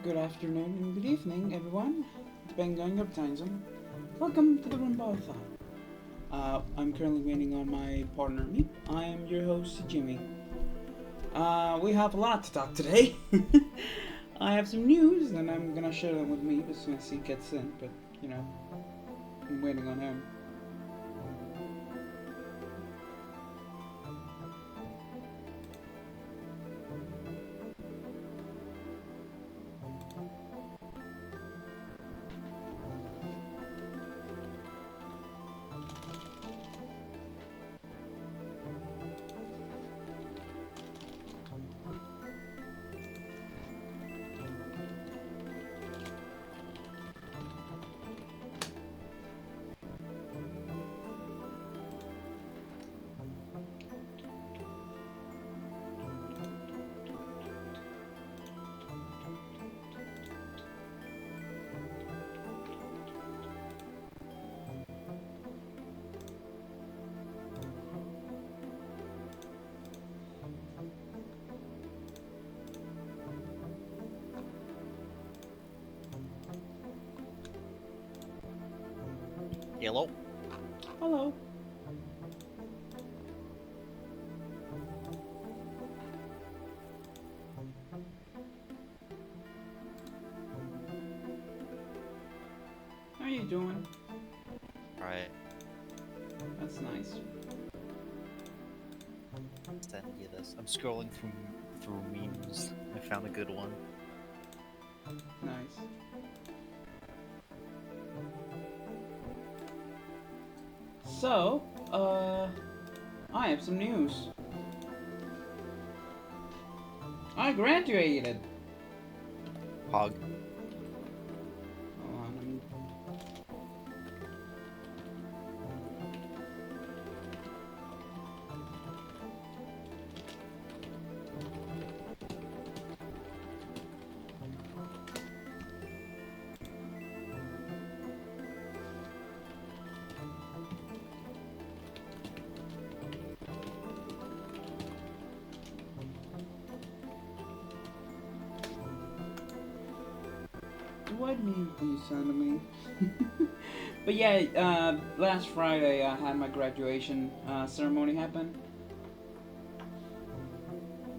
good afternoon, and good evening, everyone, depending on your time zone. Welcome to the Roomba. I'm currently waiting on my partner, me. I am your host, Jimmy. We have a lot to talk today. I have some news, and I'm gonna share them with me as soon as he gets in, but, you know, I'm waiting on him. Hello? Hello. How are you doing? Alright, That's nice. send you this. I'm scrolling through memes. I found a good one. Nice. So, I have some news. I graduated. Hog. Hold on, what meme did you send to me? But yeah, last Friday I had my graduation ceremony happen.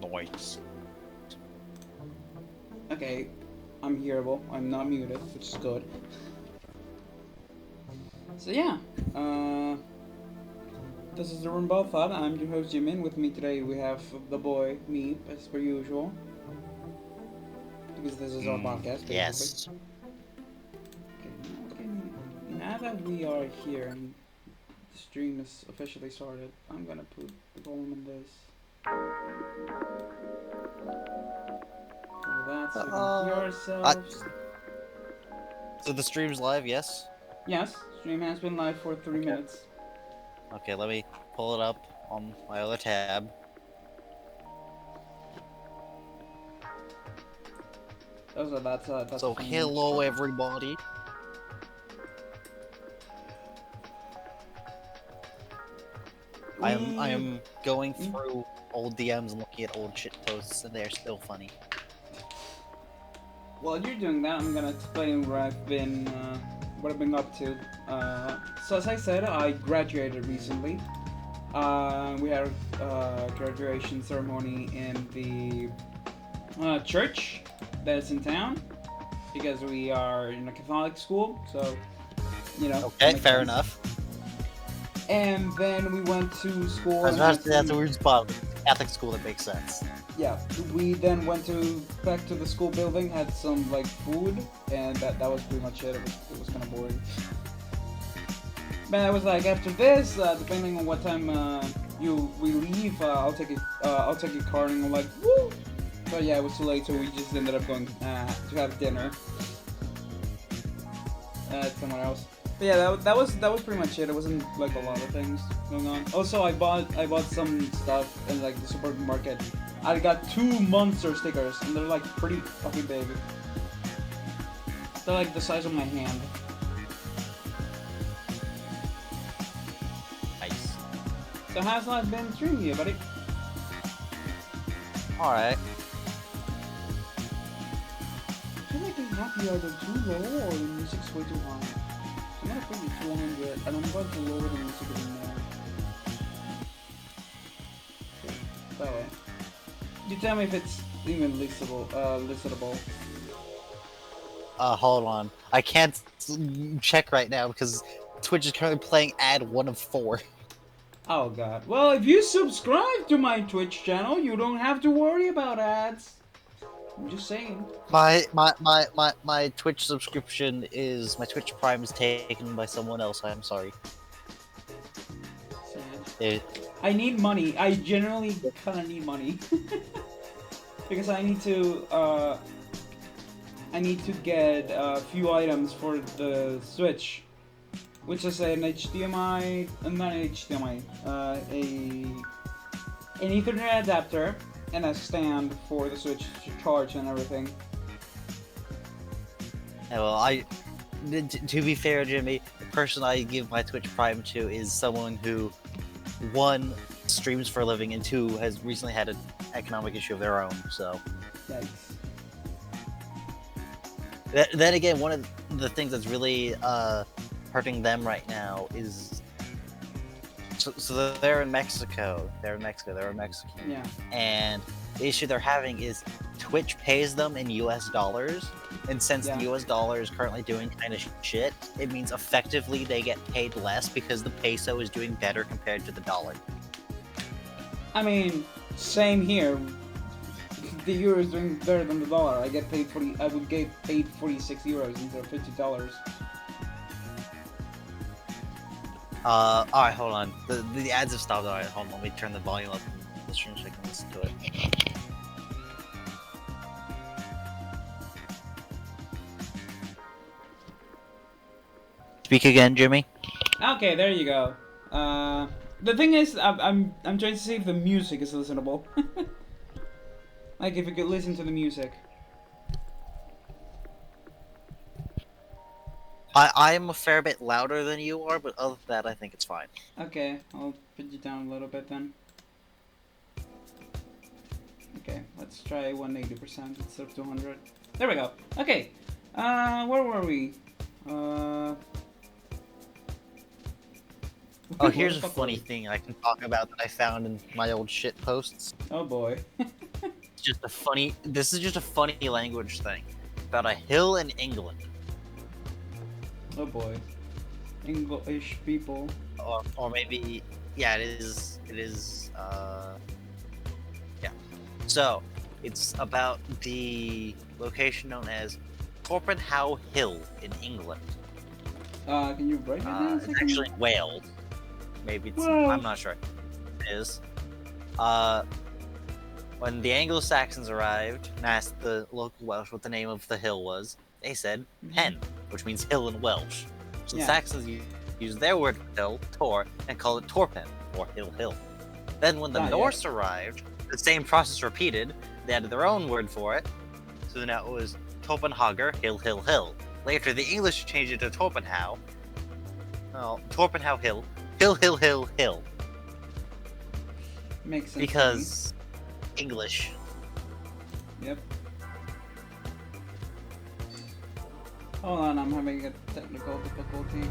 Noise. Okay, I'm hearable. I'm not muted, which is good. So yeah, this is the Roomba Thought. I'm your host Jimmy, and with me today we have the boy, me, as per usual. Because this is our podcast, basically. Yes. Okay, now that we are here and the stream is officially started, I'm gonna put the volume in this. So that's so we can hear ourselves. So the stream's live, yes? Yes, stream has been live for 3 minutes. Okay, let me pull it up on my other tab. That's So funny. hello everybody. I am going through old DMs and looking at old shit posts, and they're still funny. While you're doing that, I'm gonna explain what I've been up to. So as I said, I graduated recently. We had a graduation ceremony in the church that's in town because we are in a Catholic school, so you know. Okay, fair sense. enough. And then we went to school. That's a weird spot. Catholic school, that makes sense. Yeah, we then went back to the school building, had some like food, and that was pretty much it. It was kind of boring. But I was like, after this, depending on what time we leave, I'll take a car, and I'm like, woo. But yeah, it was too late, so we just ended up going to have dinner somewhere else. But yeah, that was pretty much it. It wasn't like a lot of things going on. Also, I bought some stuff in like the supermarket. I got 2 monster stickers, and they're like pretty fucking big. They're like the size of my hand. Nice. So how's life been treating you, buddy? Alright. I feel happy either too low or the music's way too high. I'm gonna put it to 100 and I'm going to lower the music a bit more. Okay, that way. You tell me if it's even listenable. Hold on. I can't check right now because Twitch is currently playing ad 1 of 4. Oh god. Well, if you subscribe to my Twitch channel, you don't have to worry about ads. I'm just saying. My Twitch subscription is my Twitch Prime is taken by someone else. I'm sorry. Sad. I need money. I generally kind of need money because I need to get a few items for the Switch, which is an HDMI, not an HDMI, an Ethernet adapter and a stand for the Switch to charge and everything. Yeah, well, to be fair, Jimmy, the person I give my Twitch Prime to is someone who, one, streams for a living, and two, has recently had an economic issue of their own. So. Yikes. Then again, one of the things that's really hurting them right now is so they're in Mexico. They're Mexican. Yeah. And the issue they're having is Twitch pays them in US dollars, and since the US dollar is currently doing kind of shit, it means effectively they get paid less because the peso is doing better compared to the dollar. I mean, same here. The euro is doing better than the dollar. I would get paid 46 euros instead of $50. Alright, hold on. The ads have stopped. Alright, hold on. Let me turn the volume up in the stream so I can listen to it. Speak again, Jimmy. Okay, there you go. The thing is, I'm trying to see if the music is listenable. Like if you could listen to the music. I am a fair bit louder than you are, but other than that, I think it's fine. Okay, I'll put you down a little bit then. Okay, let's try 180% instead of 200. There we go. Okay, where were we? Oh, here's a funny thing I can talk about that I found in my old shit posts. Oh boy. This is just a funny language thing about a hill in England. Oh boy. English people. Or maybe, yeah, it is, yeah. So, it's about the location known as Torpenhow Hill in England. Can you write it down? It's actually in Wales. Maybe it's, I'm not sure. It is. When the Anglo-Saxons arrived and asked the local Welsh what the name of the hill was, they said Pen, which means hill in Welsh. So the Saxons used their word for hill, Tor, and called it Torpen, or hill. Then when the Norse arrived, the same process repeated. They added their own word for it, so now it was Torpenhagar, hill. Later, the English changed it to Torpenhow. Well, Torpenhow Hill, hill. Makes sense. Because English. Yep. Hold on, I'm having a technical difficulty.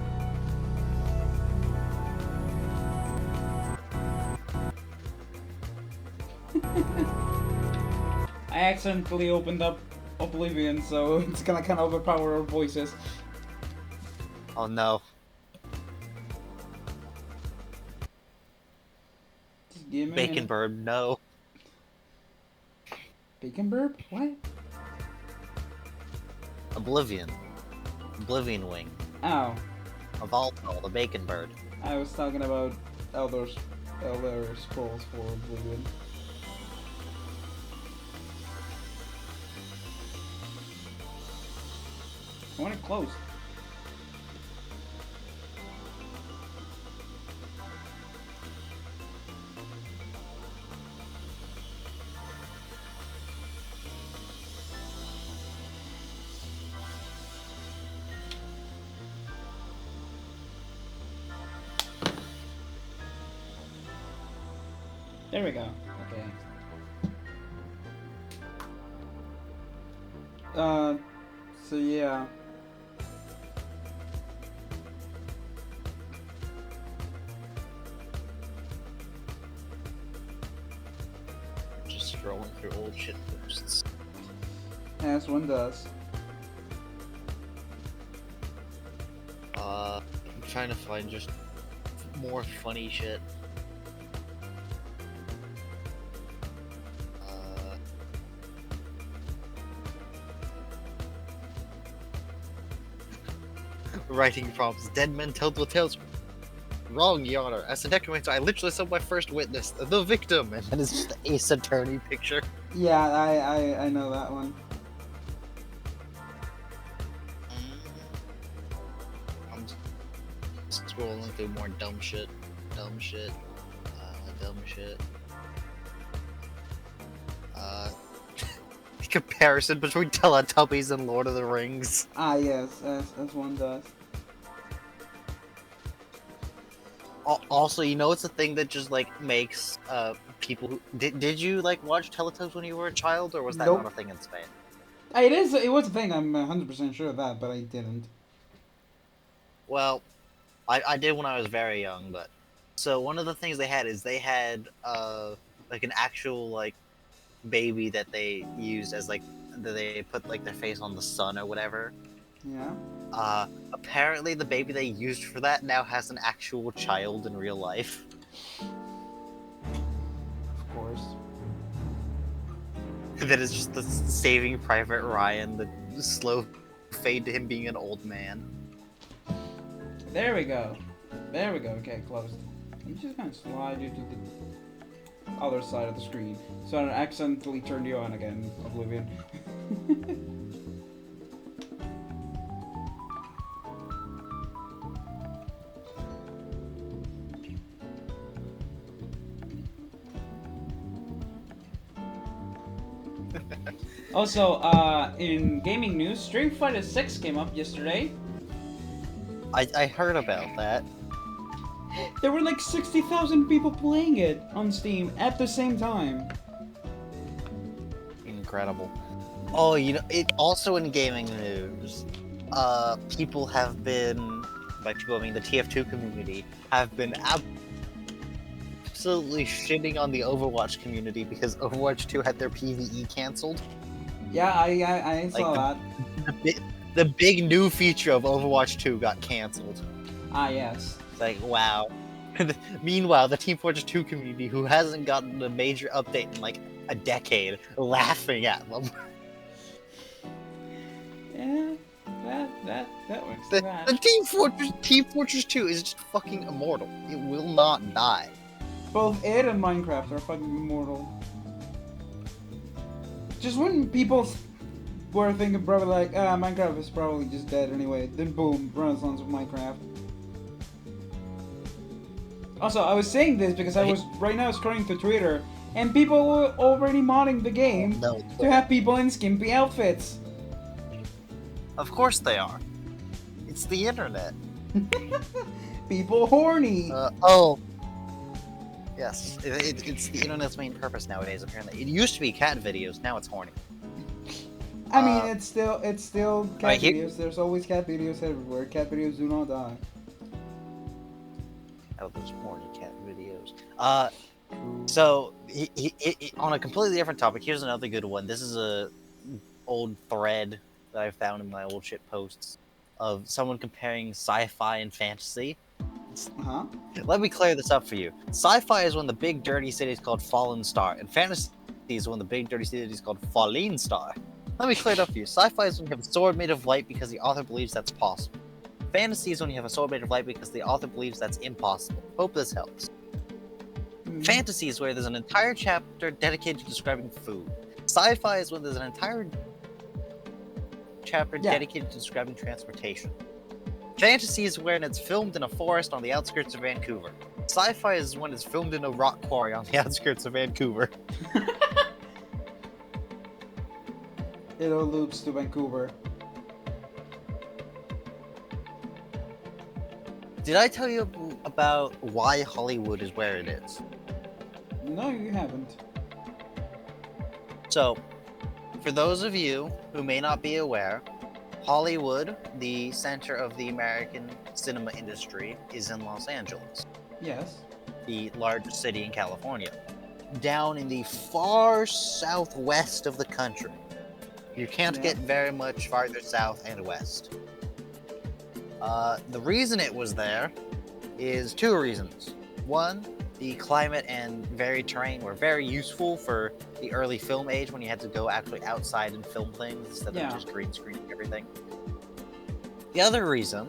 I accidentally opened up Oblivion, so it's gonna kind of overpower our voices. Oh no. Bacon burp, no. Bacon burp? What? Oblivion Wing. Oh. A Voltol, the bacon bird. I was talking about Elder Scrolls for Oblivion. I want it closed. There we go. Okay. So yeah. Just scrolling through old shit posts. As one does. I'm trying to find just more funny shit. Writing prompts. Dead men tell the tales. Wrong, Your Honor. As a necromancer, I literally saw my first witness, the victim, and then it's just the Ace Attorney picture. Yeah, I know that one. I'm scrolling through more dumb shit. Dumb shit. Dumb shit. Comparison between Teletubbies and Lord of the Rings. Ah, yes, as one does. Also, you know, it's a thing that just like makes people who did you like watch Teletubbies when you were a child, or was that Nope. not a thing in Spain? It was a thing, I'm 100% sure of that, but I didn't. Well, I did when I was very young, but so one of the things they had is they had like an actual like baby that they used as like that they put like their face on the sun or whatever. Yeah. Apparently the baby they used for that now has an actual child in real life. Of course. That is just the Saving Private Ryan, the slow fade to him being an old man. There we go. There we go. Okay, closed. I'm just gonna slide you to the other side of the screen, so I don't accidentally turned you on again, Oblivion. Also, in gaming news, Street Fighter 6 came up yesterday. I heard about that. There were like 60,000 people playing it on Steam at the same time. Incredible. Oh, you know, it also in gaming news, people have been, by people I mean the TF2 community, have been absolutely shitting on the Overwatch community because Overwatch 2 had their PvE cancelled. Yeah, I saw that. The big new feature of Overwatch 2 got cancelled. Ah, yes. It's like, wow. Meanwhile, the Team Fortress 2 community, who hasn't gotten a major update in like a decade, laughing at them. Yeah, that works. The Team Fortress 2 is just fucking immortal. It will not die. Both it and Minecraft are fucking immortal. Just when people were thinking probably like, Minecraft is probably just dead anyway, then boom, Renaissance of Minecraft. Also, I was saying this because I was right now scrolling through Twitter, and people were already modding the game to have people in skimpy outfits. Of course they are. It's the internet. People horny. Yes, it's the internet's main purpose nowadays. Apparently, it used to be cat videos. Now it's horny. I mean, it's still cat here- videos. There's always cat videos everywhere. Cat videos do not die. Oh, there's horny cat videos. So on a completely different topic, here's another good one. This is a old thread that I found in my old shit posts of someone comparing sci-fi and fantasy. Uh-huh. Let me clear this up for you. Sci-fi is when the big dirty city is called Fallen Star, and fantasy is when the big dirty city is called Fallen Star. Let me clear it up for you. Sci-fi is when you have a sword made of light because the author believes that's possible. Fantasy is when you have a sword made of light because the author believes that's impossible. Hope this helps. Fantasy is where there's an entire chapter dedicated to describing food. Sci-fi is when there's an entire chapter dedicated to describing transportation. Fantasy is when it's filmed in a forest on the outskirts of Vancouver. Sci-fi is when it's filmed in a rock quarry on the outskirts of Vancouver. It all loops to Vancouver. Did I tell you about why Hollywood is where it is? No, you haven't. So, for those of you who may not be aware, Hollywood, the center of the American cinema industry, is in Los Angeles, Yes. the largest city in California. Down in the far southwest of the country. You can't Yeah. get very much farther south and west. The reason it was there is two reasons. One, the climate and varied terrain were very useful for the early film age when you had to go actually outside and film things instead Yeah. of just green screening everything. The other reason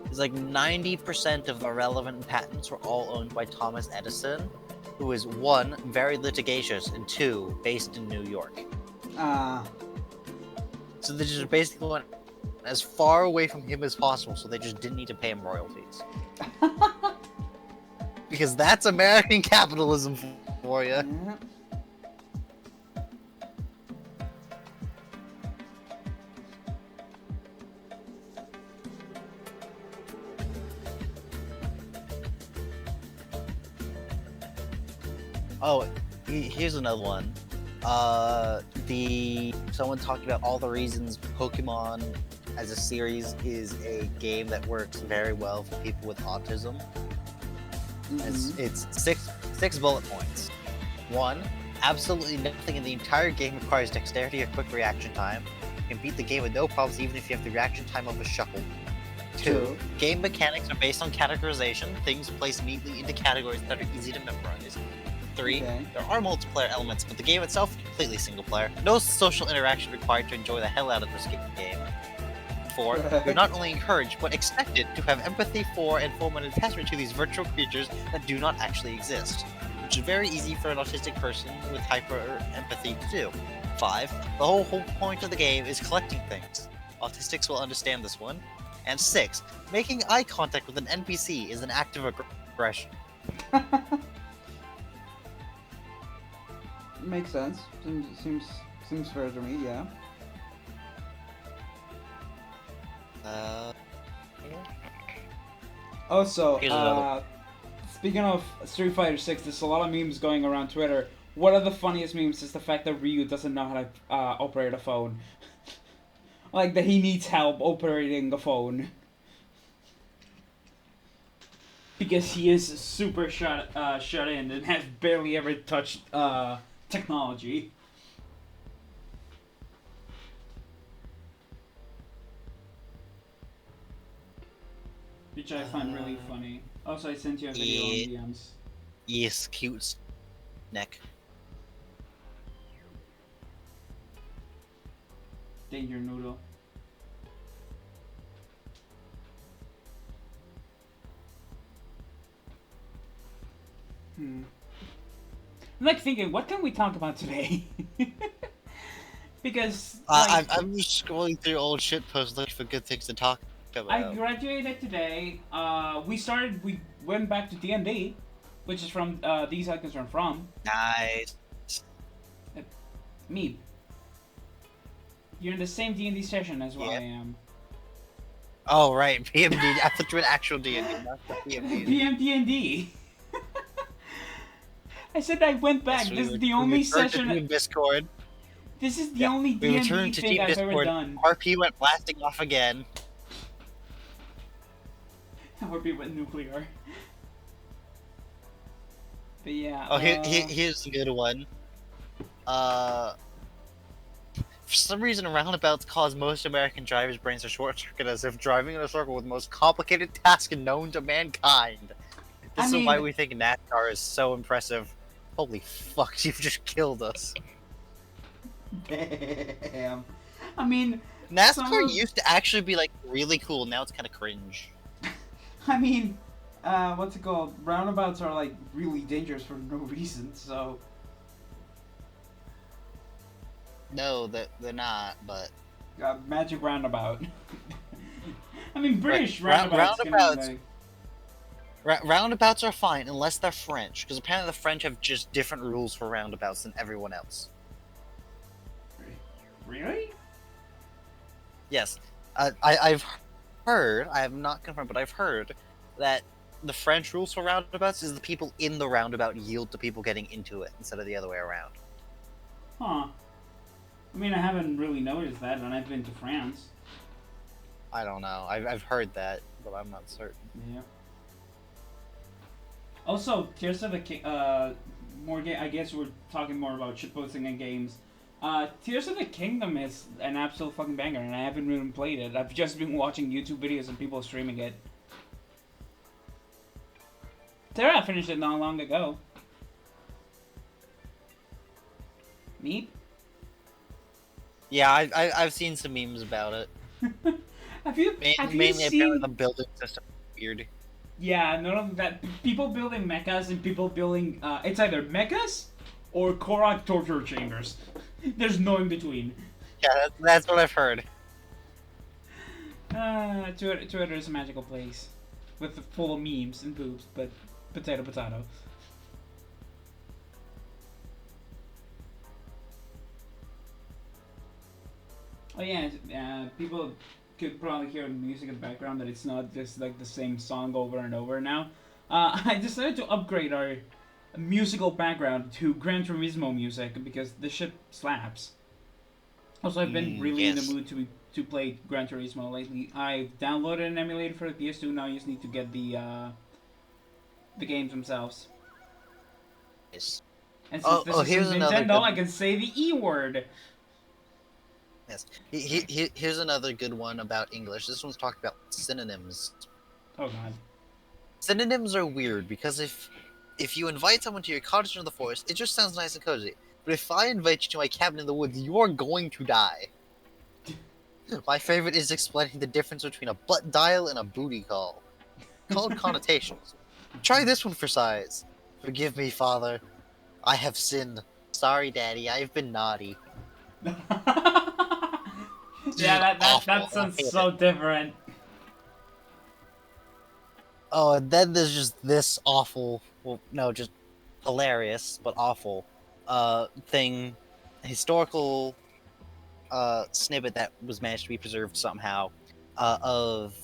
is like 90% of the relevant patents were all owned by Thomas Edison, who is one, very litigious, and two, based in New York. So they just basically went as far away from him as possible, so they just didn't need to pay him royalties. Because that's American capitalism for you. Yeah. Oh, here's another one. Someone talking about all the reasons Pokemon as a series is a game that works very well for people with autism. It's six bullet points. One, absolutely nothing in the entire game requires dexterity or quick reaction time. You can beat the game with no problems even if you have the reaction time of a shuckle. Two, game mechanics are based on categorization, things placed neatly into categories that are easy to memorize. Three, there are multiplayer elements, but the game itself is completely single player. No social interaction required to enjoy the hell out of this game. Four, you're not only encouraged, but expected to have empathy for and form an attachment to these virtual creatures that do not actually exist, which is very easy for an autistic person with hyper empathy to do. Five, the whole point of the game is collecting things. Autistics will understand this one. And six, making eye contact with an NPC is an act of aggression. Makes sense. Seems fair to me. Yeah. Also, speaking of Street Fighter 6, there's a lot of memes going around Twitter. One of the funniest memes is the fact that Ryu doesn't know how to operate a phone. Like that he needs help operating a phone. Because he is super shut in and has barely ever touched technology. Which I find really funny. Also, I sent you a video on DMs. Yes, cute neck. Danger Noodle. I'm like thinking, what can we talk about today? Because I'm just scrolling through old shit posts looking for good things to talk about. I graduated today. We went back to D&D, which is from these icons are from. Nice. Me. You're in the same D&D session as what I am. Oh right, PMD. I thought you meant actual D&D, not the PMD. PMD&D. I said I went back. This is the only session. To Discord. This is the only D&D thing I've ever done. RP went blasting off again. RP went nuclear. But yeah. Oh, here's a good one. For some reason, roundabouts cause most American drivers' brains to short-circuit as if driving in a circle with the most complicated task known to mankind. This is why we think NASCAR is so impressive. Holy fuck, you've just killed us. Damn. I mean... NASCAR used to actually be, like, really cool. Now it's kind of cringe. I mean, what's it called? Roundabouts are, like, really dangerous for no reason, so... No, they're not, but... Magic roundabout. I mean, British roundabouts can be, like... Roundabouts are fine unless they're French, because apparently the French have just different rules for roundabouts than everyone else. Really? Yes. I've heard, I have not confirmed, but I've heard that the French rules for roundabouts is the people in the roundabout yield to people getting into it instead of the other way around. Huh. I mean, I haven't really noticed that, and I've been to France. I don't know. I've heard that, but I'm not certain. Yeah. Also, Tears of the King. More game. I guess we're talking more about shitposting and games. Tears of the Kingdom is an absolute fucking banger, and I haven't even played it. I've just been watching YouTube videos and people streaming it. Terra finished it not long ago. Me? Yeah, I've seen some memes about it. have you Mainly seen? apparently the building system is weird. Yeah, none of that. People building mechas and people building. It's either mechas or Korok torture chambers. There's no in between. Yeah, that's what I've heard. Twitter is a magical place, with full of memes and boobs, but potato potato. Oh yeah, people could probably hear the music in the background that it's not just like the same song over and over now. I decided to upgrade our musical background to Gran Turismo music because the shit slaps. Also, I've been really in the mood to play Gran Turismo lately. I've downloaded an emulator for the PS2. Now I just need to get the games themselves. Yes. And since this here's is another Nintendo, good... I can say the E word. Yes. Here's another good one about English. This one's talking about synonyms. Oh god. Synonyms are weird because if you invite someone to your cottage in the forest, it just sounds nice and cozy. But if I invite you to my cabin in the woods, you're going to die. My favorite is explaining the difference between a butt dial and a booty call. Called connotations. Try this one for size. Forgive me, Father. I have sinned. Sorry, Daddy. I've been naughty. Yeah, that sounds so different. Oh, and then there's just this awful, well, no, just hilarious, but awful, thing, historical, snippet that was managed to be preserved somehow, of,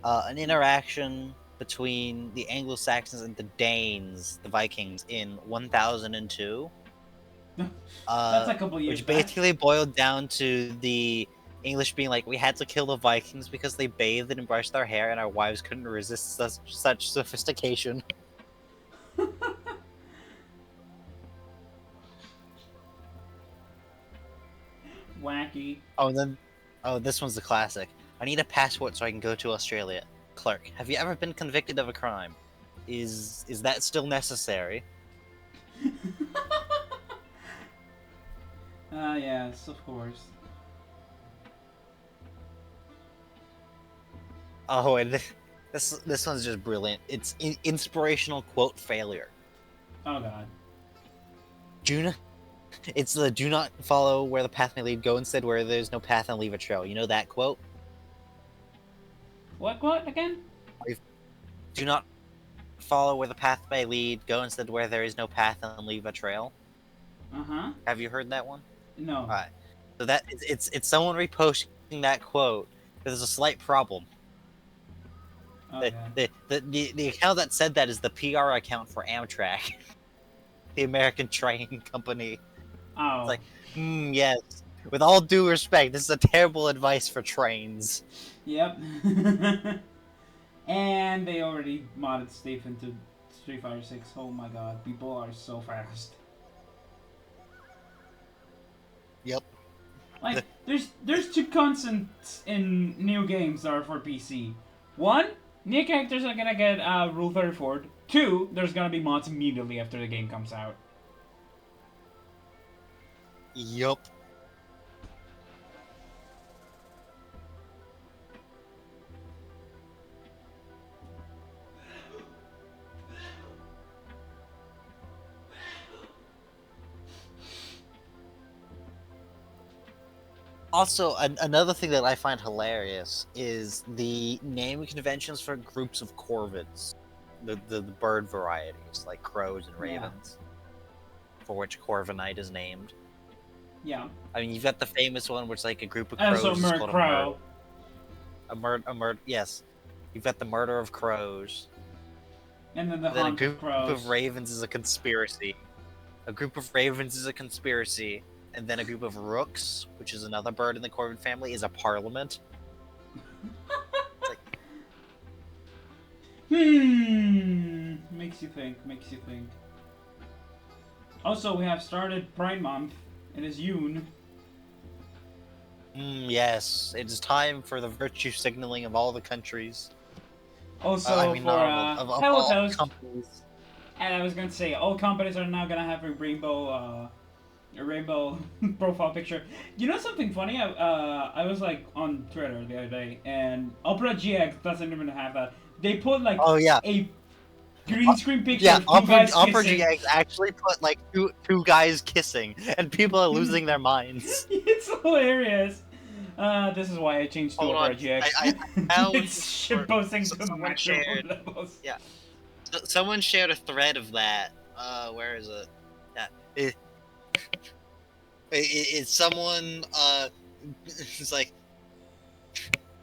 an interaction between the Anglo-Saxons and the Danes, the Vikings, in 1002. That's a couple years Which back. basically boiled down to the English being like, we had to kill the Vikings because they bathed and brushed their hair, and our wives couldn't resist such sophistication. Wacky. This one's the classic. I need a passport so I can go to Australia. Clerk, have you ever been convicted of a crime? Is that still necessary? Yes, of course. Oh, and this one's just brilliant. It's inspirational quote failure. Oh god. It's the do not follow where the path may lead, go instead where there's no path and leave a trail. You know that quote? What again? Do not follow where the path may lead, go instead where there is no path and leave a trail. Uh-huh. Have you heard that one? No. Alright. So that it's someone reposting that quote. There's a slight problem. Okay. The account that said that is the PR account for Amtrak, the American train company. Oh. It's like, yes. With all due respect, this is a terrible advice for trains. Yep. And they already modded Steve into Street Fighter 6. Oh my god, people are so fast. Yep. Like, there's two constants in new games that are for PC. One, new characters are gonna get Rule 34. Two, there's gonna be mods immediately after the game comes out. Yup. Also, another thing that I find hilarious is the naming conventions for groups of corvids, the bird varieties like crows and ravens, for which corviknight is named. Yeah. I mean, you've got the famous one, which is like a group of crows. So Called Crow. Yes. You've got the murder of crows. And then the Then a hunt group of crows. of ravens is a conspiracy. A group of ravens is a conspiracy. And then a group of rooks, which is another bird in the corvid family, is a parliament. It's like, Makes you think. Makes you think. Also, we have started Pride Month. It is June. yes, it is time for the virtue signaling of all the countries. I Also mean, for not all, of Hello all Toast. companies. And I was going to say, all companies are now going to have a rainbow profile picture. You know something funny? I was like on Twitter the other day, and Opera GX doesn't even have that. They put like Oh yeah, a green screen picture yeah. of two guys Opera kissing. GX actually put like two guys kissing, and people are losing their minds. It's hilarious. This is why I changed to Hold Opera on, GX. I found It's shitposting to someone maximum shared. levels. Yeah, someone shared a thread of that. Where is it? Yeah, it's someone. It's like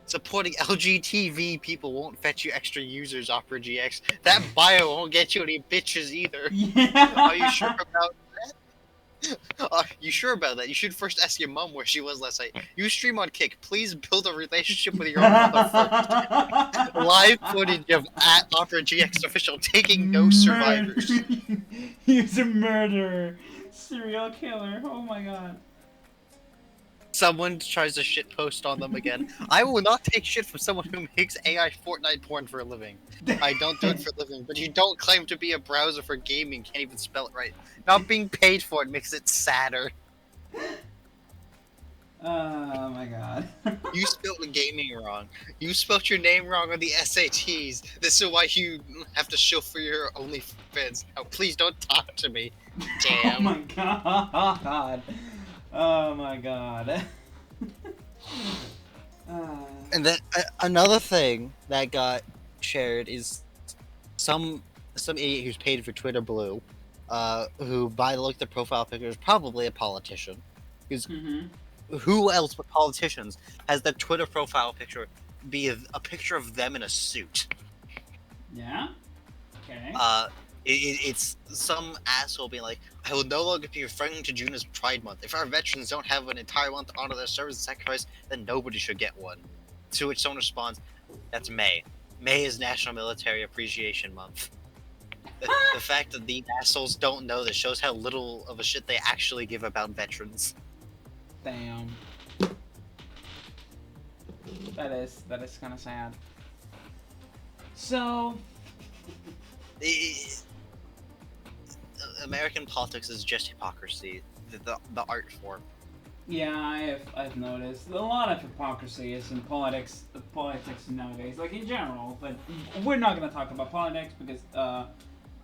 supporting LGTV people won't fetch you extra users. Opera GX. That bio won't get you any bitches either. Are you sure Yeah. about? Are you sure about that? You should first ask your mom where she was last night. You stream on Kick. Please build a relationship with your own mother first. Live footage of at Opera GX official taking no Murder. survivors. He's a murderer. Serial killer. Oh my god. Someone tries to shit post on them again. I will not take shit from someone who makes AI Fortnite porn for a living. I don't do it for a living, but you don't claim to be a browser for gaming, can't even spell it right. Not being paid for it makes it sadder. Oh my god. You spelled the gaming wrong. You spelled your name wrong on the SATs. This is why you have to show for your OnlyFans. Now, please don't talk to me. Oh Damn. my god. Oh my god. uh, And then another thing that got shared is some idiot who's paid for Twitter Blue, who by the look of the profile picture is probably a politician. Because mhm. who else but politicians has their Twitter profile picture be a picture of them in a suit? Yeah. Okay. It's some asshole being like, I will no longer be referring to June as Pride Month. If our veterans don't have an entire month to honor their service and sacrifice, then nobody should get one. To which someone responds, that's May. May is National Military Appreciation Month. The fact that these assholes don't know this shows how little of a shit they actually give about veterans. Damn. That is kind of sad. So. American politics is just hypocrisy, the art form. Yeah, I've noticed a lot of hypocrisy is in politics nowadays, like in general. But we're not gonna talk about politics because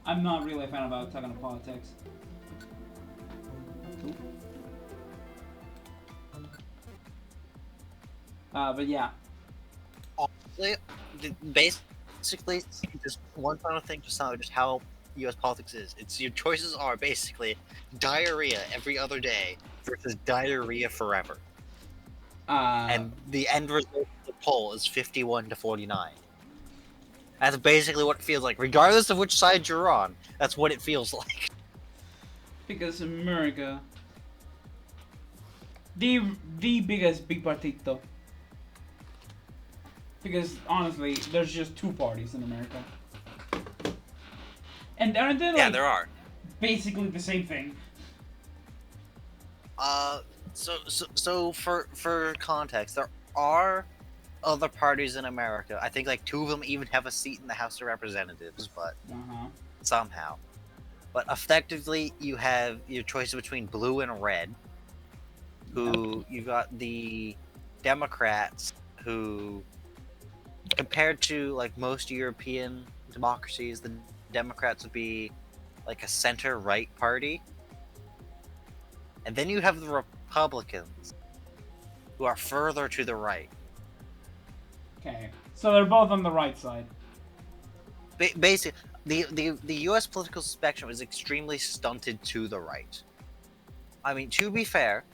I'm not really a fan about talking about politics. But yeah. Honestly, basically, just one final thing to sum up just how U.S. politics is. It's your choices are basically diarrhea every other day versus diarrhea forever. And the end result of the poll is 51-49. That's basically what it feels like, regardless of which side you're on. That's what it feels like. Because America, the biggest bipartito. Because honestly, there's just two parties in America, and aren't they like Yeah, there are. basically the same thing? So for context, there are other parties in America. I think like two of them even have a seat in the House of Representatives, but somehow. But effectively, you have your choice between blue and red. Who you got the Democrats, who compared to like most European democracies, the Democrats would be like a center-right party. And then you have the Republicans, who are further to the right. Okay, so they're both on the right side. Basically, the U.S. political spectrum is extremely stunted to the right. I mean, to be fair,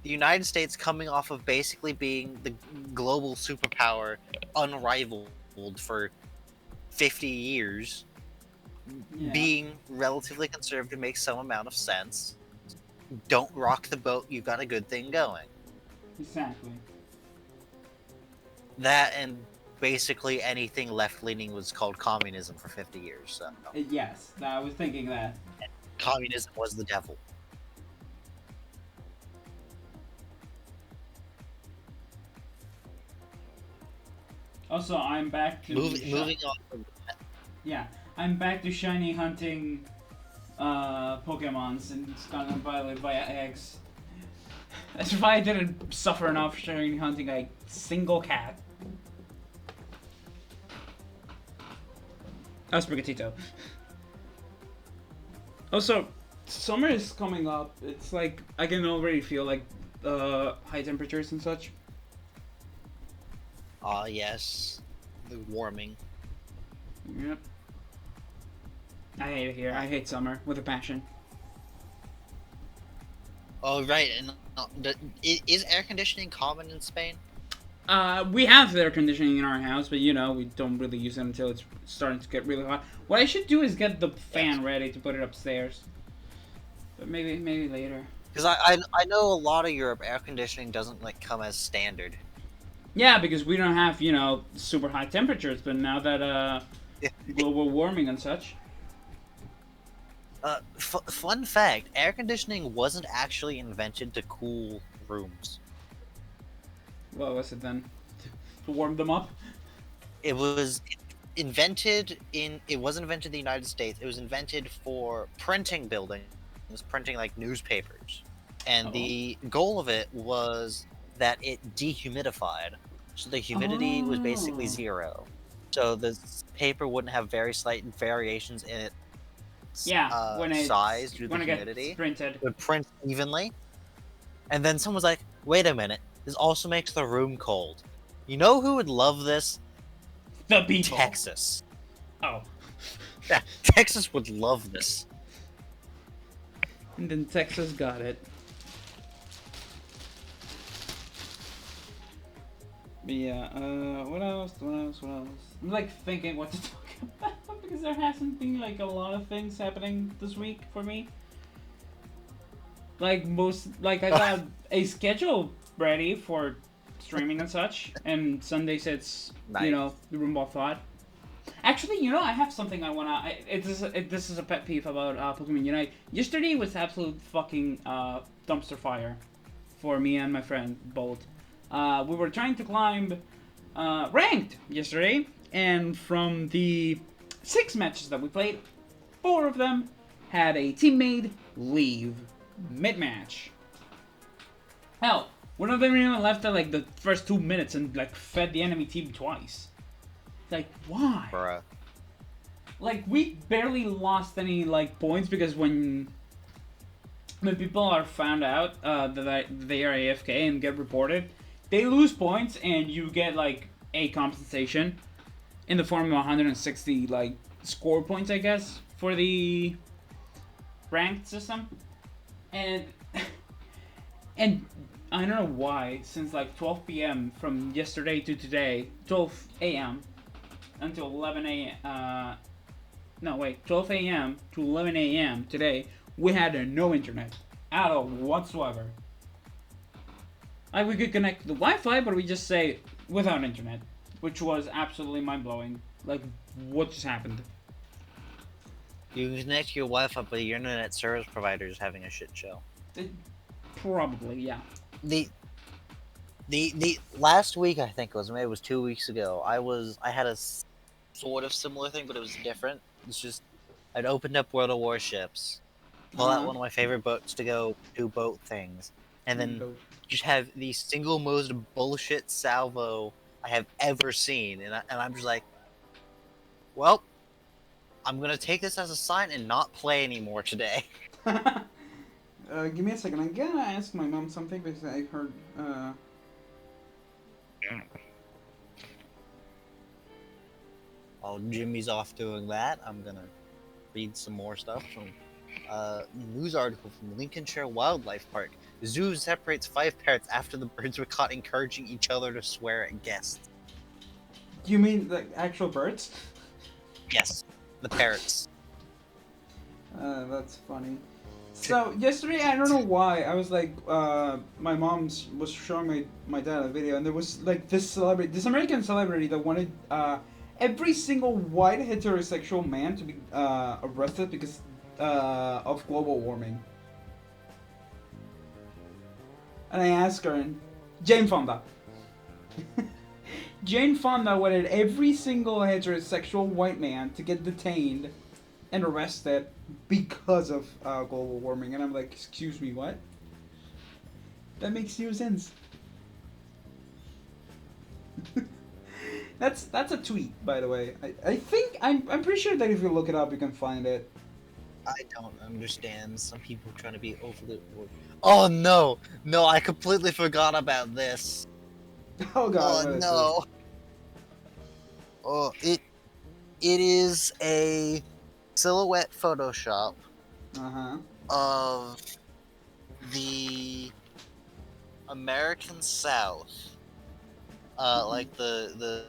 the United States coming off of basically being the global superpower, unrivaled for 50 years, Yeah. being relatively conservative makes some amount of sense. Don't rock the boat, you've got a good thing going. Exactly. That and basically anything left-leaning was called communism for 50 years. So Yes, I was thinking that. communism was the devil. Also, I'm back to Moving on. From, yeah, I'm back to shiny hunting Pokemons and Scarlet and Violet via eggs. That's why I didn't suffer enough shiny hunting a single cat. That's Brigatito. Also, summer is coming up. It's like I can already feel like high temperatures and such. yes, the warming. Yep. I hate it here. I hate summer with a passion. Oh right, and is air conditioning common in Spain? We have air conditioning in our house, but we don't really use it until it's starting to get really hot. What I should do is get the fan ready to put it upstairs. But maybe later. Because I know a lot of Europe air conditioning doesn't like come as standard. Yeah, because we don't have, super high temperatures, but now that global warming and such. Fun fact: air conditioning wasn't actually invented to cool rooms. What was it then? To warm them up? It was invented in. It wasn't invented in the United States. It was invented for printing buildings, printing like newspapers, and the goal of it was that it dehumidified, so the humidity was basically zero, so the paper wouldn't have very slight variations in it. Yeah, Size due to when the it humidity. gets printed. It would print evenly. And then someone's like, wait a minute, this also makes the room cold. You know who would love this? The people. Texas. Oh. Yeah, Texas would love this. And then Texas got it. But yeah, what else? I'm like thinking what to talk about because there hasn't been like a lot of things happening this week for me. I got a schedule ready for streaming and such, and Sundays it's Nice. The Roomba thought. Actually, I have something I wanna. This is a pet peeve about Pokemon Unite. Yesterday was absolute fucking dumpster fire for me and my friend Bolt. We were trying to climb ranked yesterday, and from the 6 matches that we played, 4 of them had a teammate leave mid-match. Hell, one of them even left at like the first 2 minutes and like fed the enemy team twice. Like, why? Bruh. Like, we barely lost any like points because when people are found out that they are AFK and get reported, they lose points and you get like a compensation in the form of 160 like score points, I guess, for the ranked system. And and I don't know why, since like 12 p.m. from yesterday to today, 12 a.m. until 11 a.m. No, wait, 12 a.m. to 11 a.m. today, we had no internet at all whatsoever. Like, we could connect to the Wi-Fi, but we just say without internet, which was absolutely mind-blowing. Like, what just happened? You can connect to your Wi-Fi, but your internet service provider is having a shit show. Probably, yeah. The last week, I think maybe it was 2 weeks ago. I had a sort of similar thing, but it was different. It's just I'd opened up World of Warships, pull out one of my favorite boats to go do boat things, and then just have the single most bullshit salvo I have ever seen, and I'm just like, well, I'm gonna take this as a sign and not play anymore today. Give me a second. I'm gonna ask my mom something because I heard. While Jimmy's off doing that, I'm gonna read some more stuff from a news article from Lincolnshire Wildlife Park. The zoo separates 5 parrots after the birds were caught encouraging each other to swear at guests. Do you mean the actual birds? Yes, the parrots. That's funny. So yesterday, I don't know why, I was like, my mom was showing my dad a video, and there was like this celebrity, this American celebrity that wanted every single white heterosexual man to be arrested because of global warming. And I asked her, and Jane Fonda. Jane Fonda wanted every single heterosexual white man to get detained and arrested because of global warming. And I'm like, excuse me, what? That makes no sense. That's a tweet, by the way. I think I'm pretty sure that if you look it up, you can find it. I don't understand. Some people trying to be overly. Oh no, no! I completely forgot about this. Oh god, Oh what is this? no! Oh, it is a silhouette Photoshop Uh huh. of the American South, like the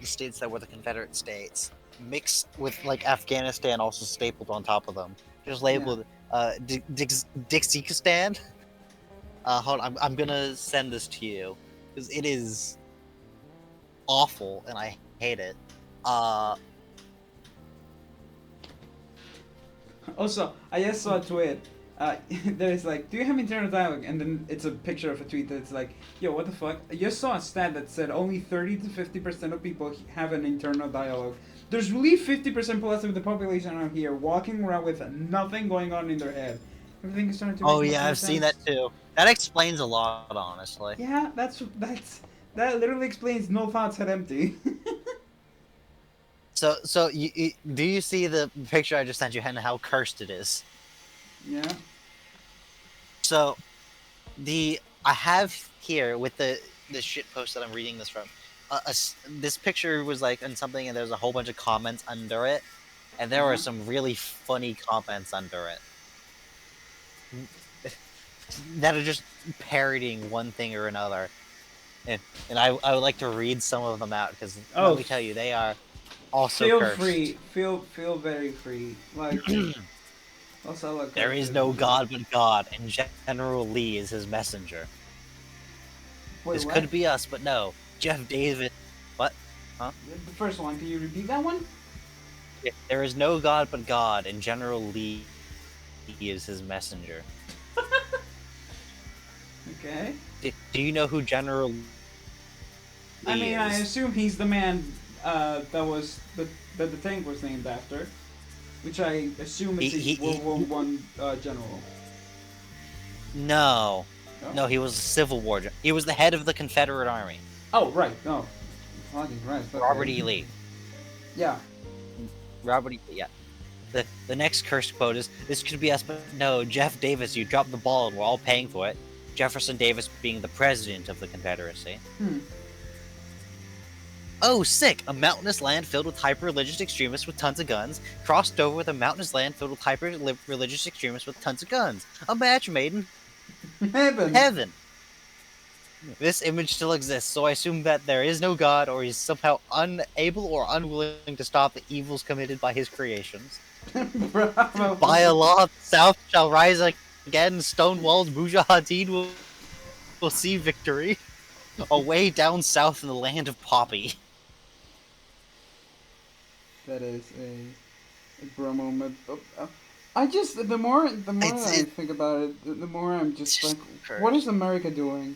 states that were the Confederate states, mixed with like Afghanistan, also stapled on top of them, just labeled Dixikistan. Hold on, I'm gonna send this to you because it is awful and I hate it. Also, I just saw a tweet. There's like, do you have internal dialogue? And then it's a picture of a tweet that's like, yo, what the fuck? I just saw a stat that said only 30 to 50% of people have an internal dialogue. There's really 50% plus of the population out here walking around with nothing going on in their head. Everything is starting to make Oh much yeah, more I've seen that sense. too. That explains a lot, honestly. Yeah, that literally explains no thoughts had empty. So do you see the picture I just sent you and how cursed it is? Yeah. So I have here with the shit post that I'm reading this from. This picture was like on something, and there's a whole bunch of comments under it, and there were Uh-huh. some really funny comments under it that are just parodying one thing or another. And I would like to read some of them out because let Oh, me tell you, they are also feel cursed. free. Feel very free. Like, also like There is curses no and shit. God but God, and General Lee is his messenger. Wait, This what? could be us, but no. Jeff Davis. What? Huh? The first one. Can you repeat that one? Yeah, there is no God but God, and General Lee is his messenger. Okay. Do you know who General I Lee mean, I is? assume he's the man that the tank was named after, which I assume He, it's a he, he, World War One general. no. No. No, he was a Civil War. He was the head of the Confederate Army. Oh right. No. Fucking Christ. Robert Okay. E. Lee. Yeah. Robert E. Yeah. The next cursed quote is, "This could be us, but no, Jeff Davis, you dropped the ball and we're all paying for it." Jefferson Davis being the president of the Confederacy. Hmm. Oh, sick! A mountainous land filled with hyper-religious extremists with tons of guns crossed over with a mountainous land filled with hyper-religious extremists with tons of guns. A match made in Heaven. heaven. This image still exists, so I assume that there is no God, or he's somehow unable or unwilling to stop the evils committed by his creations. By Bravo. Allah, the South shall rise again. Stonewall's Mujahideen will see victory. Away down south in the land of poppy. That is a bro moment. I just the more It's I think about it, the more I'm just just like, what is cursed. America doing?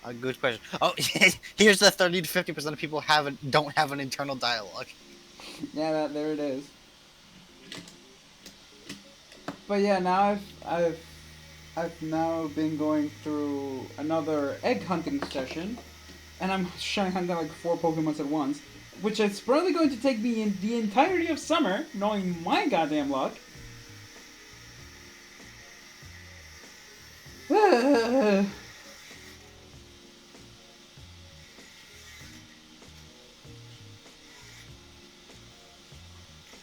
A good question. Oh, here's the 30 to 50% of people don't have an internal dialogue. Yeah, there it is. But yeah, now I've now been going through another egg hunting session, and I'm trying to hunt down like 4 Pokemons at once, which is probably going to take me in the entirety of summer, knowing my goddamn luck.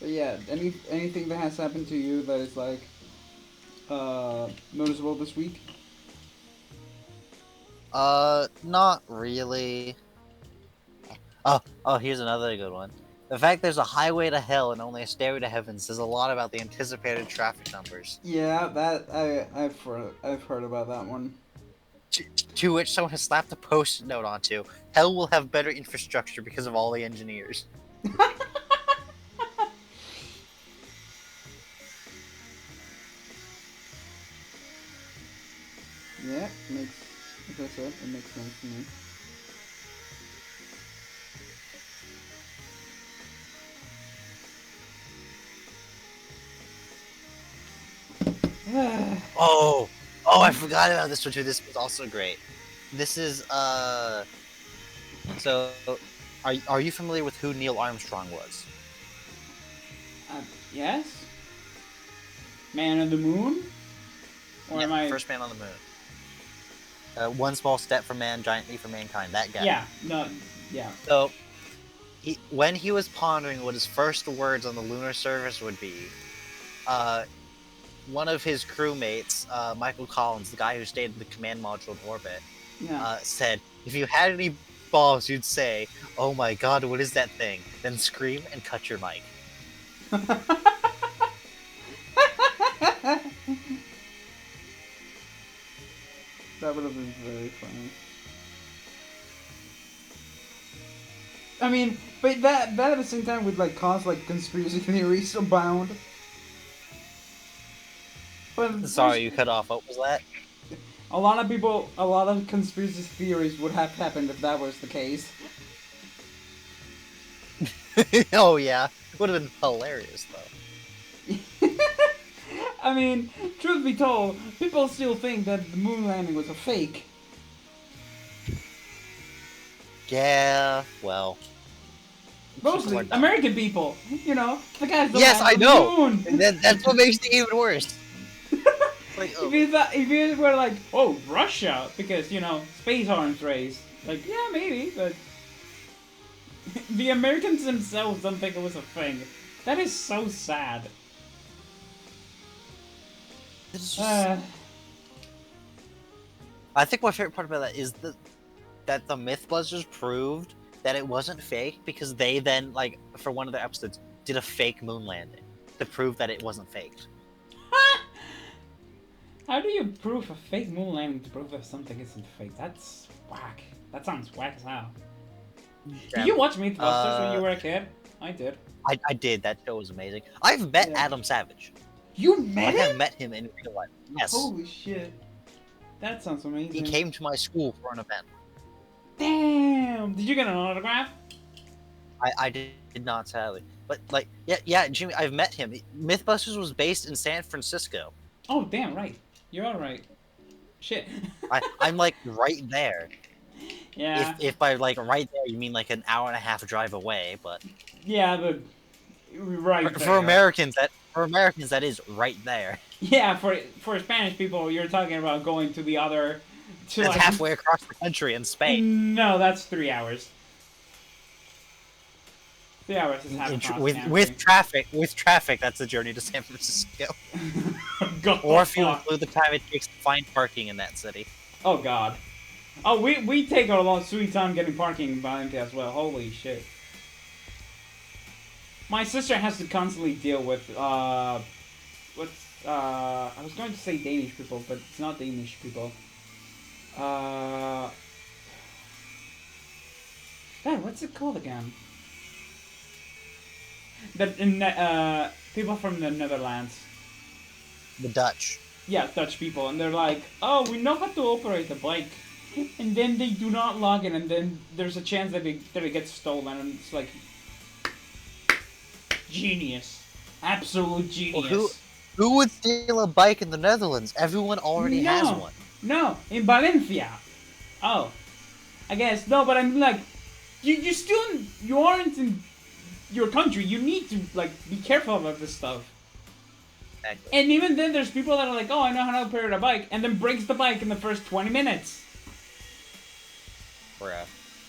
But yeah, anything that has happened to you that is like noticeable this week? Not really. Oh, here's another good one. The fact there's a highway to hell and only a stairway to heaven says a lot about the anticipated traffic numbers. Yeah, that I've heard about that one. To which someone has slapped a post-it note onto. Hell will have better infrastructure because of all the engineers. Yeah, makes, as I said, it makes sense to me. Oh, I forgot about this one too. This was also great. This is So, are you familiar with who Neil Armstrong was? Yes? Man on the moon? Or Yeah, am I... first man on the moon. One small step for man, giant leap for mankind. That guy. Yeah, no, yeah. So, when he was pondering what his first words on the lunar surface would be, one of his crewmates, Michael Collins, the guy who stayed in the command module in orbit, Yeah. said, "If you had any balls, you'd say, 'Oh my God, what is that thing?' Then scream and cut your mic." That would have been very funny. I mean, but that at the same time would like cause like conspiracy theories abound. But Sorry, you cut off. What was that? a lot of conspiracy theories would have happened if that was the case. Oh yeah, would have been hilarious though. I mean, truth be told, people still think that the moon landing was a fake. Yeah, well. Mostly People are dumb. American people, you know, the guys that Yes, I land on know. the moon. And that's what makes it even worse. Like, oh. If you were like, oh, Russia, because, you know, space arms race, like, yeah, maybe, but the Americans themselves don't think it was a thing. That is so sad. It's just... I think my favorite part about that is that the Mythbusters proved that it wasn't fake because they then, like, for one of their episodes, did a fake moon landing to prove that it wasn't faked. How do you prove a fake moon landing to prove that something isn't fake? That's whack. That sounds whack as hell. Did you watch Mythbusters when you were a kid? I did. I did. That show was amazing. I've met Adam Savage. You met him? I have met him in real life. Yes. Holy shit. That sounds amazing. He came to my school for an event. Damn! Did you get an autograph? I did not, sadly. But, like, yeah, Jimmy, I've met him. Mythbusters was based in San Francisco. Oh, damn, right. You're alright. Shit. I'm, like, right there. Yeah. If by, like, right there you mean, like, an hour and a half drive away, but... Yeah, but... Right for Americans, that is right there. Yeah, for Spanish people, you're talking about going to the other... That's like, halfway across the country in Spain. No, that's 3 hours. 3 hours is half across with traffic, that's a journey to San Francisco. God, or if you include the time it takes to find parking in that city. Oh God. Oh, we take our long sweet time getting parking in Valencia as well. Holy shit. My sister has to constantly deal with I was going to say Danish people, but it's not Danish people. God, what's it called again? People from the Netherlands. The Dutch. Yeah, Dutch people, and they're like, oh, we know how to operate a bike, and then they do not log in, and then there's a chance that it gets stolen, and it's like, genius, absolute genius. Well, who would steal a bike in the Netherlands? Everyone already has one. No, in Valencia. Oh, I guess no, but I'm like, you aren't in your country. You need to like be careful about this stuff. Exactly. And even then, there's people that are like, oh, I know how to operate a bike, and then breaks the bike in the first 20 minutes. Bruh.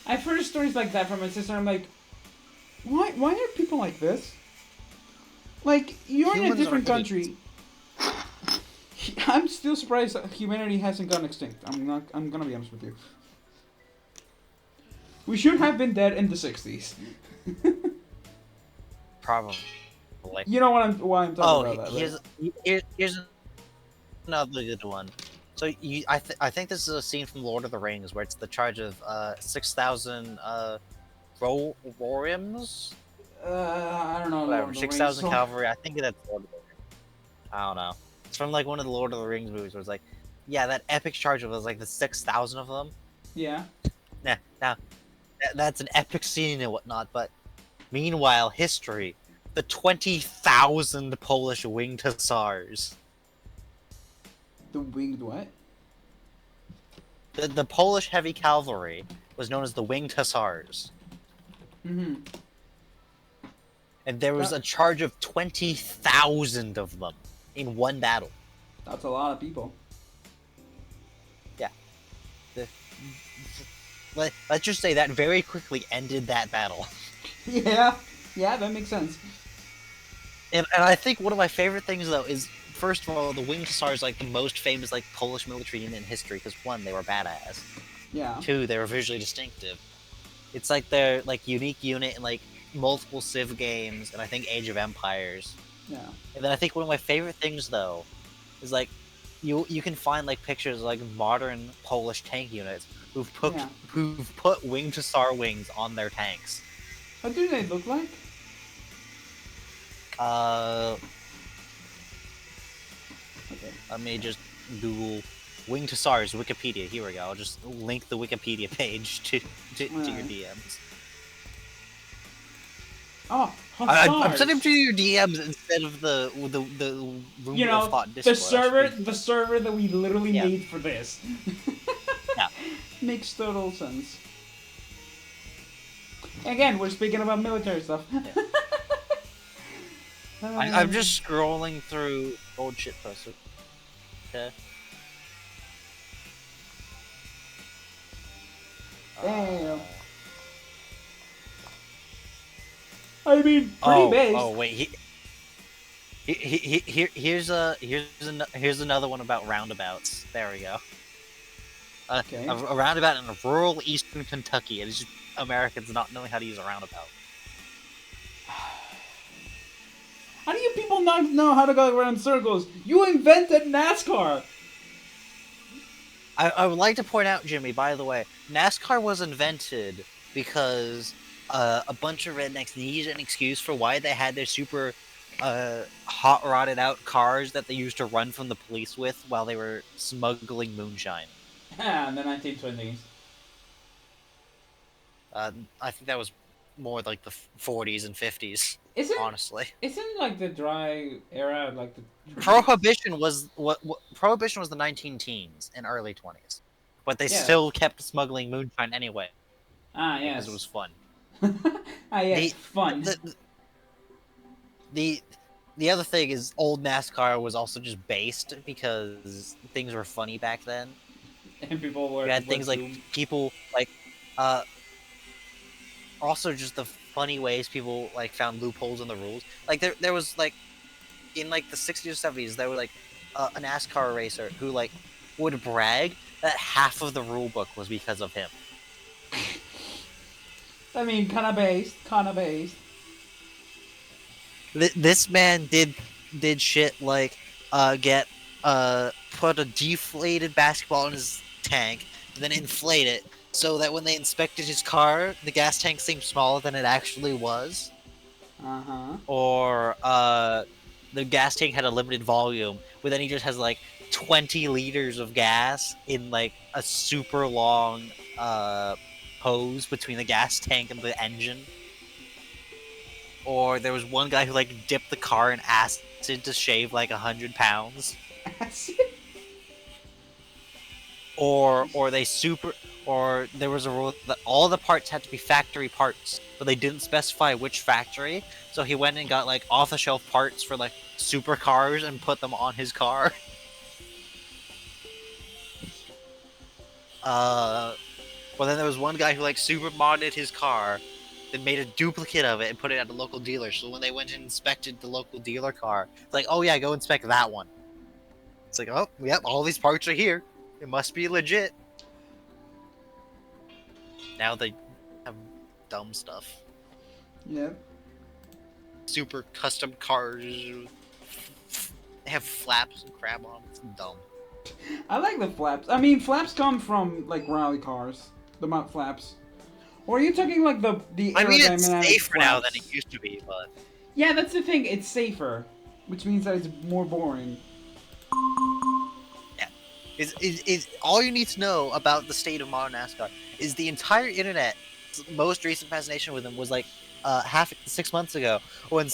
I've heard stories like that from my sister. I'm like, why are people like this? Like, you're in a different country. I'm still surprised that humanity hasn't gone extinct. I'm gonna be honest with you. We should have been dead in the 60s. probably. You know why I'm talking about that, right? Here's another good one. So I think this is a scene from Lord of the Rings where it's the charge of 6,000 Rorims, I don't know, Lord whatever, of the Rings. 6,000 So cavalry. I think that's Lord of the Rings. I don't know. It's from like one of the Lord of the Rings movies where it's like, yeah, that epic charge of was like the 6,000 of them. yeah. Now that's an epic scene and whatnot, but meanwhile, history. The 20,000 Polish winged hussars. The winged what? The Polish heavy cavalry was known as the winged hussars. Mm-hmm. And there was a charge of 20,000 of them in one battle. That's a lot of people. Yeah. The, let's just say that very quickly ended that battle. Yeah. Yeah, that makes sense. And I think one of my favorite things, though, is, first of all, the winged hussars like the most famous like Polish military unit in history because, one, they were badass. Yeah. Two, they were visually distinctive. It's like their like unique unit in like multiple Civ games and I think Age of Empires. Yeah. And then I think one of my favorite things though is like you can find like pictures of like modern Polish tank units who've put winged hussar wings on their tanks. What do they look like? Okay. Let me just Google winged hussars Wikipedia. Here we go. I'll just link the Wikipedia page to your DMs. Oh, hussars. I'm sending them to your DMs instead of the Roomba of Thought Discord. The server that we literally Yeah. made for this. Yeah. Makes total sense. Again, we're speaking about military stuff. Yeah. I'm just scrolling through old shit posts. Okay. Damn. I mean, pretty based. Oh wait. Here's another one about roundabouts. There we go. Okay. A roundabout in rural eastern Kentucky. It's just Americans not knowing how to use a roundabout. How do you people not know how to go around circles? You invented NASCAR! I would like to point out, Jimmy, by the way, NASCAR was invented because a bunch of rednecks needed an excuse for why they had their super hot rodded out cars that they used to run from the police with while they were smuggling moonshine. In the 1920s. I think that was more like the 40s and 50s. Honestly, isn't like the dry era like the Prohibition was Prohibition was the 19-teens and early 20s, but they still kept smuggling moonshine anyway. Ah, yes, because it was fun. Yes, fun. The other thing is old NASCAR was also just based because things were funny back then. And people were. You had things like people like, also just the funny ways people like found loopholes in the rules. Like there was like in like the 60s or 70s there was like a NASCAR racer who like would brag that half of the rule book was because of him. I mean, kind of based. This man did shit like put a deflated basketball in his tank, then inflate it so that when they inspected his car, the gas tank seemed smaller than it actually was. Or the gas tank had a limited volume, but then he just has like 20 liters of gas in like a super long hose between the gas tank and the engine. Or there was one guy who like dipped the car in acid to shave like 100 pounds. Acid? Or there was a rule that all the parts had to be factory parts, but they didn't specify which factory. So he went and got like off-the-shelf parts for like supercars and put them on his car. But then there was one guy who like super modded his car, then made a duplicate of it and put it at a local dealer. So when they went and inspected the local dealer car, it's like, oh yeah, go inspect that one. It's like, oh yep, all these parts are here. It must be legit. Now they have dumb stuff. Yep. super custom cars. They have flaps and crap on them. It's dumb. I like the flaps. I mean, flaps come from like rally cars, the mount flaps. Or are you talking like the I mean, it's aerodynamic safer now than it flaps? used to be, but Yeah, that's the thing. It's safer, which means that it's more boring. yeah. Is all you need to know about the state of modern NASCAR is the entire internet. Most recent fascination with them was like 6 months ago when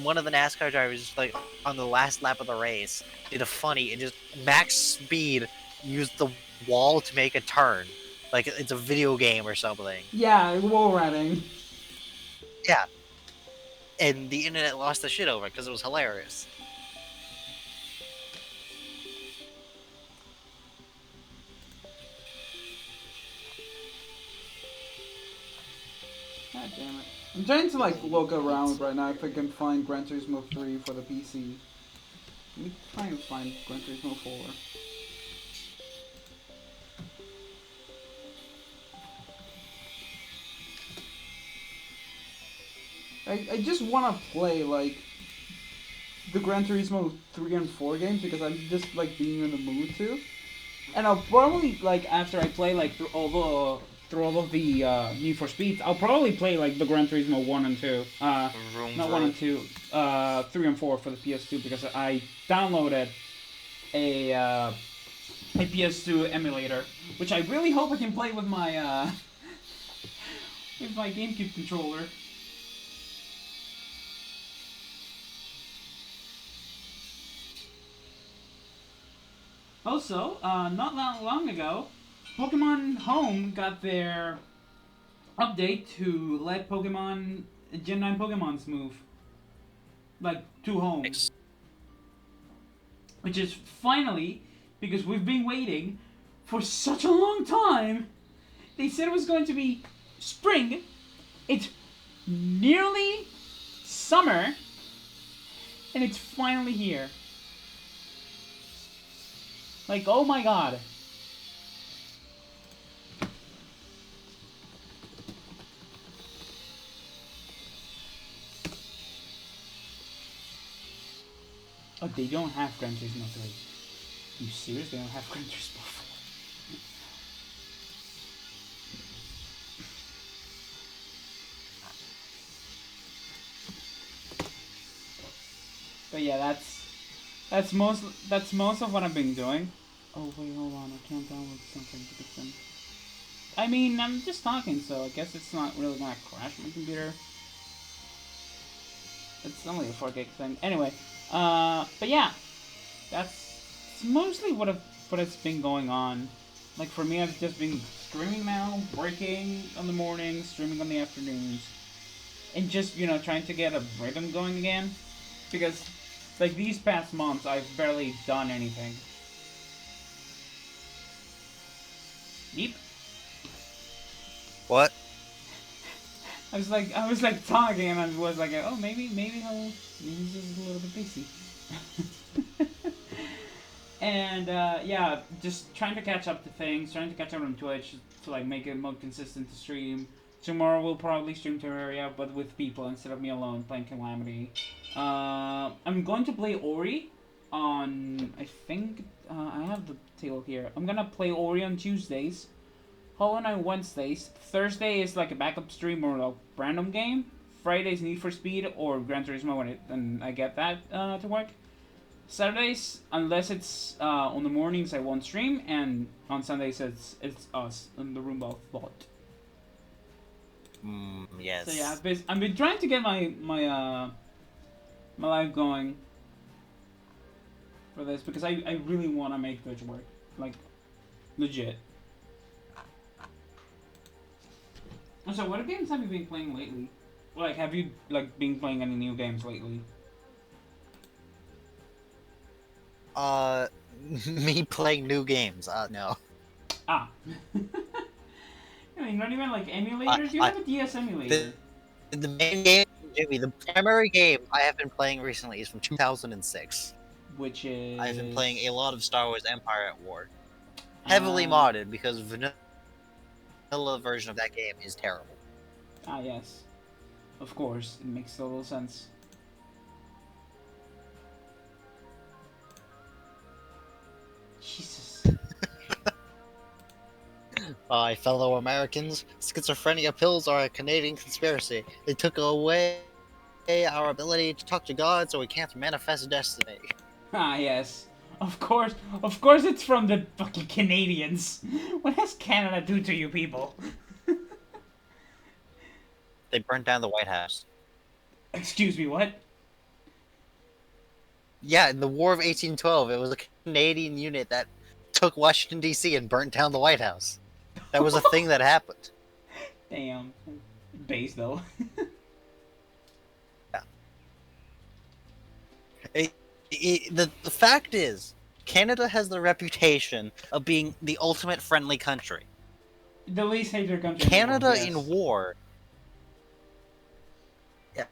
one of the NASCAR drivers like on the last lap of the race did a funny and just max speed used the wall to make a turn like it's a video game or something. Yeah, wall riding. Yeah, and the internet lost the shit over it because it was hilarious. God damn it. I'm trying to like look around right now if I can find Gran Turismo 3 for the PC. Let me try and find Gran Turismo 4. I just want to play like the Gran Turismo 3 and 4 games because I'm just like being in the mood to. And I'll probably like after I play like through all of the Need for Speeds, I'll probably play like the Gran Turismo 1 and 2. Not 1 and 2, 3 and 4 for the PS2 because I downloaded a PS2 emulator, which I really hope I can play with my with my GameCube controller. Also, not that long ago, Pokemon Home got their update to let Pokemon Gen 9 Pokemons move like to home, which is finally because we've been waiting for such a long time. They said it was going to be spring. It's nearly summer, and it's finally here. Like, oh my god. Oh, they don't have Gran Turismo 3. Are you serious? They don't have Gran Turismo 4. But yeah, that's most of what I've been doing. Oh wait, hold on, I can't download something because then. I mean, I'm just talking, so I guess it's not really gonna crash my computer. It's only a 4K thing. Anyway, but yeah, that's mostly what has been going on. Like for me, I've just been streaming now, working on the mornings, streaming on the afternoons, and just trying to get a rhythm going again. Because like these past months, I've barely done anything. Yep. What? I was like talking, and I was like, oh, maybe he's just a little bit busy. And yeah, just trying to catch up to things, trying to catch up on Twitch to like make it more consistent to stream. Tomorrow we'll probably stream Terraria, but with people instead of me alone playing Calamity. I'm going to play Ori on, I think, I have the table here. I'm gonna play Ori on Tuesdays, Hollow Knight Wednesdays. Thursday is like a backup stream or a random game. Friday's Need for Speed or Gran Turismo when I get that to work. Saturdays, unless it's on the mornings, I won't stream, and on Sundays it's us in the Roomba bot. Yes. So yeah, I've been trying to get my life going for this because I really want to make Twitch work, like legit. So what games have you been playing lately? Like, have you like been playing any new games lately? Me playing new games. No. Ah. I mean, not even like emulators. You have a DS emulator. The main game, Jimmy, the primary game I have been playing recently is from 2006. Which is. I've been playing a lot of Star Wars Empire at War. Heavily modded because vanilla version of that game is terrible. Ah, yes. Of course, it makes total sense. Jesus. My fellow Americans, schizophrenia pills are a Canadian conspiracy. They took away our ability to talk to God, so we can't manifest destiny. Ah, yes. Of course it's from the fucking Canadians. What has Canada do to you people? They burnt down the White House. Excuse me, what? Yeah, in the War of 1812, it was a Canadian unit that took Washington, D.C. and burnt down the White House. That was a thing that happened. Damn. Base, though. Yeah. The fact is, Canada has the reputation of being the ultimate friendly country. The least hated country Canada in the world, in war. Yeah,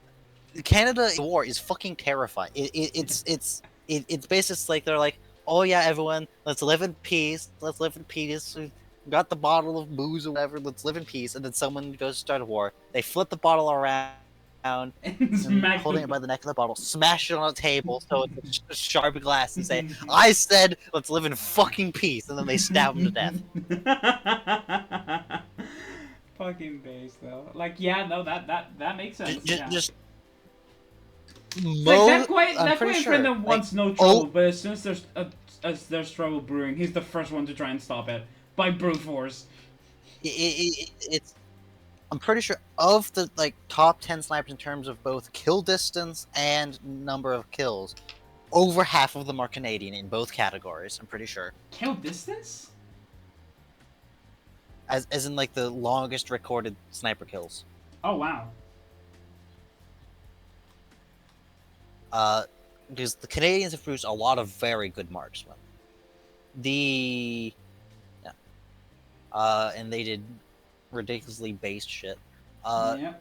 Canada in war is fucking terrifying. It's basically like they're like, oh yeah, everyone, let's live in peace. Let's live in peace. We got the bottle of booze or whatever. Let's live in peace. And then someone goes to start a war. They flip the bottle around. And And holding it by the neck of the bottle, smash it on a table so it's a sharp glass and say, I said, let's live in fucking peace. And then they stab him to death. Fucking base, though. Like, yeah, no, that makes sense. Just Like, that quite sure, friend wants like, no trouble, but as soon as there's trouble brewing, he's the first one to try and stop it by brute force. It's I'm pretty sure of the like top 10 snipers in terms of both kill distance and number of kills, over half of them are Canadian in both categories. I'm pretty sure. Kill distance? As in like the longest recorded sniper kills. Oh wow. Because the Canadians have produced a lot of very good marksmen. And they did ridiculously based shit. Yeah.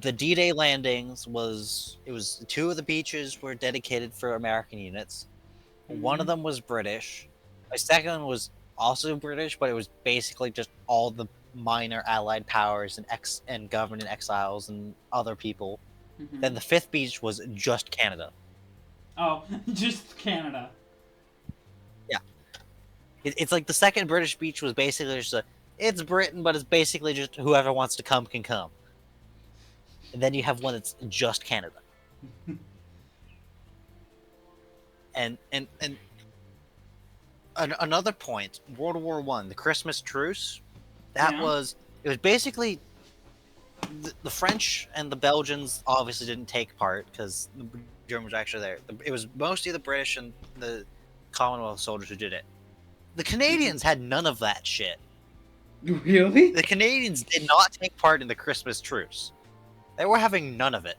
The D-Day landings was two of the beaches were dedicated for American units. One of them was British. My second one was also British, but it was basically just all the minor Allied powers and government exiles and other people. Then the fifth beach was just Canada. Oh, just Canada. Yeah. It's like the second British beach was basically just it's Britain, but it's basically just whoever wants to come can come. And then you have one that's just Canada. and another point, World War One, the Christmas truce, it was basically the French and the Belgians obviously didn't take part because the Germans were actually there. It was mostly the British and the Commonwealth soldiers who did it. The Canadians had none of that shit. Really? The Canadians did not take part in the Christmas truce. They were having none of it.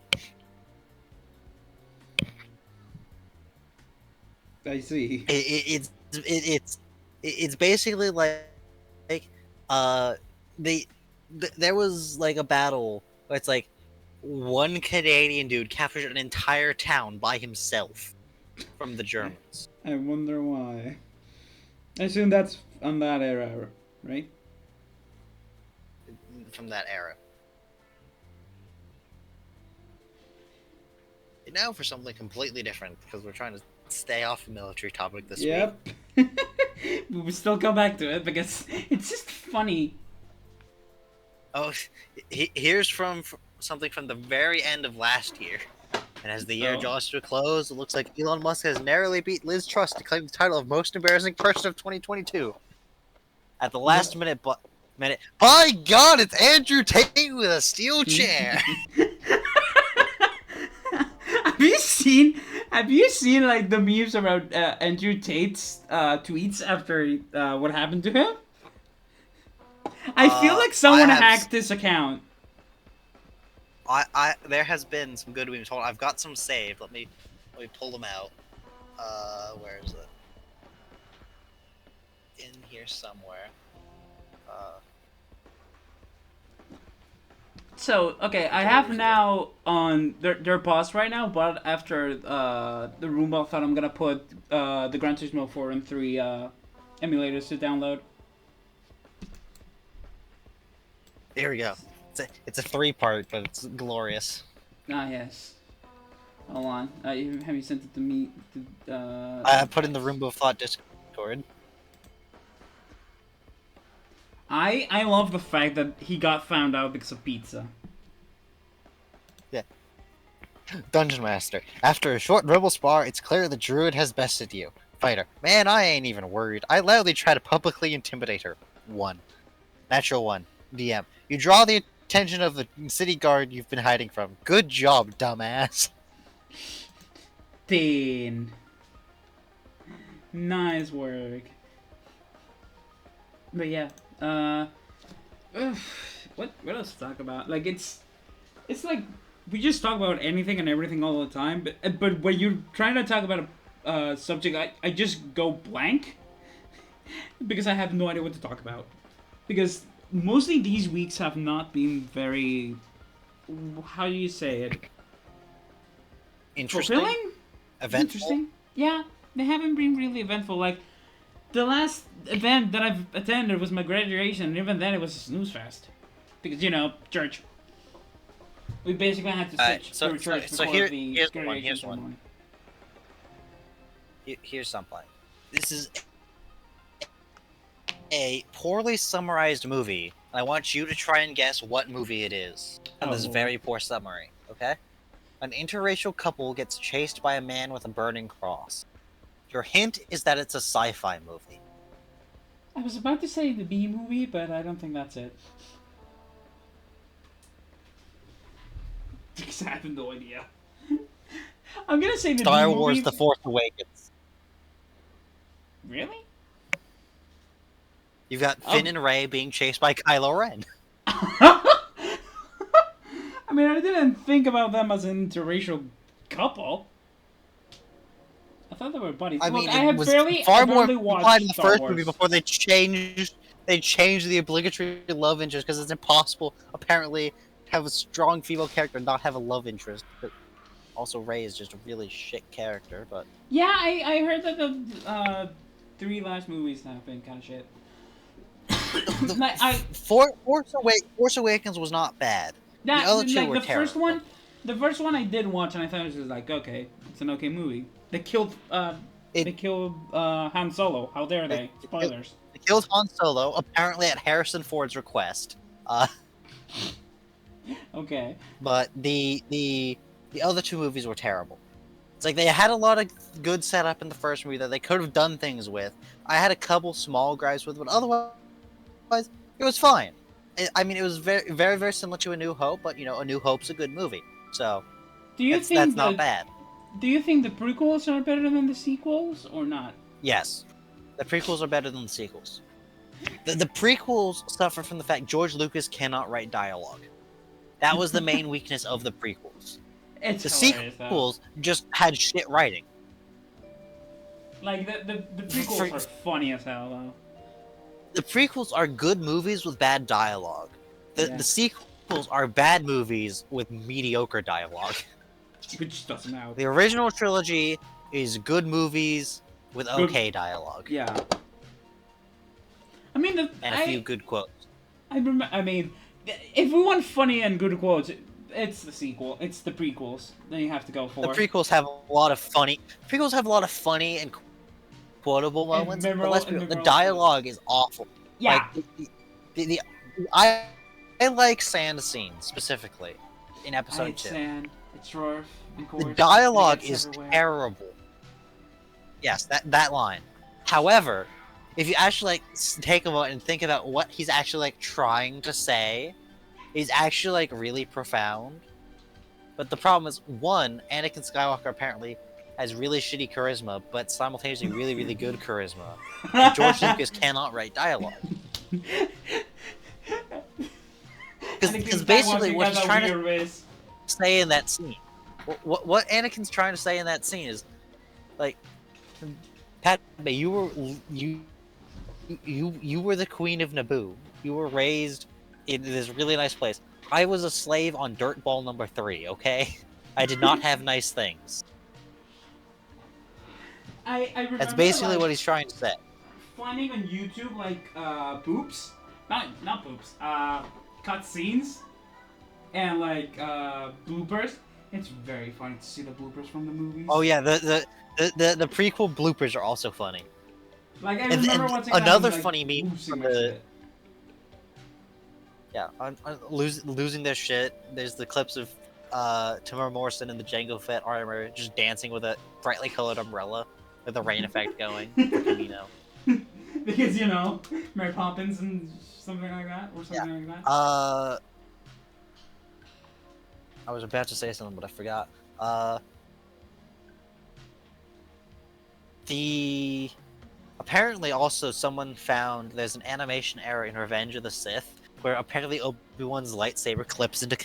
I see. It's basically like there was like a battle where it's like one Canadian dude captured an entire town by himself from the Germans. I wonder why. I assume that's on that era, right? From that era. Now for something completely different, because we're trying to stay off the military topic this week. We'll still come back to it because it's just funny. Oh, here's from something from the very end of last year. And as the year draws to a close, it looks like Elon Musk has narrowly beat Liz Truss to claim the title of most embarrassing person of 2022. At the last minute, by God, it's Andrew Tate with a steel chair. Have you seen like the memes about Andrew Tate's tweets after what happened to him? I feel like someone hacked this account. There has been some good memes. Hold on, I've got some saved. Let me pull them out. Where is it? In here somewhere. So, okay, I have now on they're paused right now, but after the Roomba thought I'm gonna put the Gran Turismo 4 and 3 emulators to download. Here we go. It's a 3-part, but it's glorious. Ah, yes. Hold on. Have you sent it to me? I put in the Roomba of Thought Discord. Discord. I love the fact that he got found out because of pizza. Yeah. Dungeon Master. After a short verbal spar, it's clear the druid has bested you. Fighter. Man, I ain't even worried. I loudly try to publicly intimidate her. 1. Natural 1. DM. You draw the attention of the city guard you've been hiding from. Good job, dumbass. 10. Nice work. But yeah, what else to talk about? Like it's like we just talk about anything and everything all the time. But when you're trying to talk about a subject, I just go blank because I have no idea what to talk about. Because mostly these weeks have not been very, how do you say it? Interesting. Fulfilling? Eventful. Interesting. Yeah, they haven't been really eventful. Like the last event that I've attended was my graduation, and even then it was a snooze fest. Because, church. We basically had to sit through church before the graduation ceremony. Here's something. This is a poorly summarized movie, and I want you to try and guess what movie it is. And this is very poor summary, okay? An interracial couple gets chased by a man with a burning cross. Your hint is that it's a sci-fi movie. I was about to say the B movie, but I don't think that's it. Because I have no idea. I'm gonna say the Star B movie. Wars: The Force Awakens. Really? You've got Finn and Rey being chased by Kylo Ren. I mean, I didn't think about them as an interracial couple. I thought they were buddies. I mean, I it was far more implied in the Star first Wars. movie before they changed the obligatory love interest, because it's impossible, apparently, to have a strong female character and not have a love interest. But also, Rey is just a really shit character, but... Yeah, I heard that the 3 last movies have been kind of shit. Force Awakens was not bad. The other two were terrible. The first one I did watch, and I thought it was just like, okay, it's an okay movie. They killed Han Solo. How dare they? Spoilers. They killed Han Solo, apparently at Harrison Ford's request. Okay. But the other 2 movies were terrible. It's like they had a lot of good setup in the first movie that they could have done things with. I had a couple small gripes with, but otherwise, it was fine. I mean, it was very, very, very similar to A New Hope, but A New Hope's a good movie, so that's not bad. Do you think the prequels are better than the sequels, or not? Yes, the prequels are better than the sequels. The prequels suffer from the fact George Lucas cannot write dialogue. That was the main weakness of the prequels. The sequels just had shit writing. Like, the prequels are funny as hell, though. The prequels are good movies with bad dialogue. The sequels are bad movies with mediocre dialogue. Which doesn't matter. The original trilogy is good movies with okay dialogue. Yeah. I mean, and a few good quotes. I mean, if we want funny and good quotes, it's the sequel. It's the prequels that you have to go for. The prequels have a lot of funny. Prequels have a lot of funny and quotable moments. But let's be real, the dialogue is awful. Yeah. Like, I like sand scenes specifically in episode 2. Sand. It's rough. The dialogue is terrible. Yes, that line. However, if you actually take a moment and think about what he's actually trying to say, is actually really profound. But the problem is, 1, Anakin Skywalker apparently has really shitty charisma, but simultaneously really, really good charisma. And George Lucas cannot write dialogue. Because basically what he's trying to say in that scene, what Anakin's trying to say in that scene is, like, Padme, you were the queen of Naboo. You were raised in this really nice place. I was a slave on Dirtball number 3, okay? I did not have nice things. I remember, that's basically what he's trying to say. Finding on YouTube, boops. Not boops. Cut scenes. And, bloopers. It's very funny to see the bloopers from the movies. Oh, yeah, the prequel bloopers are also funny. Like I And remember watching that another and like funny meme losing from my the shit. yeah, losing their shit. There's the clips of Tamara Morrison in the Jango Fett armor just dancing with a brightly colored umbrella with the rain effect going for Camino. Because you know, Mary Poppins and something like that, or Yeah. something like that. I was about to say something, but I forgot. The apparently also someone found there's an animation error in Revenge of the Sith where apparently Obi-Wan's lightsaber clips into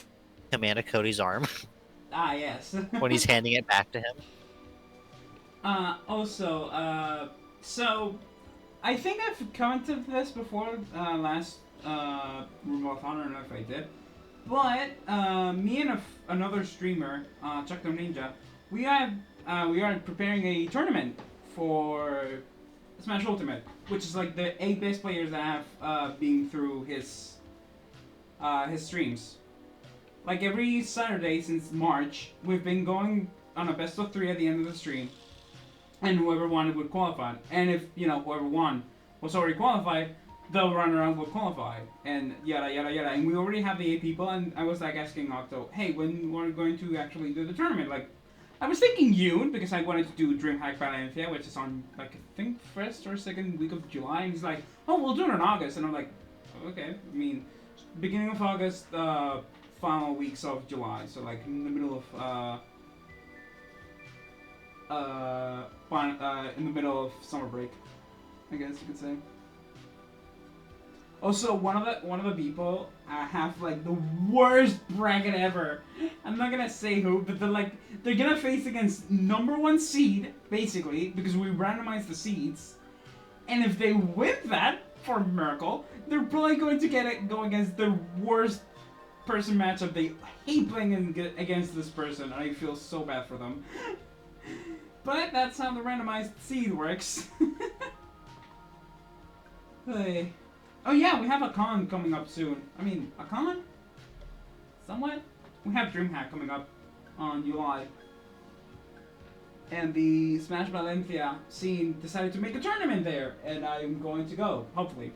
Commander Cody's arm Ah, yes. when he's handing it back to him. Also, so I think I've commented this before last Roomba. I don't know if I did, but me and another streamer, Chuck the Ninja, we are preparing a tournament for Smash Ultimate, which is like the 8 best players that have been through his streams. Like every Saturday since March, we've been going on a best of 3 at the end of the stream, and whoever won would qualify. And if you know whoever won was already qualified, the runner-up would qualify, and yada yada yada. And we already have the 8 people, and I was like asking Octo, hey, when we're going to actually do the tournament? Like, I was thinking June because I wanted to do DreamHack Valencia, which is on like I think first or second week of July. And he's like, oh, we'll do it in August, and I'm like, okay. I mean, beginning of August, final weeks of July, so like in the middle of in the middle of summer break, I guess you could say. Also, one of the people have like the worst bracket ever. I'm not gonna say who, but they're gonna face against #1 seed basically because we randomize the seeds, and if they win that for a miracle, they're probably going to go against the worst person matchup. They hate playing against this person, and I feel so bad for them. But that's how the randomized seed works. Hey. Oh yeah, we have a con coming up soon. I mean, a con? Somewhat? We have DreamHack coming up on July. And the Smash Valencia scene decided to make a tournament there, and I'm going to go, hopefully.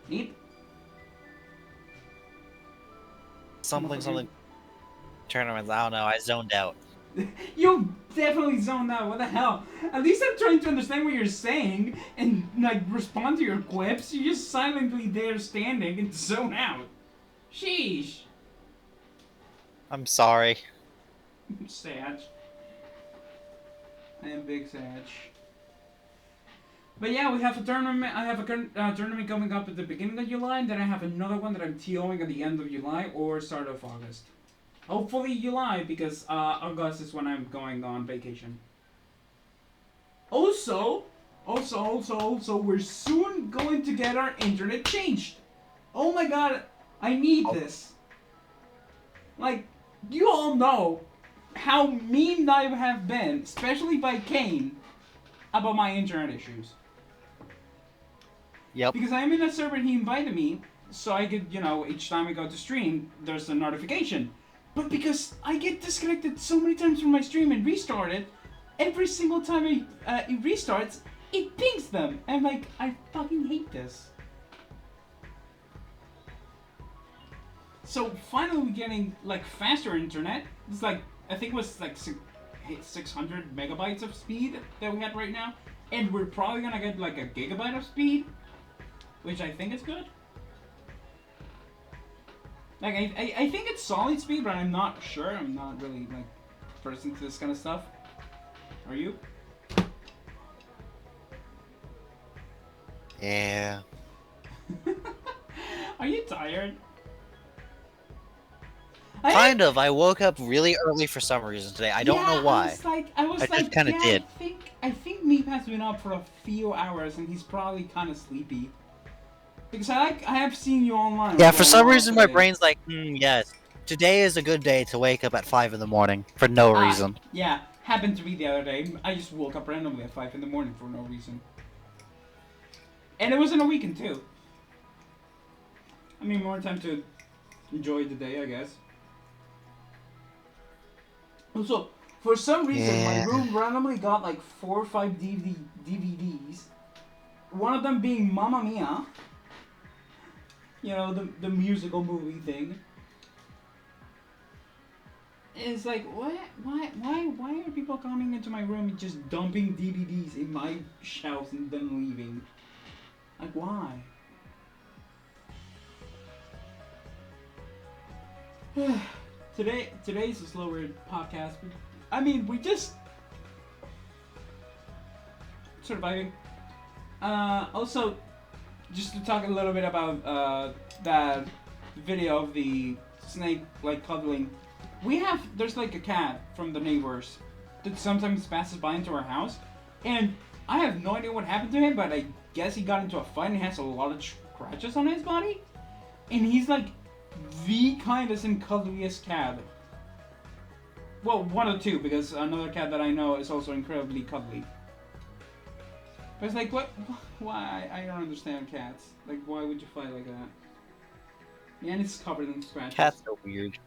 Neat? Something tournaments. I don't know. I zoned out. You definitely zoned out. What the hell? At least I'm trying to understand what you're saying and like respond to your quips. You're just silently there standing and zone out. Sheesh. I'm sorry. Sag. I am big Sag. But yeah, we have a tournament. I have a tournament coming up at the beginning of July, and then I have another one that I'm TOing at the end of July or start of August. Hopefully July, because August is when I'm going on vacation. Also, we're soon going to get our internet changed. Oh my god, I need this. Like, you all know how mean I have been, especially by Kane, about my internet issues. Yep. Because I'm in a server he invited me, so I could, you know, each time I go to stream, there's a notification. But because I get disconnected so many times from my stream and restart it, every single time it restarts, it pings them. And like, I fucking hate this. So finally we're getting like faster internet. It's like, I think it was like 600 megabytes of speed that we had right now. And we're probably gonna get like a gigabyte of speed, which I think is good. Like, I think it's solid speed, but I'm not sure. I'm not really, like, person to this kind of stuff. Are you? Yeah. Are you tired? Kind of. I woke up really early for some reason today. I don't know why. I just kinda did. I think Meep has been up for a few hours, and he's probably kind of sleepy. Because I have seen you online. Yeah, for some reason my brain's like, yes, today is a good day to wake up at 5 in the morning for no reason. Yeah, happened to be the other day. I just woke up randomly at 5 in the morning for no reason. And it was in a weekend too. I mean, more time to enjoy the day, I guess. Also, For some reason, my Yeah. room randomly got like 4 or 5 DVDs. One of them being Mamma Mia. You know, the musical movie thing. It's like, what? Why are people coming into my room and just dumping DVDs in my shelves and then leaving? Like, why? Today's a slower podcast. But, I mean, we just surviving. Also, just to talk a little bit about that video of the snake like cuddling. There's like a cat from the neighbors that sometimes passes by into our house, and I have no idea what happened to him, but I guess he got into a fight and he has a lot of scratches on his body, and he's like the kindest and cuddliest cat. Well, one or two, because another cat that I know is also incredibly cuddly. But it's like, what? Why? I don't understand cats. Like, why would you fight like that? Yeah, and it's covered in scratches. Cats are weird.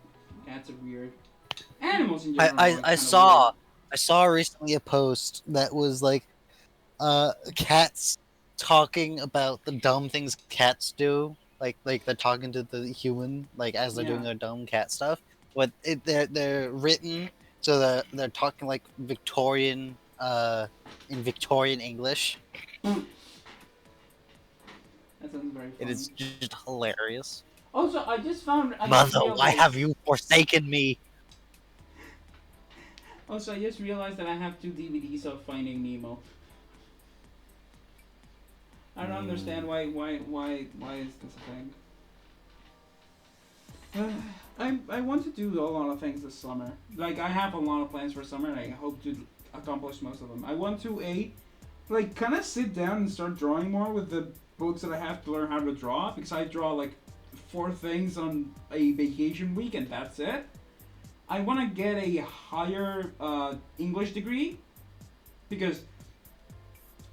Cats are weird. Animals in general. I saw recently a post that was like cats talking about the dumb things cats do, like they're talking to the human, like as they're doing their dumb cat stuff. But they're written so that they're talking like Victorian in Victorian English. That sounds very funny. It is just hilarious. Also, I just Mother, why have you forsaken me? Also, I just realized that I have 2 DVDs of Finding Nemo. I don't understand why is this a thing? I want to do a lot of things this summer. Like, I have a lot of plans for summer, and I hope to accomplish most of them. I want to like kind of sit down and start drawing more with the books that I have to learn how to draw, because I draw like 4 things on a vacation week and that's it. I want to get a higher English degree, because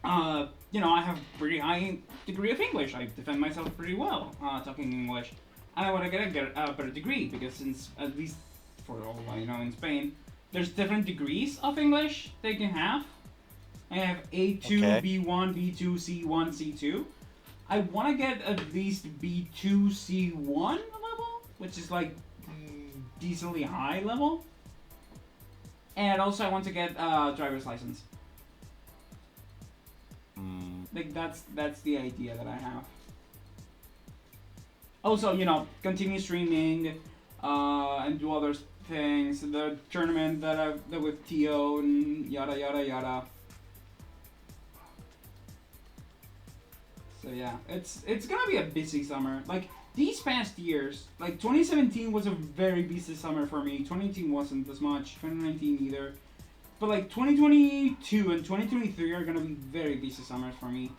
you know, I have a pretty high degree of English. I defend myself pretty well talking English, and I want to get a better degree, because since, at least for all I know, in Spain, there's different degrees of English they can have. I have A2, Okay. B1, B2, C1, C2. I want to get at least B2, C1 level, which is like decently high level. And also I want to get a driver's license. Like, that's the idea that I have. Also, you know, continue streaming and do other things. The tournament that with Tio and yada yada yada. So yeah, it's gonna be a busy summer. Like, these past years, like 2017 was a very busy summer for me. 2018 wasn't as much. 2019 either. But like 2022 and 2023 are gonna be very busy summers for me.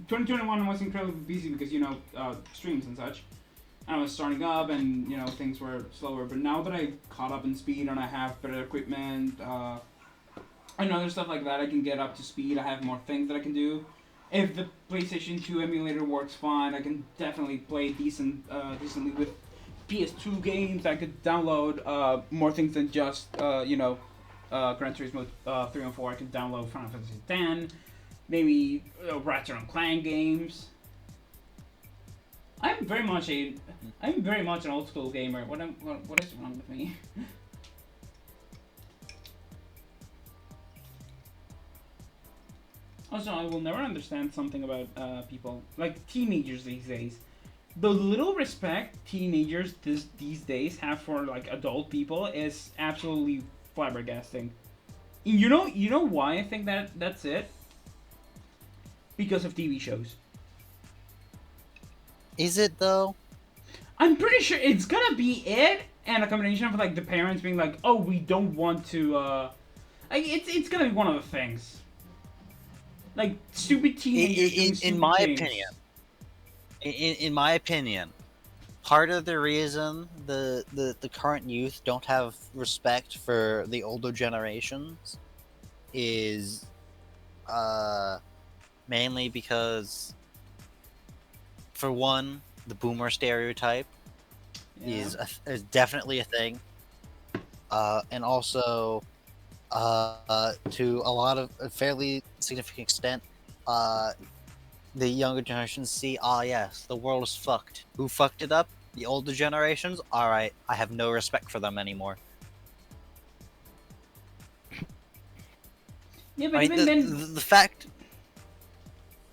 2021 was incredibly busy because, you know, streams and such. And I was starting up and, you know, things were slower. But now that I caught up in speed and I have better equipment and other stuff like that, I can get up to speed. I have more things that I can do. If the PlayStation 2 emulator works fine, I can definitely play decently with PS2 games. I could download more things than just, you know, Gran Turismo 3 and 4. I could download Final Fantasy X, maybe Ratchet and Clank games. I'm very much an old school gamer. What is wrong with me? Also, I will never understand something about people, like teenagers these days. The little respect teenagers these days have for like adult people is absolutely flabbergasting. You know why I think that's it? Because of TV shows. Is it though? I'm pretty sure it's gonna be it, and a combination of like the parents being like, "Oh, we don't want to." Like, it's gonna be one of the things. Like, stupid teenagers. In my opinion, in my opinion, part of the reason the current youth don't have respect for the older generations is mainly because, for one, the boomer stereotype is definitely a thing, and also to a lot of a fairly significant extent, uh, the younger generations see, ah, yes, the world is fucked. Who fucked it up? The older generations? Alright, I have no respect for them anymore. Yeah, but I mean, even then, the fact,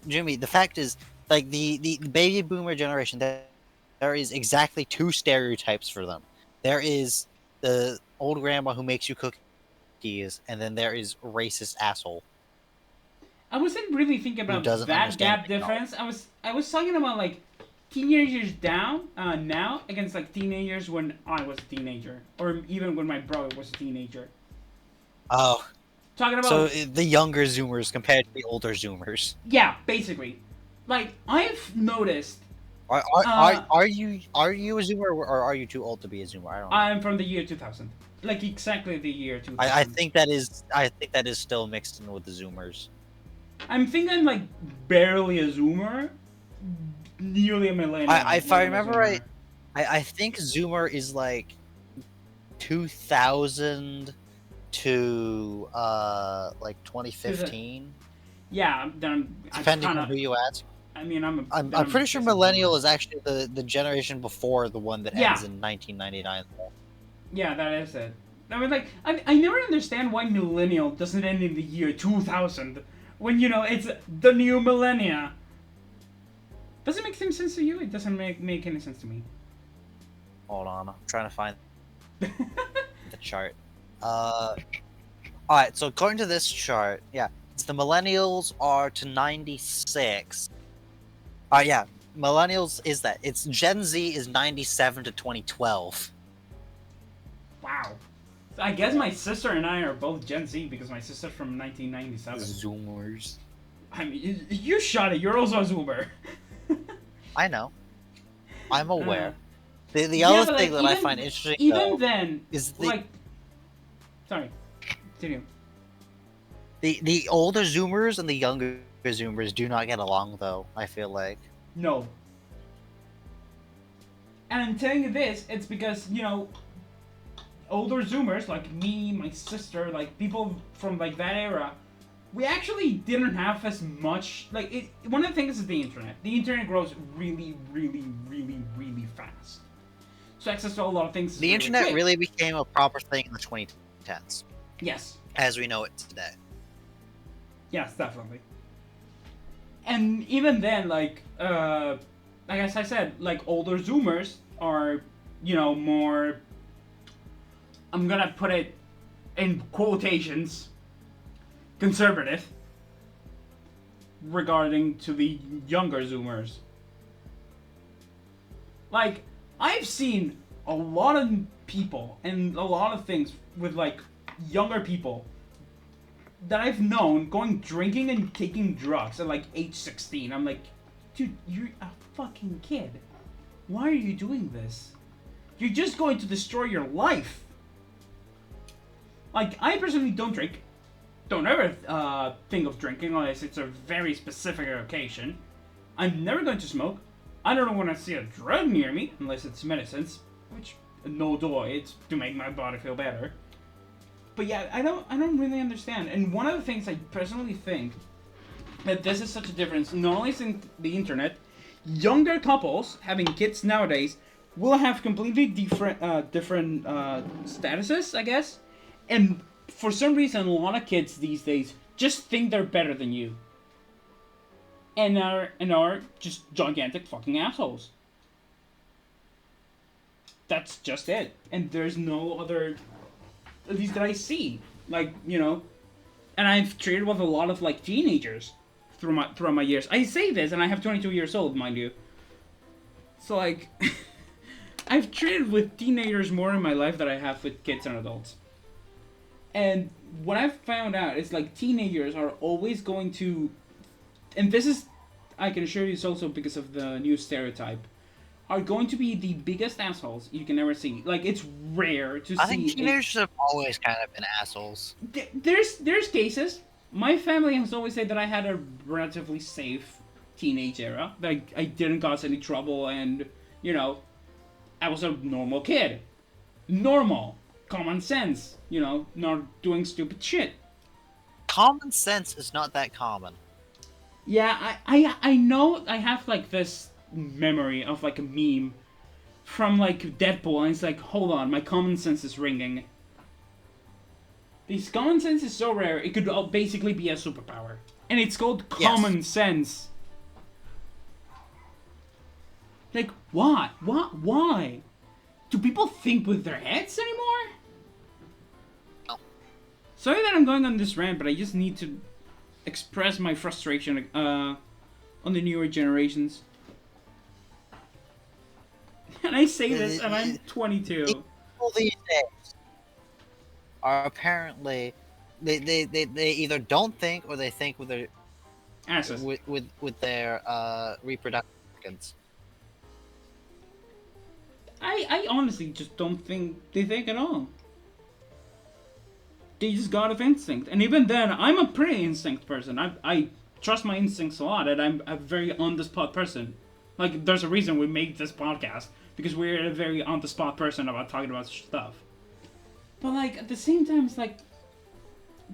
Jimmy, the fact is, like, the baby boomer generation, there is exactly two stereotypes for them. There is the old grandma who makes you cookies, and then there is racist asshole I wasn't really thinking who about doesn't that understand gap technology. difference. I was talking about like teenagers down now against like teenagers when I was a teenager, or even when my brother was a teenager. Oh, Talking so about the younger Zoomers compared to the older Zoomers. yeah, basically. Like I've noticed, Are are are, uh, are you a Zoomer or are you too old to be a Zoomer? I don't know. I'm from the year 2000, like exactly the year I 2000. think that is still mixed in with the Zoomers. I'm thinking like barely a Zoomer, nearly a millennial, If more I than a remember right, Zoomer. I think Zoomer is like 2000 to like 'Cause, 2015, yeah, then I depending kind on of. who you ask. I mean, I'm I'm pretty sure just a Boomer. millennial is actually the generation before the one that Yeah, ends in 1999. yeah, that is it. I mean, like, I never understand why millennial doesn't end in the year 2000 when, it's the new millennia. Does it make some sense to you? It doesn't make any sense to me. Hold on, I'm trying to find the chart. All right. So according to this chart, yeah, it's the millennials are to 96. Yeah, millennials is that. It's Gen Z is 97 to 2012. Wow. So I guess my sister and I are both Gen Z because my sister's from 1997. Zoomers. I mean, you shot it. You're also a Zoomer. I know. I'm uh, aware. The yeah, other but thing like that I find interesting even though then, is like, sorry, continue. the older Zoomers and the younger Zoomers do not get along though. I feel like. No. And I'm telling you this, it's because older Zoomers like me, my sister, like people from like that era, we actually didn't have as much like it. One of the things is the internet. The internet grows really, really, really, really fast. So access to a lot of things is The really internet quick. really became a proper thing in the 2010s, Yes, as we know it today. yes, definitely. And even then, like as I said, like older Zoomers are, more. I'm gonna put it in quotations, conservative regarding to the younger Zoomers. Like, I've seen a lot of people and a lot of things with like younger people that I've known going drinking and taking drugs at like age 16. I'm like, dude, you're a fucking kid. Why are you doing this? You're just going to destroy your life. Like, I personally don't drink. Don't ever think of drinking unless it's a very specific occasion. I'm never going to smoke. I don't want to see a drug near me unless it's medicines, which no duh, it's to make my body feel better. But yeah, I don't really understand. And one of the things I personally think that this is such a difference, not only in the internet, younger couples having kids nowadays will have completely different statuses, I guess. And for some reason, a lot of kids these days just think they're better than you, and are just gigantic fucking assholes. That's just it. And there's no other, at least that I see. Like, and I've traded with a lot of like teenagers throughout my years. I say this, and I have 22 years old, mind you. So like, I've traded with teenagers more in my life than I have with kids and adults. And what I've found out is like teenagers are always going to, and this is, I can assure you, it's also because of the new stereotype, are going to be the biggest assholes you can ever see. Like it's rare to I think see. teenagers have always kind of been assholes. There's cases. My family has always said that I had a relatively safe teenage era. That I didn't cause any trouble, and I was a normal kid. Normal. common sense. You know, not doing stupid shit. Common sense is not that common. Yeah, I know I have like this memory of like a meme from like Deadpool, and it's like, hold on, my common sense is ringing. This common sense is so rare, it could basically be a superpower. And it's called Yes. common sense. Like, why? What? Why? Do people think with their heads anymore? No. Sorry that I'm going on this rant, but I just need to express my frustration on the newer generations. And I say this, and I'm 22. People these days are apparently they either don't think or they think with their Asses. with their reproductive organs. I honestly just don't think they think at all. They just got of instinct. And even then, I'm a pretty instinct person. I trust my instincts a lot, and I'm a very on the spot person. Like, there's a reason we made this podcast, because we're a very on the spot person about talking about stuff. But, like, at the same time, it's like,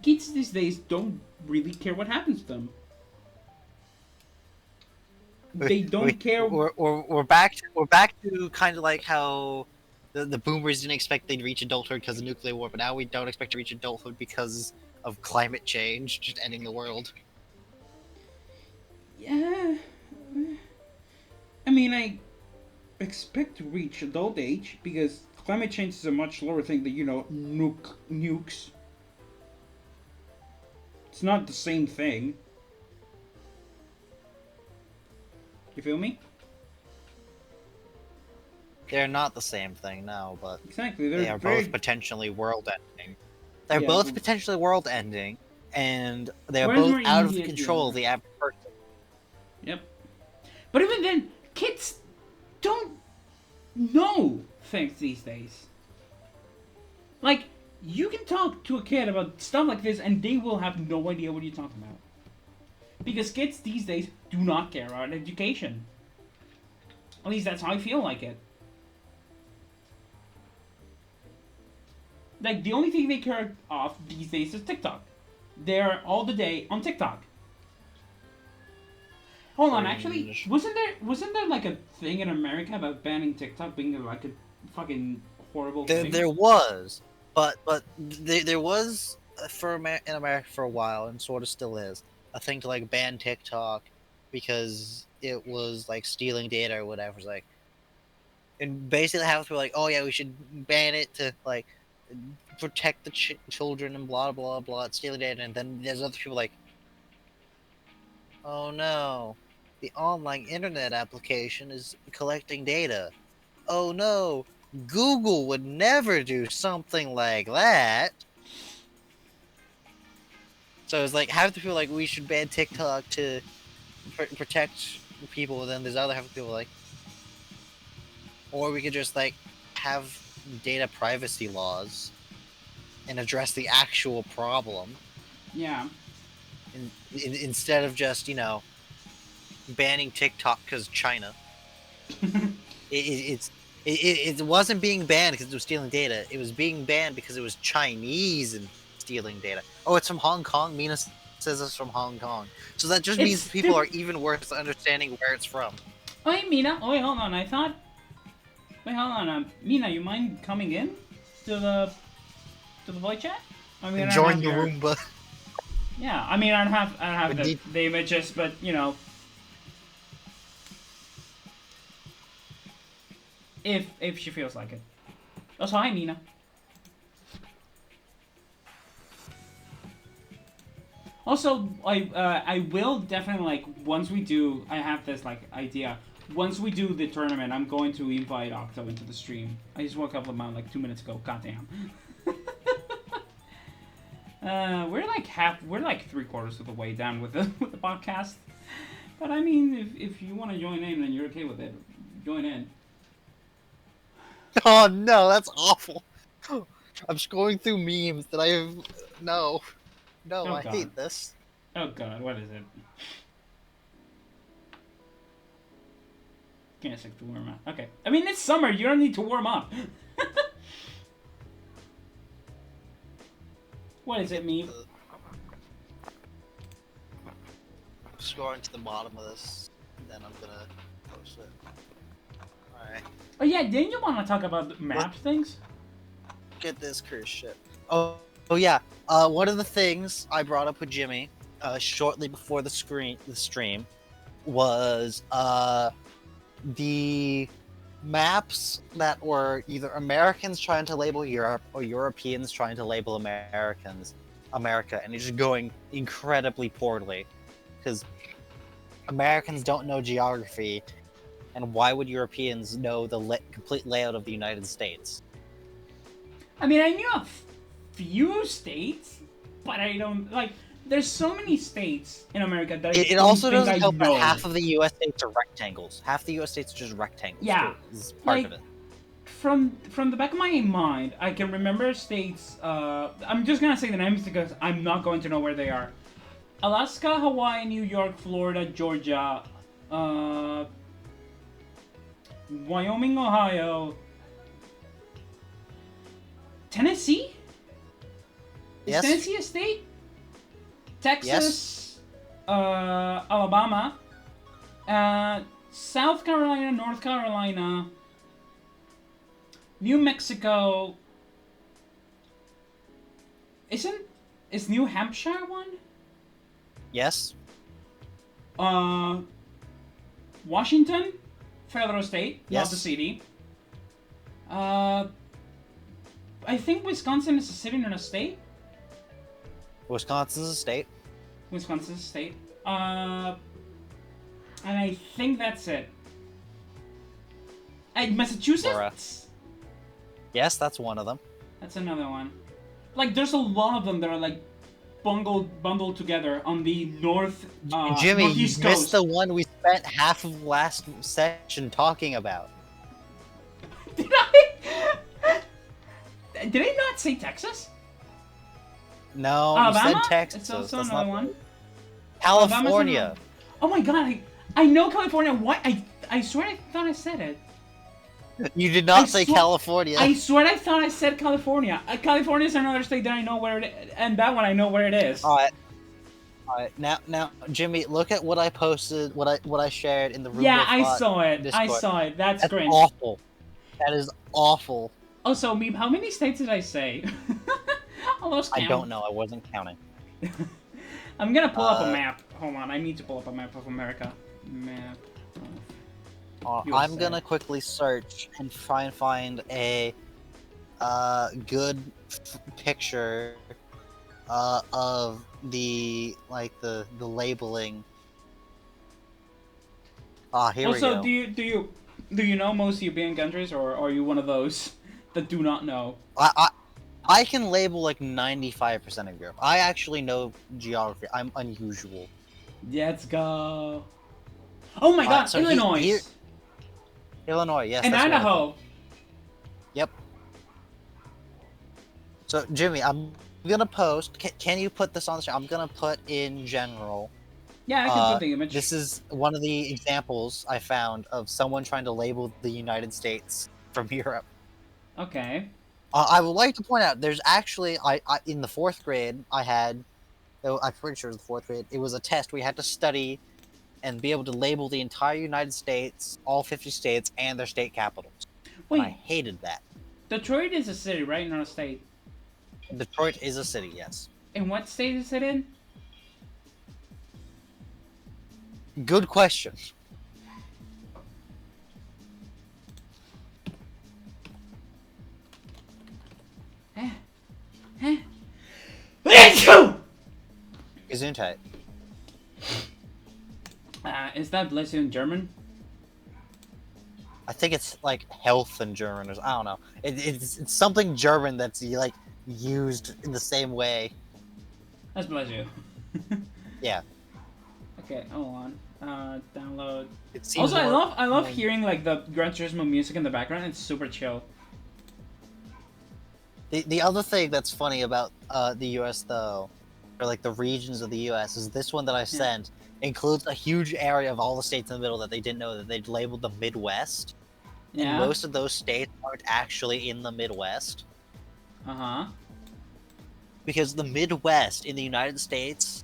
kids these days don't really care what happens to them. They don't care. We're back. We're back to kind of like how the boomers didn't expect they'd reach adulthood because of nuclear war, but now we don't expect to reach adulthood because of climate change just ending the world. Yeah. I mean, I expect to reach adult age because climate change is a much lower thing than, you know, nukes. It's not the same thing. You feel me? They're not the same thing now, but Exactly. they are both potentially world-ending. They're Yeah, both potentially world-ending, and they're Where's both more out of the immediate, control yeah. of the average person. Yep. But even then, kids don't know things these days. Like, you can talk to a kid about stuff like this, and they will have no idea what you're talking about. Because kids these days do not care about education. At least that's how I feel like it. Like, the only thing they care of these days is TikTok. They're all the day on TikTok. Hold on, actually, wasn't there like a thing in America about banning TikTok being like a fucking horrible thing? There was, but there was in America for a while, and sort of still is, a thing to like ban TikTok because it was like stealing data or whatever. It's like, and basically half people were like, oh yeah, we should ban it to like protect the children and blah blah blah. It's stealing data, and then there's other people like, oh no, the online internet application is collecting data. Oh no, Google would never do something like that. So it's like half the people like we should ban TikTok to protect people, and then there's other half of people like, or we could just like have data privacy laws and address the actual problem. Yeah. Instead of just, you know, banning TikTok because China. It wasn't being banned because it was stealing data. It was being banned because it was Chinese and stealing data. Oh, it's from Hong Kong? Mina says it's from Hong Kong. So that just means people are even worse at understanding where it's from. Oh, hey, Mina. Oh, wait, hold on. Wait, hold on. Mina, you mind coming in to the voice chat? I mean, and join the Roomba. Yeah, I mean, I don't have the images, but you know, if she feels like it. Also, hi, Mina. Also, I will definitely, like, once we do, I have this like idea. Once we do the tournament, I'm going to invite Octo into the stream. I just woke up about like 2 minutes ago. Goddamn. We're like 3/4 of the way down with the podcast. But I mean, if you want to join in and you're okay with it, join in. Oh no, that's awful. I'm scrolling through memes that I have. No, Oh, I God. hate this. Oh god, what is it? Can't stick to warm up. Okay. I mean, it's summer. You don't need to warm up. What is it, me? Scrolling to the bottom of this, then I'm gonna post it. Alright. Oh yeah, didn't you want to talk about map things? Get this cruise ship. Oh yeah. One of the things I brought up with Jimmy, shortly before the stream, was the maps that were either Americans trying to label Europe or Europeans trying to label America, and it's just going incredibly poorly because Americans don't know geography, and why would Europeans know the complete layout of the United States? I mean, I knew a few states, but I don't like. There's so many states in America that it don't also think doesn't I help know. that half of the U.S. states are rectangles. Half the U.S. states are just rectangles. Yeah, too. This is part like, of it. From the back of my mind, I can remember states. I'm just gonna say the names because I'm not going to know where they are. Alaska, Hawaii, New York, Florida, Georgia, Wyoming, Ohio, Tennessee. Yes. Is Tennessee a state? Texas, Alabama, South Carolina, North Carolina, New Mexico. Is New Hampshire one? Yes. Washington, federal state, Yes. not the city. I think Wisconsin is a city, not a state. Wisconsin's a state. Wisconsin's a state. And I think that's it. And Massachusetts? Yes, that's one of them. That's another one. Like, there's a lot of them that are like bundled together on the Jimmy, you northeast missed coast. the one we spent half of last session talking about. Did I? Did I not say Texas? No, Alabama? you said Texas. It's also That's another not one. California. Oh my god! I know California. What? I swear I thought I said it. You did not say California. I swear I thought I said California. California is another state that I know where it is, and that one I know where it is. All right. Now, Jimmy, look at what I posted. What I shared in the Roomba. Yeah, I saw it. Discord. I saw it. That's great. Awful. That is awful. Oh, so Meep, how many states did I say? I lost count. I don't know. I wasn't counting. I'm gonna pull up a map. Hold on, I need to pull up a map of America. Map. I'm gonna quickly search and try and find a good picture of the labeling. Here we go. Also, do you know most European countries, or are you one of those that do not know? I can label like 95% of Europe. I actually know geography. I'm unusual. Let's go. Oh my god, so Illinois. Illinois, yes. And that's Idaho. Yep. So, Jimmy, I'm gonna post. Can you put this on the show? I'm gonna put in general. Yeah, I can put the image. This is one of the examples I found of someone trying to label the United States from Europe. Okay. I would like to point out, there's actually, I in the 4th grade, I had, I'm pretty sure it was the 4th grade, it was a test we had to study and be able to label the entire United States, all 50 states, and their state capitals. Wait. And I hated that. Detroit is a city, right? Not a state. Detroit is a city, yes. And what state is it in? Good question. Gesundheit. Is that bless you in German? I think it's like health in German, or I don't know. It's something German that's like used in the same way. That's bless you. Yeah. Okay, hold on. Download. Also, I love hearing like the Gran Turismo music in the background. It's super chill. The other thing that's funny about the U.S. though, or like the regions of the U.S. is this one that I sent includes a huge area of all the states in the middle that they didn't know that they'd labeled the Midwest. Yeah. And most of those states aren't actually in the Midwest. Uh-huh. because the Midwest in the United States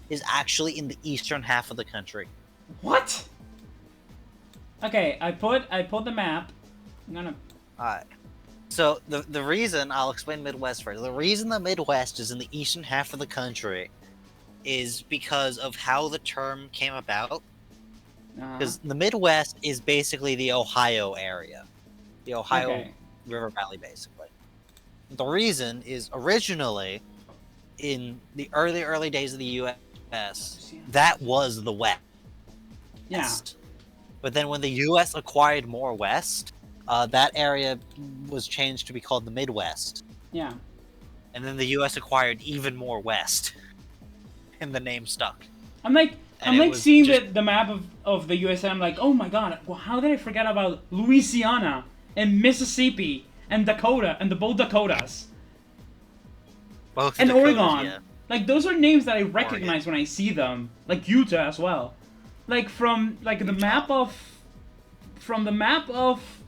is actually in the eastern half of the country. What? Okay, I pulled the map. I'm gonna. Alright. So the reason, I'll explain Midwest first. The reason the Midwest is in the eastern half of the country is because of how the term came about. Because the Midwest is basically the Ohio area. The Ohio River Valley, basically. The reason is originally, in the early days of the U.S., that was the West. Yeah. But then when the U.S. acquired more West, that area was changed to be called the Midwest. Yeah. And then the U.S. acquired even more West. And the name stuck. I'm like seeing the map of the U.S. and I'm like, oh my god, well, how did I forget about Louisiana and Mississippi and Dakota and both Dakotas? Both and Dakotas, Oregon. Yeah. Like, those are names that I recognize when I see them. Like Utah as well. Like, from the map of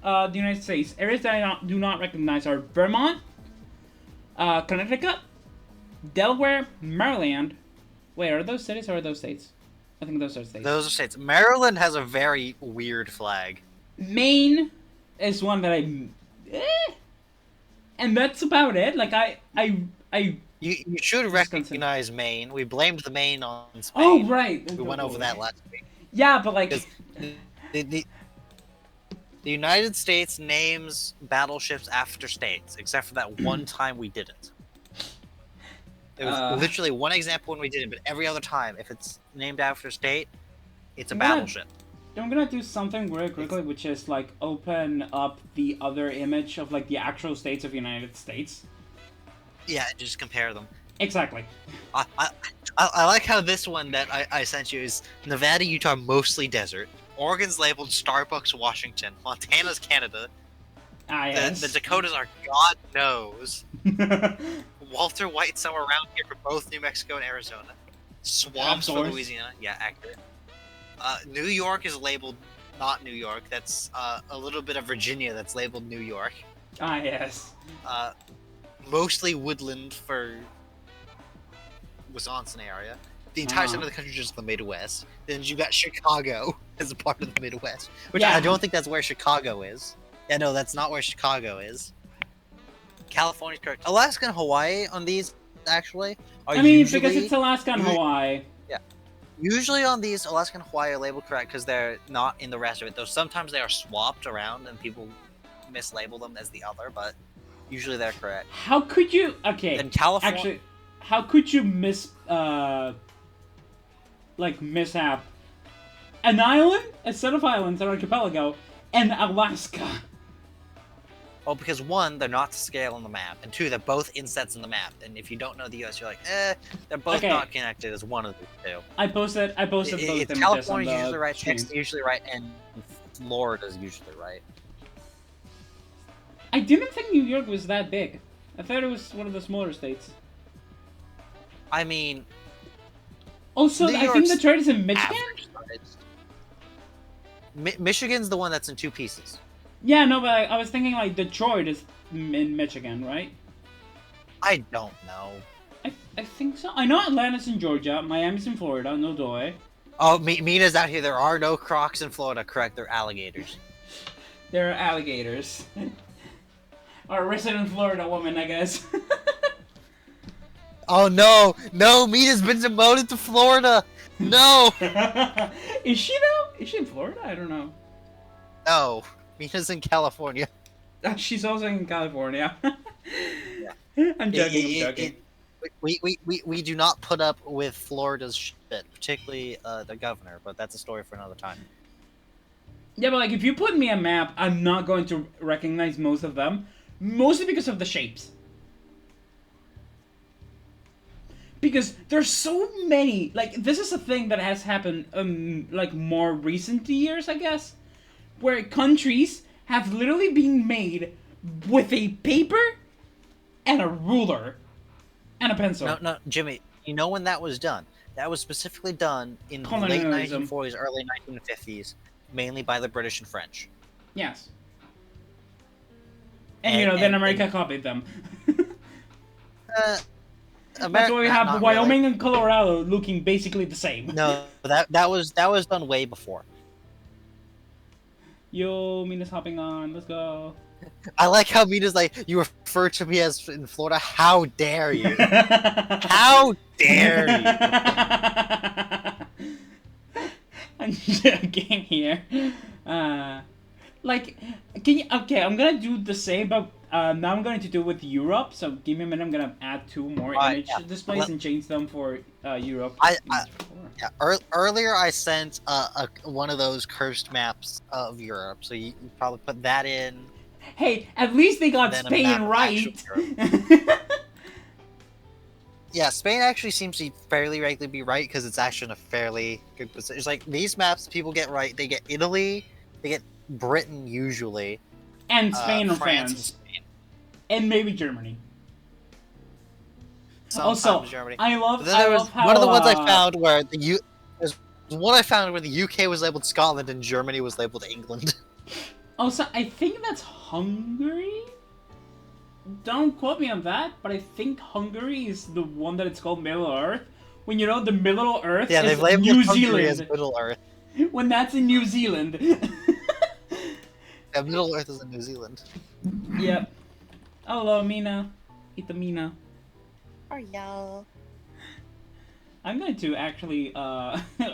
the United States, areas that I do not recognize are Vermont, Connecticut, Delaware, Maryland. Wait, are those cities or are those states? I think those are states. Those are states. Maryland has a very weird flag. Maine is one that and that's about it. Like, You should recognize Maine. We blamed the Maine on Spain. Oh, right. We went over that last week. Yeah, but like... The United States names battleships after states, except for that one time we didn't. There was literally one example when we didn't, but every other time, if it's named after a state, it's a battleship. I'm gonna do something really quickly, which is like open up the other image of like the actual states of the United States. Yeah, just compare them. Exactly. I like how this one that I sent you is Nevada, Utah, mostly desert. Oregon's labeled Starbucks, Washington. Montana's Canada. Yes. The Dakotas are God knows. Walter White somewhere around here for both New Mexico and Arizona. Swamps for Louisiana. Yeah, accurate. New York is labeled not New York. That's a little bit of Virginia that's labeled New York. Yes. Mostly woodland for Wisconsin area. The entire center of the country is just the Midwest. Then you got Chicago as a part of the Midwest, which I don't think that's where Chicago is. Yeah, no, that's not where Chicago is. California's correct. Alaska and Hawaii on these actually are usually, because it's Alaska and Hawaii. Yeah. Usually on these, Alaska and Hawaii are labeled correct because they're not in the rest of it. Though sometimes they are swapped around and people mislabel them as the other, but usually they're correct. How could you? Okay. And California. Actually, how could you mishap an island, a set of islands, an archipelago, and Alaska? Well, because one, they're not to scale on the map, and two, they're both insets in the map. And if you don't know the U.S., you're like, they're both not connected as one of the two. I posted both images. California's usually right, Texas usually right, and Florida's usually right. I didn't think New York was that big. I thought it was one of the smaller states. I mean... Also, I think Detroit is in Michigan? Michigan's the one that's in two pieces. Yeah, no, but I was thinking like Detroit is in Michigan, right? I don't know. I think so. I know Atlanta's in Georgia, Miami's in Florida, no doy. Oh, Mina's out here. There are no crocs in Florida. Correct, they're alligators. There are alligators. Or a resident Florida woman, I guess. Oh no! No! Mina's been demoted to Florida! No! Is she though? Is she in Florida? I don't know. No. Mina's in California. She's also in California. Yeah. I'm joking. We do not put up with Florida's shit, particularly the governor, but that's a story for another time. Yeah, but like if you put me a map, I'm not going to recognize most of them, mostly because of the shapes. Because there's so many. Like this is a thing that has happened, like more recent years, I guess. Where countries have literally been made with a paper and a ruler and a pencil. No, Jimmy, you know when that was done? That was specifically done in the late 1940s, early 1950s, mainly by the British and French. Yes. And then America copied them. That's why we have not Wyoming really. and Colorado looking basically the same. No, that was done way before. Yo, Mina's hopping on. Let's go. I like how Mina's like, you refer to me as in Florida. How dare you? How dare you? I'm joking here. Like, can you? Okay, I'm gonna do the same, but now I'm going to do it with Europe. So give me a minute. I'm gonna add 2 more Alright, image yeah. displays and change them for Europe. Yeah, earlier I sent one of those cursed maps of Europe, so you probably put that in. Hey, at least they got Then a Spain map of actual right. Yeah, Spain actually seems to fairly regularly be right because it's actually in a fairly good position. It's like these maps people get right. They get Italy, they get Britain usually, And Spain or France and France. Spain. And maybe Germany. Sometimes Also, Germany. I love, But then I there was love how one of the ones I found where there's one I found where the UK was labeled Scotland and Germany was labeled England. Also, I think that's Hungary. Don't quote me on that, but I think Hungary is the one that it's called Middle Earth. When you know the Middle Earth Yeah, is they've labeled New Hungary as Zealand. Middle Earth. When that's in New Zealand. Yeah, Middle Earth is in New Zealand. Yep. Hello, Mina. Ita Mina. Are y'all? I'm going to actually,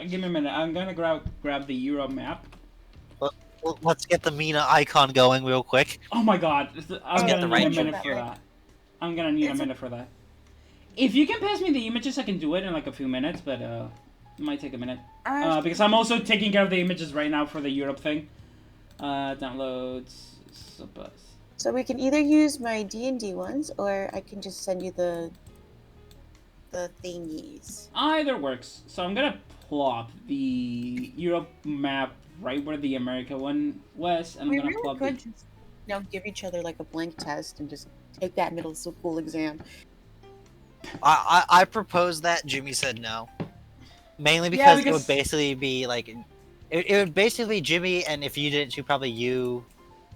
give me a minute. I'm gonna grab the Euro map. Let's get the Mina icon going real quick. Oh my god. I'm get gonna the need right a minute one. for that. I'm gonna need a minute for that. If you can pass me the images, I can do it in like a few minutes, but it might take a minute. Because I'm also taking care of the images right now for the Europe thing. Downloads. So we can either use my D&D ones, or I can just send you the thingies. Either works. So I'm gonna plop the Europe map right where the America one was, and I'm We gonna really plop could the... just give each other like a blank test and just take that middle school exam. I proposed that. Jimmy said no. Mainly Yeah, because it would basically be like, it would basically be Jimmy, and if you didn't, probably you,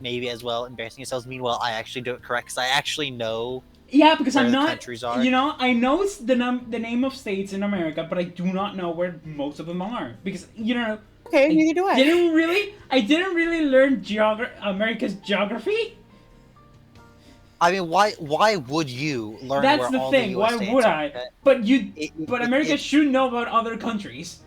maybe as well, embarrassing yourselves. Meanwhile, I actually do it correct because I actually know. Yeah, because where I'm the not. countries are. You know, I know the name of states in America, but I do not know where most of them are because you know. Okay, neither do I. I didn't really learn America's geography. I mean, why would you learn That's where the all thing. the Why US states would are? I? Okay? But America should know about other countries.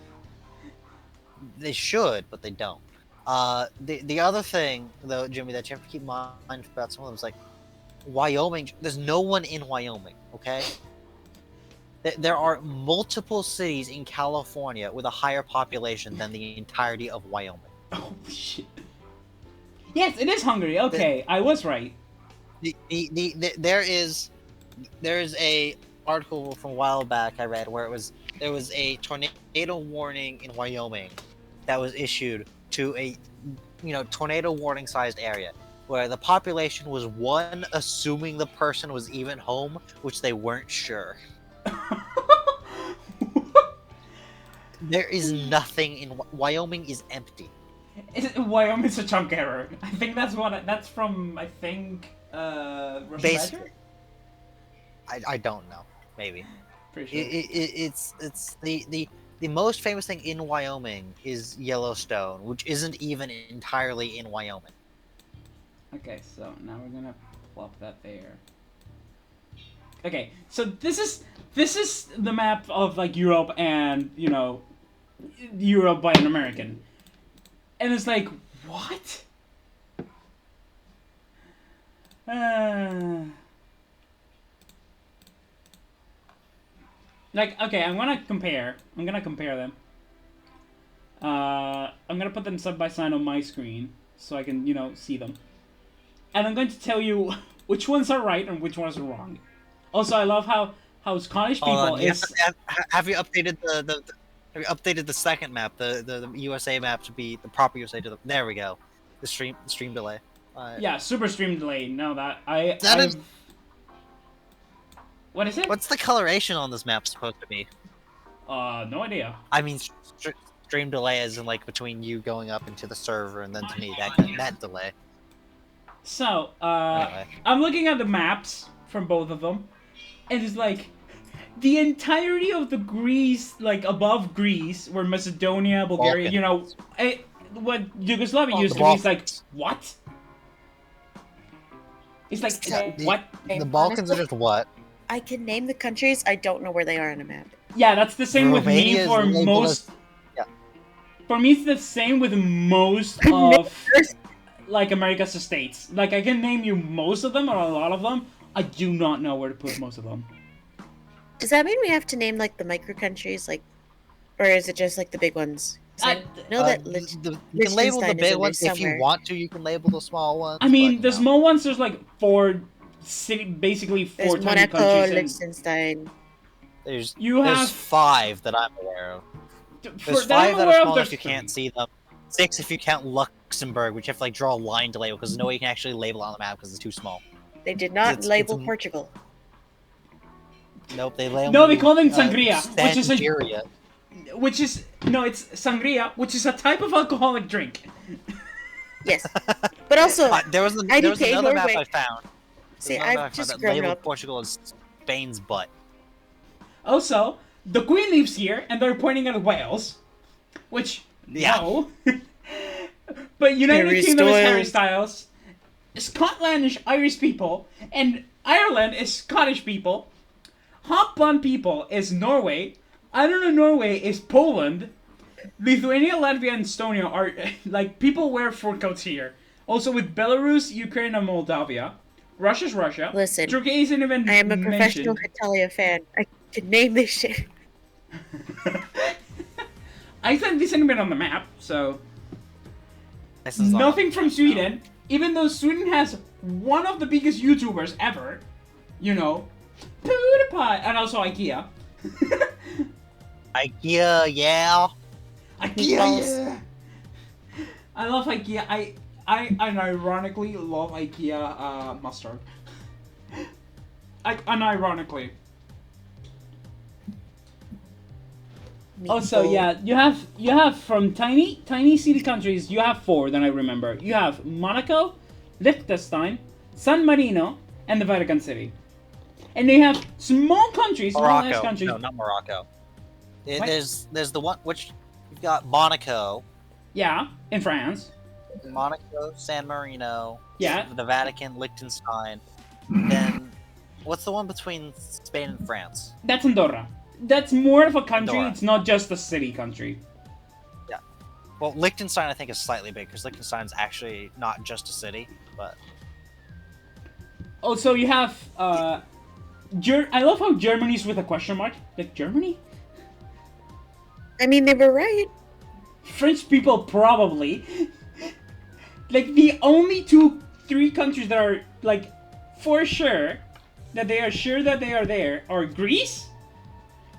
They should, but they don't. The other thing though, Jimmy, that you have to keep in mind about some of them is like Wyoming. There's no one in Wyoming. Okay. There are multiple cities in California with a higher population than the entirety of Wyoming. Oh shit. Yes, it is Hungary. Okay, I was right. There is a article from a while back I read where there was a tornado warning in Wyoming that was issued to a tornado warning sized area where the population was 1 assuming the person was even home, which they weren't sure. There is nothing in Wyoming is empty. Wyoming's a chunk error. I think that's from Russian Badger? I don't know. Maybe. Pretty sure. It's the most famous thing in Wyoming is Yellowstone, which isn't even entirely in Wyoming. Okay, so now we're gonna plop that there. Okay, so this is the map of like Europe and Europe by an American, and it's like what? Like, okay, I'm gonna compare them. I'm gonna put them side by side on my screen so I can, see them. And I'm going to tell you which ones are right and which ones are wrong. Also, I love how Scottish people Have you updated the second map, the USA map to be the proper USA to the... There we go. The stream delay. Yeah, super stream delay. No, what is it? What's the coloration on this map supposed to be? No idea. I mean, stream delay is in like between you going up into the server and then to me that delay. So, Anyway. I'm looking at the maps from both of them, and it's like, the entirety of the Greece, like above Greece, where Macedonia, Bulgaria, Balkans. What Yugoslavia Oh, used the to be, is like, Balkans. what? It's like, Okay. what? The Balkans are just what? I can name the countries. I don't know where they are on a map. Yeah, that's the same with me Romania is for labeled most. Yeah. For me, it's the same with most of like America's states. Like I can name you most of them or a lot of them. I do not know where to put most of them. Does that mean we have to name like the micro countries, like, or is it just like the big ones? 'Cause I know that you can label the Liechtenstein is big in there ones if you somewhere. want to. You can label the small ones. I mean, but, the small ones, there's like basically four There's tiny Monaco, countries. Liechtenstein. There's 5 that I'm aware of. For There's that I'm 5 that are aware of, small there's enough you 3. can't see them. 6 if you count Luxembourg, which you have to like draw a line to label because there's no way you can actually label on the map because it's too small. They did not It's label Portugal. Nope, they label. No, they call them sangria, it's sangria, which is a type of alcoholic drink. Yes, but also there was another map I found. See, I've just grown labeled up. Portugal as Spain's butt. Also, the Queen lives here, and they're pointing at Wales, which no. But United Harry Kingdom is Styles. Harry Styles. Scotland is Irish people, and Ireland is Scottish people. Hot Blonde people is Norway. I don't know, Norway is Poland. Lithuania, Latvia, and Estonia are like people wear fur coats here. Also with Belarus, Ukraine, and Moldavia. Russia's Russia. Listen, Turkey isn't even I am a professional mentioned. Hetalia fan. I can name this shit. Iceland isn't even on the map, so Iceland's not nothing on the from map, Sweden. Even though Sweden has one of the biggest YouTubers ever, PewDiePie, and also IKEA. IKEA, yeah. IKEA, yeah. I love IKEA. I unironically love IKEA mustard. Unironically. Also, yeah, you have from tiny city countries. You have 4 that I remember. You have Monaco, Liechtenstein, San Marino, and the Vatican City. And they have small countries, small-ass countries. No, not Morocco. There's the one which you've got Monaco. Yeah, in France. Monaco, San Marino. Yeah. The Vatican, Liechtenstein. Then, what's the one between Spain and France? That's Andorra. That's more of a country. Andorra. It's not just a city country. Yeah. Well, Liechtenstein I think is slightly big because Liechtenstein's actually not just a city, but. Also, you have I love how Germany's with a question mark. Like Germany? I mean, they were right. French people probably. Like the only 3 countries that are like for sure that they are there are Greece,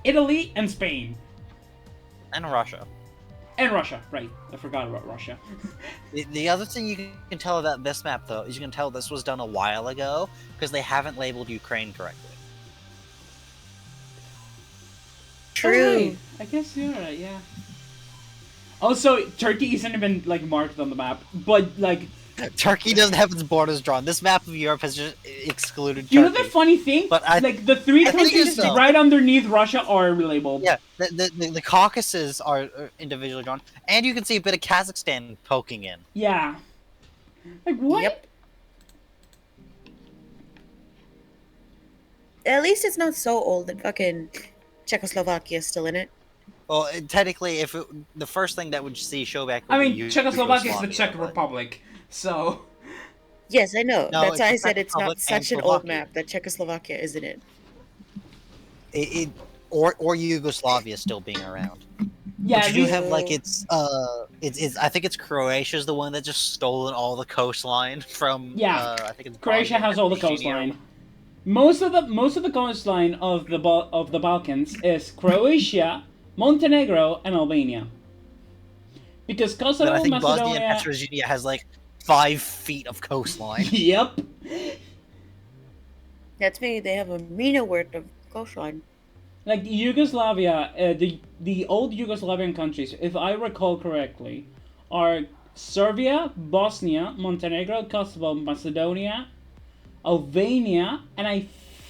Italy, and Spain. And Russia. And Russia, right. I forgot about Russia. The other thing you can tell about this map, though, is you can tell this was done a while ago because they haven't labeled Ukraine correctly. True. Oh, right. I guess you're right, yeah. Also, Turkey isn't even, like, marked on the map, but, like... Turkey doesn't have its borders drawn. This map of Europe has just excluded Turkey. You know the funny thing? But like, the 3 countries right underneath Russia are labeled. Yeah, the Caucasus are individually drawn, and you can see a bit of Kazakhstan poking in. Yeah. Like, what? Yep. At least it's not so old that fucking Czechoslovakia is still in it. Well, technically, the first thing that would show back. I mean, Czechoslovakia is the Czech Republic, so. Yes, I know. No, that's why I said Czech it's not Republic such and an old Slovakia. map that Czechoslovakia is in it. Or Yugoslavia still being around. Yeah, but you do have like it's I think it's Croatia's the one that just stolen all the coastline from. Yeah, I think it's Croatia has all the coastline. Most of the coastline of the Balkans is Croatia, Montenegro, and Albania. Because Kosovo, I think Macedonia, Bosnia and Herzegovina has like 5 feet of coastline. Yep. That's maybe they have a meaner worth of coastline. Like Yugoslavia, the old Yugoslavian countries, if I recall correctly, are Serbia, Bosnia, Montenegro, Kosovo, Macedonia, Albania, and I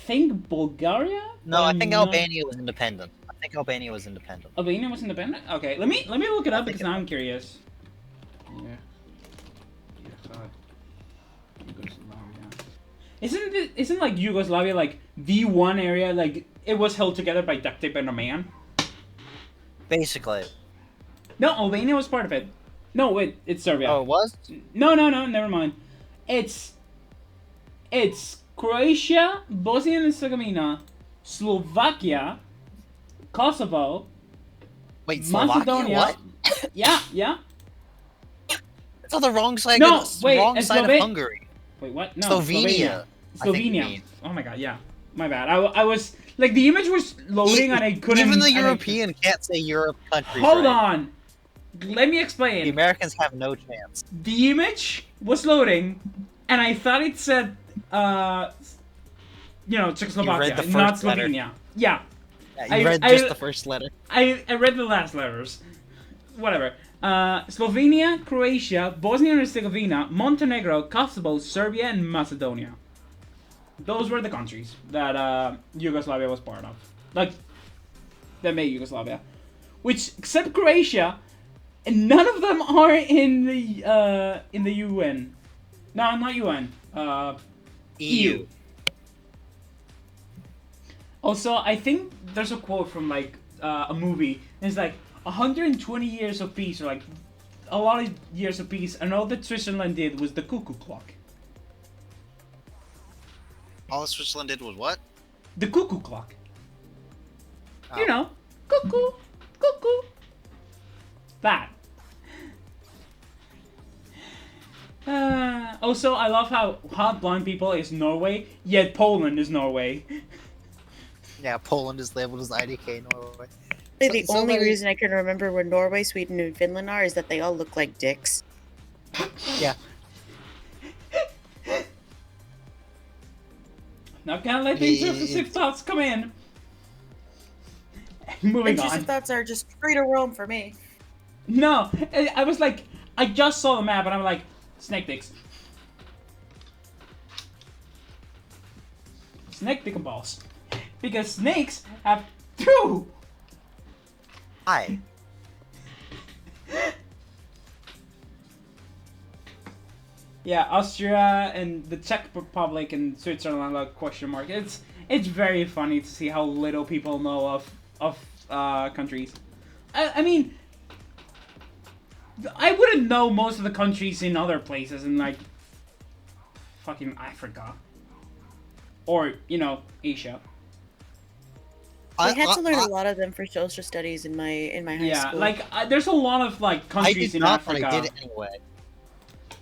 think Bulgaria. No, I think No. Albania was independent. Albania was independent. Okay, let me look it up because think now I'm curious. Yeah. Yugoslavia. Isn't like Yugoslavia like the one area like it was held together by duct tape and a man? Basically. No, Albania was part of it. No, wait, it's Serbia. Oh, it was? No, never mind. It's Croatia, Bosnia and Herzegovina, Slovakia, Kosovo. Wait, Macedonia. Slovakia? What? Yeah. It's on the wrong side. No, wait, wrong it's side of Hungary. Wait, what? No, Slovenia. Slovenia. Oh my god, yeah. My bad. I was like the image was loading and I couldn't. Even the European can't say Europe countries. Hold right. on. Let me explain. The Americans have no chance. The image was loading, and I thought it said, Czechoslovakia, not Slovenia. Letter. Yeah. You read just the first letter. I read the last letters. Whatever. Slovenia, Croatia, Bosnia and Herzegovina, Montenegro, Kosovo, Serbia, and Macedonia. Those were the countries that Yugoslavia was part of. Like, that made Yugoslavia. Which, except Croatia, and none of them are in the UN. No, not UN. EU. Also, I think there's a quote from like a movie. And it's like 120 years of peace, or like a lot of years of peace, and all that Switzerland did was the cuckoo clock. All Switzerland did was what? The cuckoo clock. Oh. You know, cuckoo, cuckoo. That. Also, I love how hot blonde people is Norway, yet Poland is Norway. Yeah, Poland is labeled as IDK Norway. The only reason I can remember where Norway, Sweden, and Finland are is that they all look like dicks. Yeah. Not gonna let the intrusive thoughts come in. Moving Intrusive on. thoughts are just free to roam for me. No, I was like, I just saw the map and I'm like, snake dicks. Snake dick and balls. Because snakes have two. Hi. Yeah, Austria and the Czech Republic and Switzerland, like question mark. It's very funny to see how little people know of countries. I mean, I wouldn't know most of the countries in other places in like fucking Africa or Asia. I had to learn a lot of them for social studies in my high school. Yeah, like there's a lot of like countries in Africa. But I did it anyway.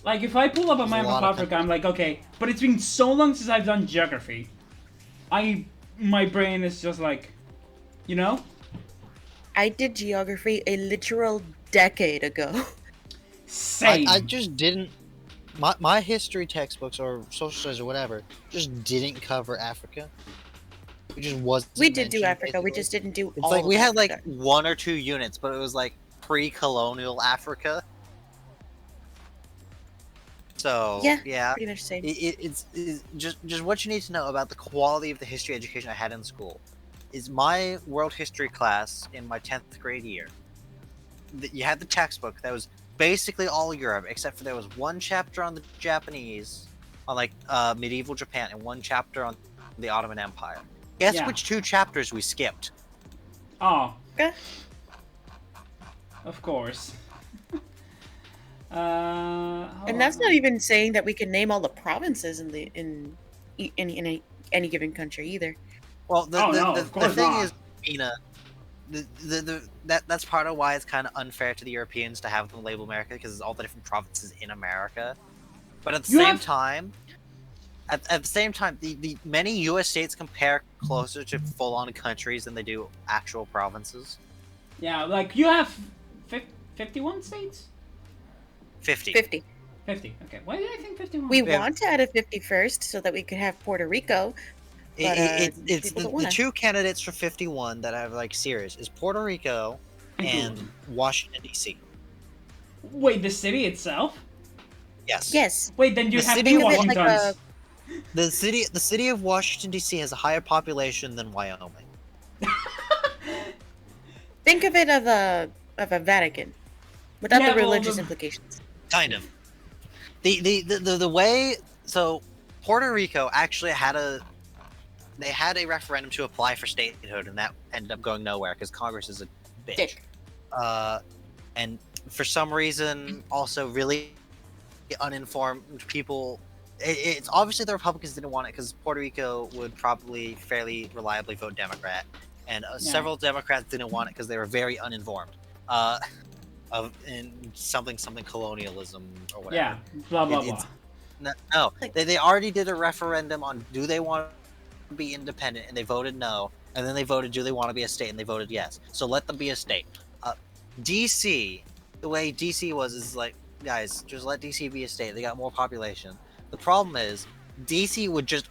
Like if I pull up a map of Africa, I'm like, okay, but it's been so long since I've done geography. My brain is just like, I did geography a literal decade ago. Same. I just didn't. My history textbooks or social studies or whatever just didn't cover Africa. It just wasn't. We did do mentioned, Africa. basically. We just didn't do. It's all like of we had Africa. like 1 or 2 units, but it was like pre-colonial Africa. So yeah, pretty much the same. It's just what you need to know about the quality of the history education I had in school. Is my world history class in my 10th grade year. You had the textbook that was basically all Europe, except for there was one chapter on the Japanese, on like medieval Japan, and one chapter on the Ottoman Empire. Guess which 2 chapters we skipped? Oh. Okay. Of course. And that's not even saying that we can name all the provinces in any given country either. Well, the thing not. is, Mina, that's part of why it's kind of unfair to the Europeans to have them label America, because it's all the different provinces in America. But at the same time, the many U.S. states compare closer to full-on countries than they do actual provinces. Yeah, like you have 51 states? 50. 50. 50. Okay. Why did I think 51? We want to add a 51st so that we could have Puerto Rico. But, It's the 2 candidates for 51 that have like serious is Puerto Rico and Washington D.C. Wait, the city itself? Yes. Yes. Wait, then you The have city two of Think of it Washingtons. like The city of Washington D.C. has a higher population than Wyoming. Think of it of a Vatican, without Yeah, the well, religious implications. Kind of. The way so Puerto Rico actually had a referendum to apply for statehood, and that ended up going nowhere because Congress is a bitch. Dick. And for some reason, also really uninformed people. It's obviously the Republicans didn't want it because Puerto Rico would probably fairly reliably vote Democrat, and several Democrats didn't want it because they were very uninformed. In something colonialism or whatever. Yeah, blah blah blah. No, they already did a referendum on do they want to be independent, and they voted no, and then they voted do they want to be a state, and they voted yes. So let them be a state. DC, the way DC was is like, guys, just let DC be a state. They got more population. The problem is DC would just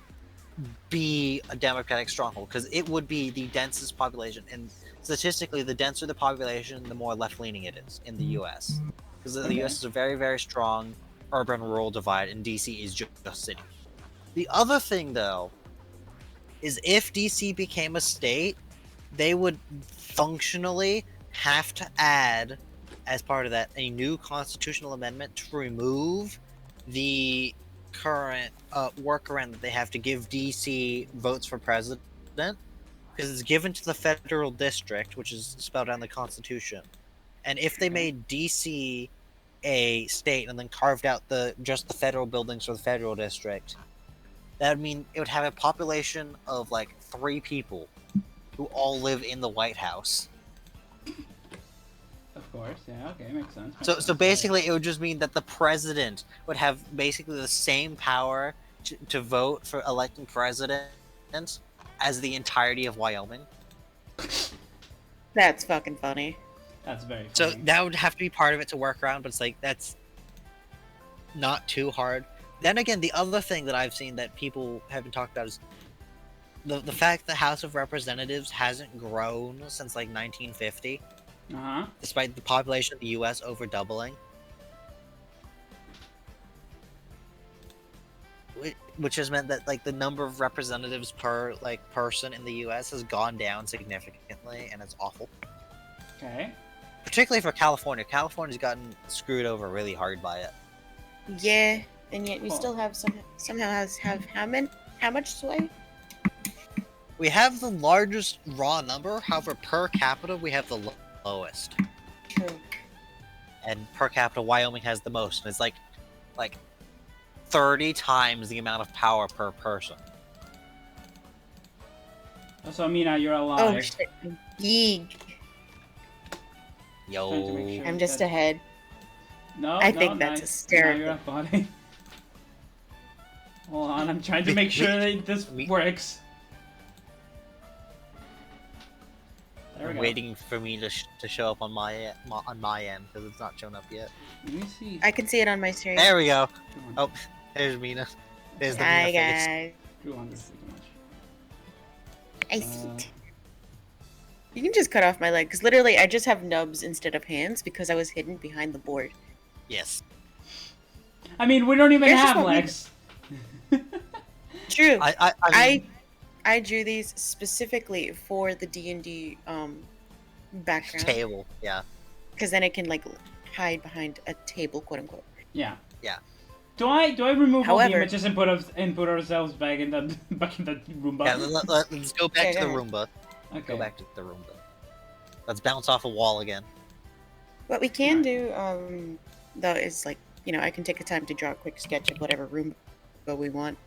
be a Democratic stronghold because it would be the densest population, and statistically, the denser the population, the more left-leaning it is in the U.S. Because the U.S. is a very, very strong urban-rural divide, and D.C. is just a city. The other thing, though, is if D.C. became a state, they would functionally have to add, as part of that, a new constitutional amendment to remove the current workaround that they have to give D.C. votes for president, because it's given to the federal district, which is spelled out in the Constitution. And if they made DC a state and then carved out just the federal buildings for the federal district, that would mean it would have a population of like 3 people who all live in the White House. Of course, yeah, okay, makes sense. So basically, it would just mean that the president would have basically the same power to vote for electing president as the entirety of Wyoming. That's fucking funny. That's very funny. So that would have to be part of it to work around, but it's like, that's not too hard. Then again, the other thing that I've seen that people have been talking about is the fact the House of Representatives hasn't grown since like 1950, despite the population of the U.S. over doubling. Which has meant that like the number of representatives per like person in the U.S. has gone down significantly, and it's awful. Okay. Particularly for California. California's gotten screwed over really hard by it. Yeah, and yet we still have somehow have how much sway? We have the largest raw number, however, per capita we have the lowest. True. And per capita, Wyoming has the most, and it's like 30 times the amount of power per person. So, Mina, you're alive. Oh shit, Yeeg. Yo. I'm just ahead. No, I think that's nice. hysterical. No, you're up, buddy. Hold on, I'm trying to make sure that this works. There we I'm go. waiting for me to show up on my end because it's not shown up yet. Let me see. I can see it on my screen. There we go. Oh, there's Mina. There's the Hi Mina face. guys. 200 too much. I see it. You can just cut off my leg, because literally I just have nubs instead of hands because I was hidden behind the board. Yes. I mean, we don't even Here's just have what we- legs. True. I mean, I drew these specifically for the D&D background, table. Yeah. because then it can like hide behind a table, quote unquote. Yeah. Yeah. Do I remove all the However- images and put ourselves back in the Roomba? Yeah. Let's go back Okay, to the go ahead. Roomba. Okay. Go back to the Roomba. Let's bounce off a wall again. What we can do, though, is like, I can take a time to draw a quick sketch of whatever room we want,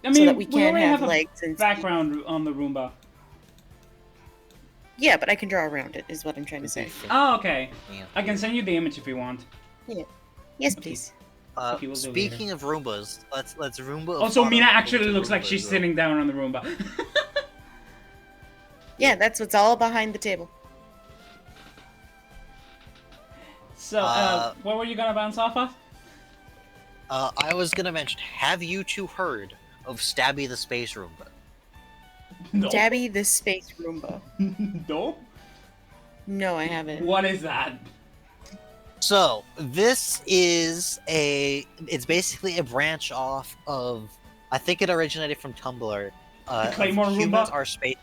I mean, so that we can already have a legs and background on the Roomba. Yeah, but I can draw around it, is what I'm trying to say. Oh, okay. Yeah. I can send you the image if you want. Yes, please. If you will do Speaking of Roombas, let's Roomba. a Also, photo Mina of actually the looks like Roomba she's as well. sitting down on the Roomba. Yeah, that's what's all behind the table. So, what were you gonna bounce off of? I was gonna mention, have you two heard of Stabby the Space Roomba? No. Dabby the Space Roomba. No? No, I haven't. What is that? So, this is it's basically a branch off of I think it originated from Tumblr. The Claymore Humans Roomba? are space.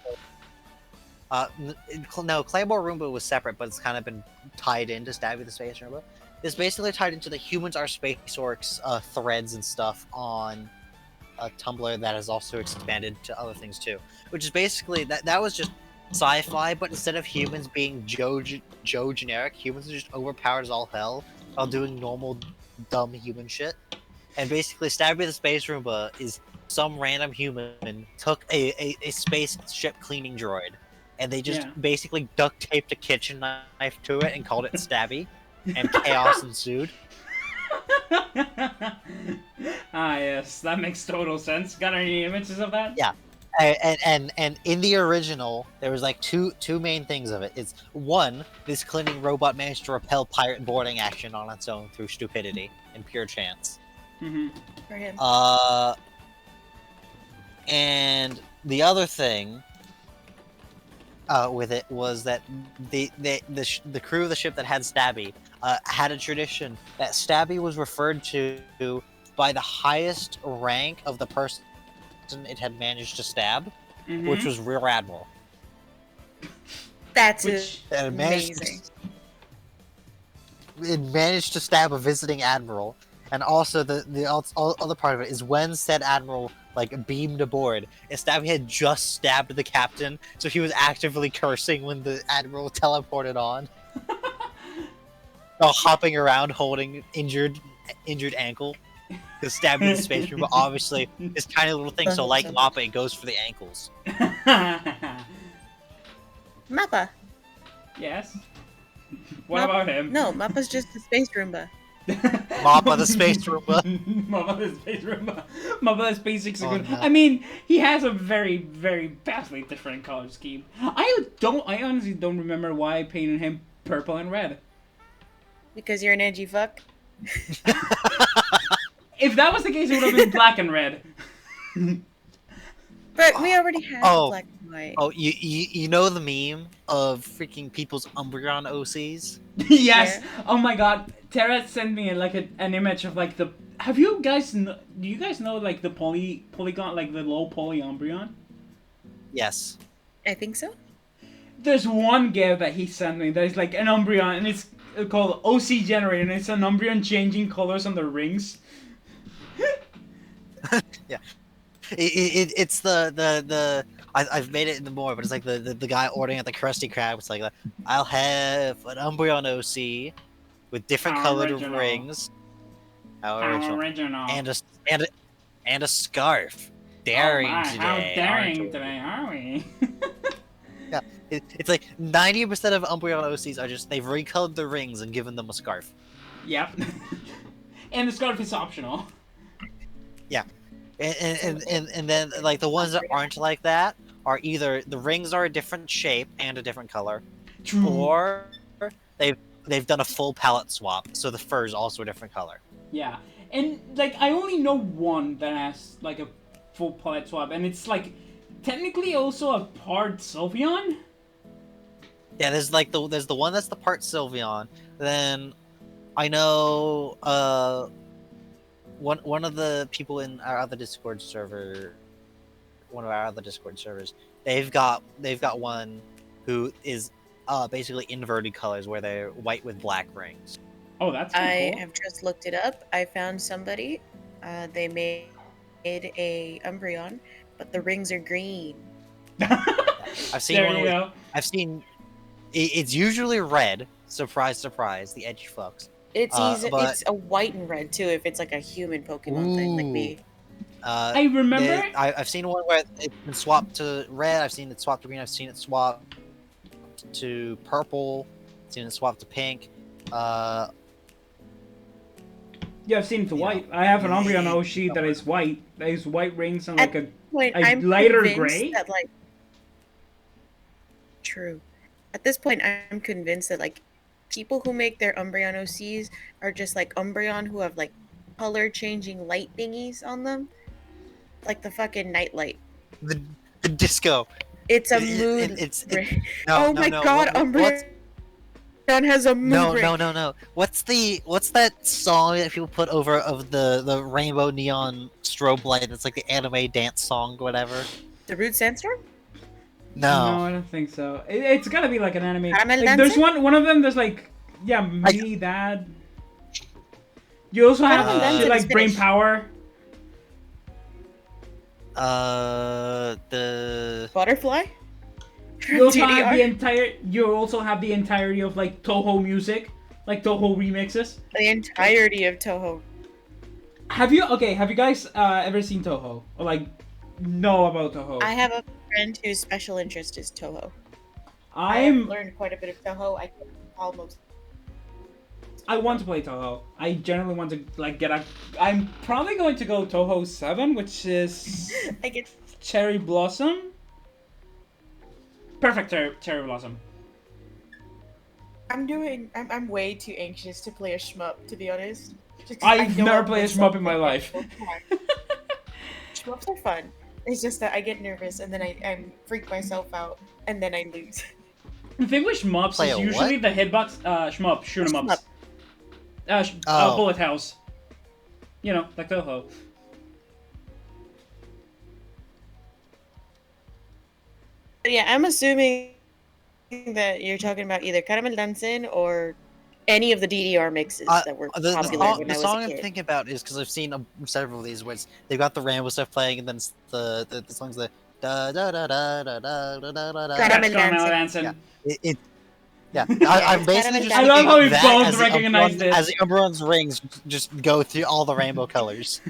No, Claymore Roomba was separate, but it's kind of been tied into Stabby the Space Roomba. It's basically tied into the Humans Are Space Orcs threads and stuff on Tumblr that has also expanded to other things too. Which is basically that was just sci-fi, but instead of humans being Joe generic, humans are just overpowered as all hell while doing normal dumb human shit. And basically, Stabby the Space Roomba is some random human took a spaceship cleaning droid, and they just Yeah. basically duct taped a kitchen knife to it and called it Stabby, and chaos ensued. Yes, that makes total sense. Got any images of that? Yeah. And in the original, there was like two main things of it. It's one, this cleaning robot managed to repel pirate boarding action on its own through stupidity and pure chance. Mm-hmm. For him. And the other thing with it was that the crew of the ship that had Stabby had a tradition that Stabby was referred to by the highest rank of the person it had managed to stab, Mm-hmm. which was Rear Admiral. That's Which- amazing. It managed to stab a visiting admiral, and also the other part of it is when said admiral like beamed aboard, and Stabby had just stabbed the captain, so he was actively cursing when the admiral teleported on, while hopping around holding injured ankle. Because Stabby the Space Roomba obviously is tiny little thing, so like Mappa, it goes for the ankles. Mappa. Yes. What about him? No, Mappa's just the space Roomba. Mappa the Space Roomba. Mappa the Space Roomba. Mappa the Space Hexagon. Oh, no. I mean, he has a very, very vastly different color scheme. I honestly don't remember why I painted him purple and red. Because you're an edgy fuck. If that was the case, it would have been black and red. But we already have Oh. black and white. Oh, you know the meme of freaking people's Umbreon OCs? Yes. Yeah. Oh my God. Tara sent me like an image of like the. Have you guys? Do you guys know like the polygon, like the low poly Umbreon? Yes. I think so. There's one GIF that he sent me that is like an Umbreon, and it's called OC Generator, and it's an Umbreon changing colors on the rings. Yeah. It's the I've made it into more, but it's like the guy ordering at the Krusty Krab. It's like I'll have an Umbreon OC with different How colored original. rings. How How original. original. And a scarf. Daring oh my, today. How aren't daring we? today are we? Yeah. It's like 90% of Umbreon OCs are just they've recolored the rings and given them a scarf. Yep. And the scarf is optional. Yeah. And then like the ones that aren't like that are either the rings are a different shape and a different color, True. or they've done a full palette swap, so the fur is also a different color. Yeah, and like I only know one that has like a full palette swap, and it's like technically also a part Sylveon. Yeah, there's the one that's the part Sylveon. Then I know one of the people in our other Discord server, one of our other Discord servers, they've got one who is basically inverted colors where they're white with black rings. Oh, that's I cool. have just looked it up. I found somebody. They made a Umbreon, but the rings are green. I've seen There one. you go. I've seen. It's usually red. Surprise, surprise. The edgy fucks. It's easy. but- It's a white and red too. If it's like a human Pokemon thing, like me. I remember. I've seen one where it's been swapped to red. I've seen it swapped to green. I've seen it swapped to purple. I've seen it swapped to pink. Yeah, I've seen it to Yeah. white. I have an Umbreon OC that is white. That is white rings and like a. Wait, A I'm lighter convinced gray? that like. True. At this point, I'm convinced that like people who make their Umbreon OCs are just like Umbreon who have like color changing light thingies on them, like the fucking nightlight. The disco. It's a It- mood. it's- ring. No, Oh no, my no, god, what's- Umbreon John has a mood ring. No. What's that song that people put over of the rainbow neon strobe light? That's like the anime dance song, whatever. The Root Sandstorm? No. No, I don't think so. It's gotta be like an anime. Caramel Like there's dancing? one of them. There's like me that. You also have Caramel shit dancing is like brain finished. power. The Butterfly? You also have DDR? the entire. You also have the entirety of like Toho music, like Toho remixes. The entirety of Toho. Have you guys ever seen Toho or like know about Toho? I have a friend whose special interest is Toho. I have I'm. learned quite a bit of Toho. I can almost. I want to play Toho. I generally want to like get a. I'm probably going to go Toho 7, which is I get. Cherry Blossom. Perfect Cherry Blossom. I'm way too anxious to play a shmup, to be honest. Just 'cause I've know never I'll played a miss shmup in my something. life. Shmups are fun. It's just that I get nervous and then I freak myself out and then I lose. The thing with shmups Play is a usually the hitbox shmup, shoot 'em ups. Shmup. Bullet House. You know, like Toho. But yeah, I'm assuming that you're talking about either Caramel Dancing or any of the DDR mixes that were popular when the I was song a I'm kid. thinking about is because I've seen several of these where they've got the Rambo stuff playing, and then the songs the da da da da da da da da da. Caramel That's Caramel Dancing. Dancing. Yeah, Yeah, I'm it's basically Caramel just I Dancing. love how we thinking that both as recognized it. as the Umbreon's rings just go through all the rainbow colors.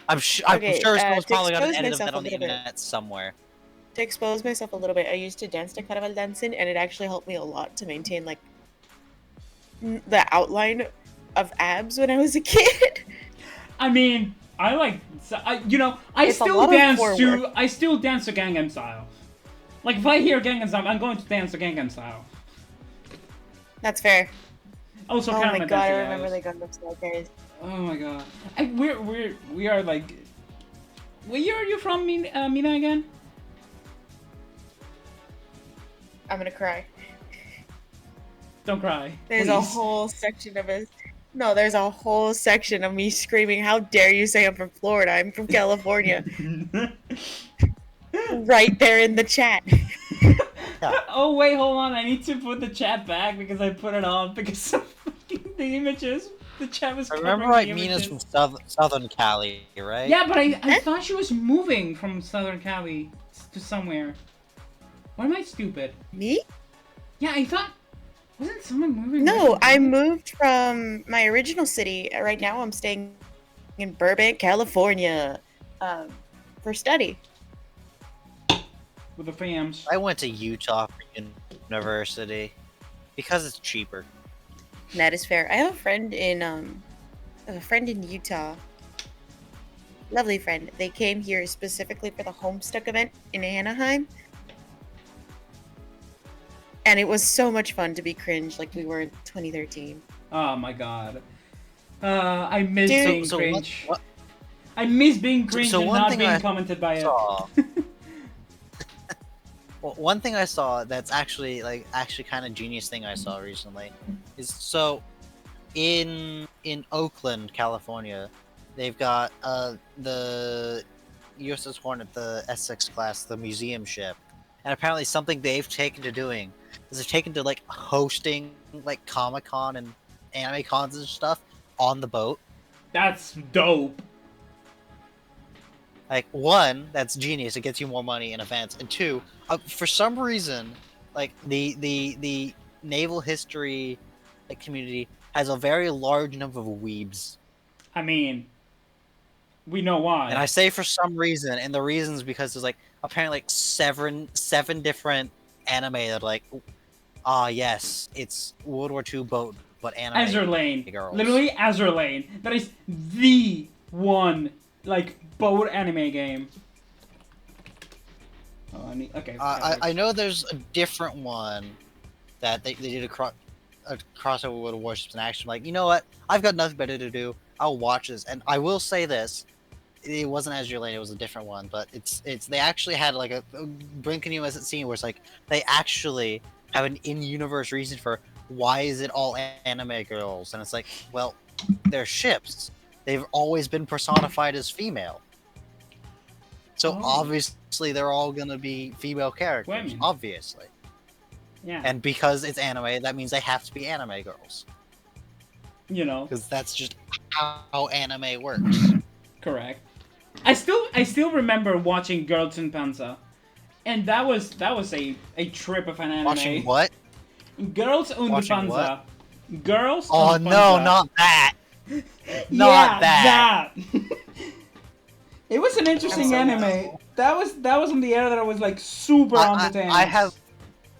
I'm Okay, sure someone's to probably got an expose edit of myself that a on the little bit. internet somewhere. To expose myself a little bit, I used to dance to Caramel Dancing, and it actually helped me a lot to maintain like the outline of abs when I was a kid. I mean, I like, I It's a lot of core work. I still dance to Gangnam Style. Like if I hear Gangnam Style, I'm going to dance to Gangnam Style. That's fair. Also, Oh Caramel my god, I Dancing, remember guys. the Gundam Style guys. Oh my god. We are like. What year are you from, Mina again? I'm gonna cry. Don't cry. There's a please. whole section of us. No, there's a whole section of me screaming, "How dare you say I'm from Florida? I'm from California!" Right there in the chat. Oh wait, hold on. I need to put the chat back because I put it on because of the images. The chat was I covering remember right, the Mina's images. from Southern Cali, right? Yeah, but I thought she was moving from Southern Cali to somewhere. Why am I stupid? Me? Yeah, I thought. Wasn't someone moving? No, right I from moved from my original city. Right now, I'm staying in Burbank, California, for study. with the fams? I went to Utah for university because it's cheaper. That is fair. I have a friend in Utah. Lovely friend. They came here specifically for the Homestuck event in Anaheim. And it was so much fun to be cringe like we were in 2013. Oh my god. I miss Dude. being So cringe. what- I miss being cringe so and one not thing being I commented by it. saw- Well, one thing I saw that's actually kind of genius thing I saw recently is so in Oakland, California, they've got the USS Hornet, the Essex class, the museum ship, and apparently something they've taken to doing is they've taken to like hosting like Comic-Con and anime cons and stuff on the boat. That's dope. Like, one, that's genius. It gets you more money in events. And two, for some reason, like the naval history like community has a very large number of weebs. I mean, we know why. And I say for some reason, and the reason is because there's like apparently like seven different anime that are like, yes, it's World War II boat, but anime. Azur Lane. girls. Literally Azur Lane. That is the one like boat anime game. Oh, I need. Okay. I know there's a different one that they did a crossover with Warships in Action. Like, you know what? I've got nothing better to do. I'll watch this. And I will say this: it wasn't Azure Lane; it was a different one. But it's they actually had like a brinking you as a scene where it's like they actually have an in-universe reason for why is it all anime girls, and it's like, well, they're ships. They've always been personified as female. So obviously they're all gonna be female characters. Women. Obviously. Yeah. And because it's anime, that means they have to be anime girls. You know. Because that's just how anime works. Correct. I still remember watching Girls in Panza. And that was a trip of an anime. Watching what? Girls und Watching Panza. what? Girls Oh und no, Panza. not that. Yeah, Not that. It was an interesting anime. That was on the air that I was like super on the dance.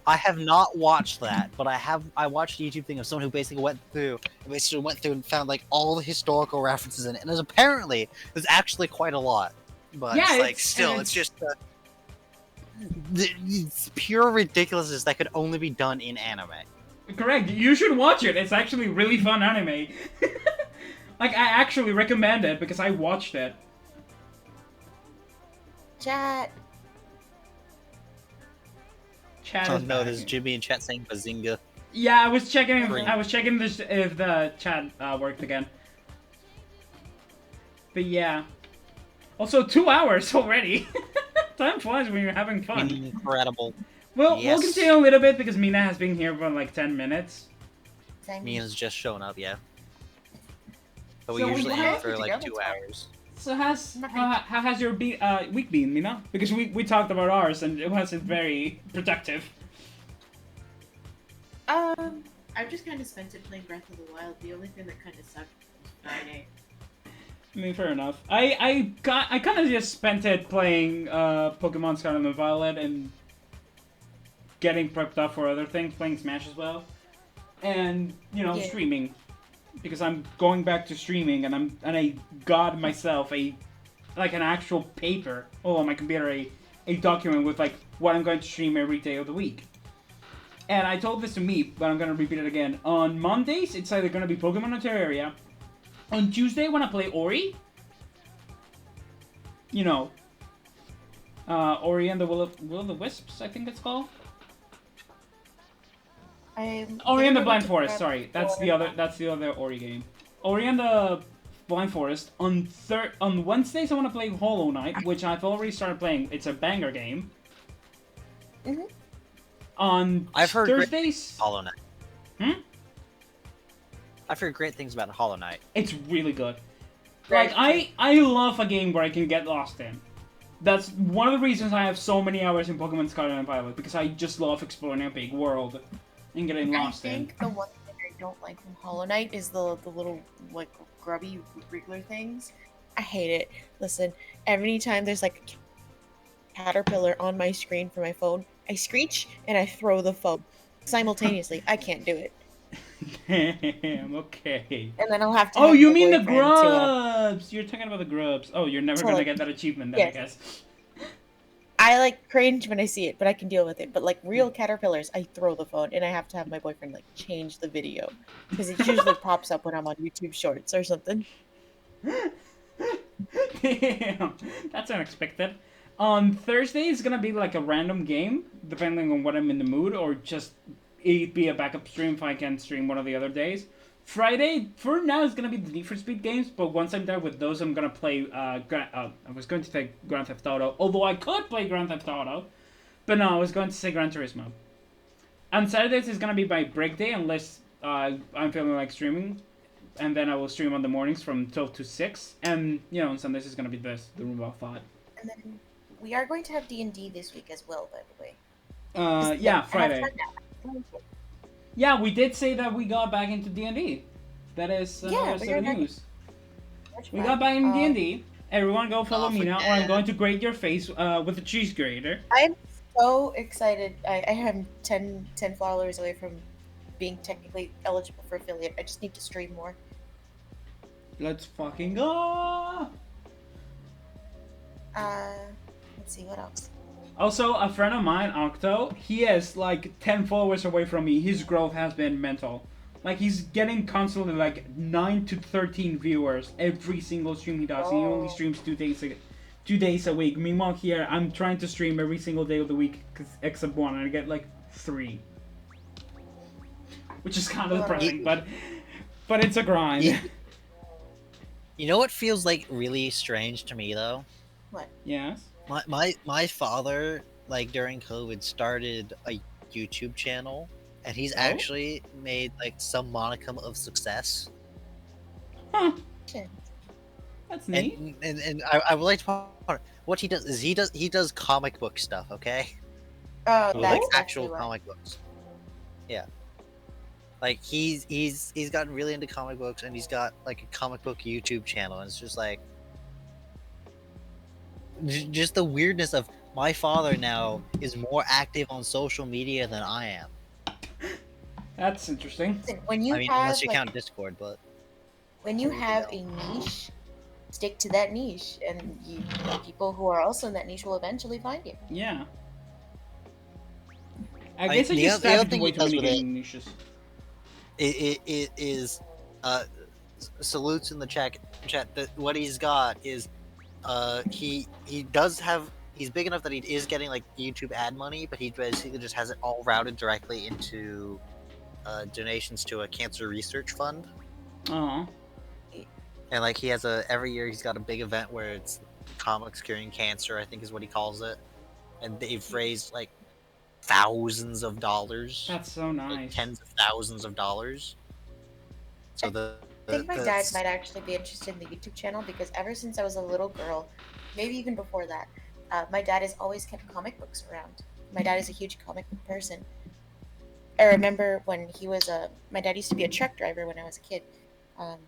I have not watched that, but I watched a YouTube thing of someone who basically went through and found like all the historical references in it, and there's actually quite a lot. But Yeah, it's like it's just it's pure ridiculousness that could only be done in anime. Correct. You should watch it. It's actually really fun anime. Like, I actually recommend it because I watched it. Chat. Oh Is no, back. there's Jimmy and chat saying Bazinga. Yeah, I was checking. If the chat worked again. But yeah. Also, 2 hours already. Time flies when you're having fun. Incredible. We'll Yes. continue a little bit because Mina has been here for like 10 minutes. Mina's just shown up, yeah. But we So usually we aim have for like together 2 hours. So how has your week been, Mina? Because we talked about ours and it wasn't very productive. I've just kind of spent it playing Breath of the Wild. The only thing that kind of sucked was Friday. I mean, fair enough. I kind of just spent it playing Pokemon Scarlet and Violet and getting prepped up for other things, playing Smash as well, and streaming, because I'm going back to streaming, and I got myself an actual paper on my computer, a document with like what I'm going to stream every day of the week. And I told this to Meep, but I'm gonna repeat it again. On Mondays, it's either gonna be Pokemon or Terraria. On Tuesday, when I play Ori, Ori and the Will of the Wisps, I think it's called. Ori and the Blind Forest. Sorry, that's the other Ori game. Ori and the Blind Forest. On Wednesdays, I want to play Hollow Knight, which I've already started playing. It's a banger game. Mhm. On I've heard Thursdays, Hollow Knight. I've heard great things about Hollow Knight. it's really good. Like, I love a game where I can get lost in. That's one of the reasons I have so many hours in Pokemon Scarlet and Violet, because I just love exploring a big world and getting lost I in. think the one thing I don't like from Hollow Knight is the little like grubby wriggler things. I hate it. Listen, every time there's like a caterpillar on my screen for my phone, I screech and I throw the phone simultaneously. I can't do it. Damn, okay. And then I'll have to. Oh, have you my mean the boyfriend grubs! You're talking about the grubs. Oh, you're never So, gonna like, get that achievement then, yes. I guess. I like cringe when I see it, but I can deal with it. But like real caterpillars, I throw the phone and I have to have my boyfriend like change the video because it usually pops up when I'm on YouTube Shorts or something. Damn, that's unexpected. On Thursday, it's gonna be like a random game, depending on what I'm in the mood, or just it be a backup stream if I can stream one of the other days. Friday, for now, is gonna be the Need for Speed games, but once I'm done with those, I'm gonna play. I was going to say Grand Theft Auto, although I could play Grand Theft Auto, but no, I was going to say Gran Turismo. On Saturdays, is gonna be my break day, unless I'm feeling like streaming, and then I will stream on the mornings from 12 to 6, and on Sundays is gonna be the Roomba thought. And then we are going to have D&D this week as well, by the way. Yeah, I have Friday. fun now. Yeah, we did say that we got back into D&D. That is another set of news. We got back into D&D. Everyone go follow me now, or I'm going to grate your face with a cheese grater. I'm so excited. I am 10 followers away from being technically eligible for affiliate. I just need to stream more. Let's fucking go! Let's see, what else? Also, a friend of mine, Octo, he is like 10 followers away from me. His growth has been mental. Like, he's getting constantly like 9 to 13 viewers every single stream he does. He only streams 2 days a week. Meanwhile, here, I'm trying to stream every single day of the week except one, and I get like 3. which is kind of Literally. depressing, but it's a grind. You know what feels like really strange to me though? What? Yes. My father, like during COVID, started a YouTube channel, and he's Oh? actually made like some monicum of success. Huh. Shit. That's neat. And I would like to point out, what he does is he does comic book stuff, okay? Oh, Oh? Like that's actual actually why. comic books. Yeah. Like he's gotten really into comic books, and he's got like a comic book YouTube channel, and it's just like just the weirdness of my father now is more active on social media than I am. That's interesting. Listen, when I you mean, unless have you like count Discord, but when I you really have don't. a niche, stick to that niche, and people who are also in that niche will eventually find you. Yeah. I guess I the just other, the stabbed other into thing way he too does many with it, gaming niches. it is uh salutes in the chat that what he's got is he does have he's big enough that he is getting like YouTube ad money, but he basically just has it all routed directly into donations to a cancer research fund. Oh. And like he has every year he's got a big event where it's comics curing cancer, I think is what he calls it, and they've raised like thousands of dollars, That's so like nice. tens of thousands of dollars. So I think my dad might actually be interested in the YouTube channel because ever since I was a little girl, maybe even before that, my dad has always kept comic books around. My dad is a huge comic book person. I remember when he was my dad used to be a truck driver when I was a kid.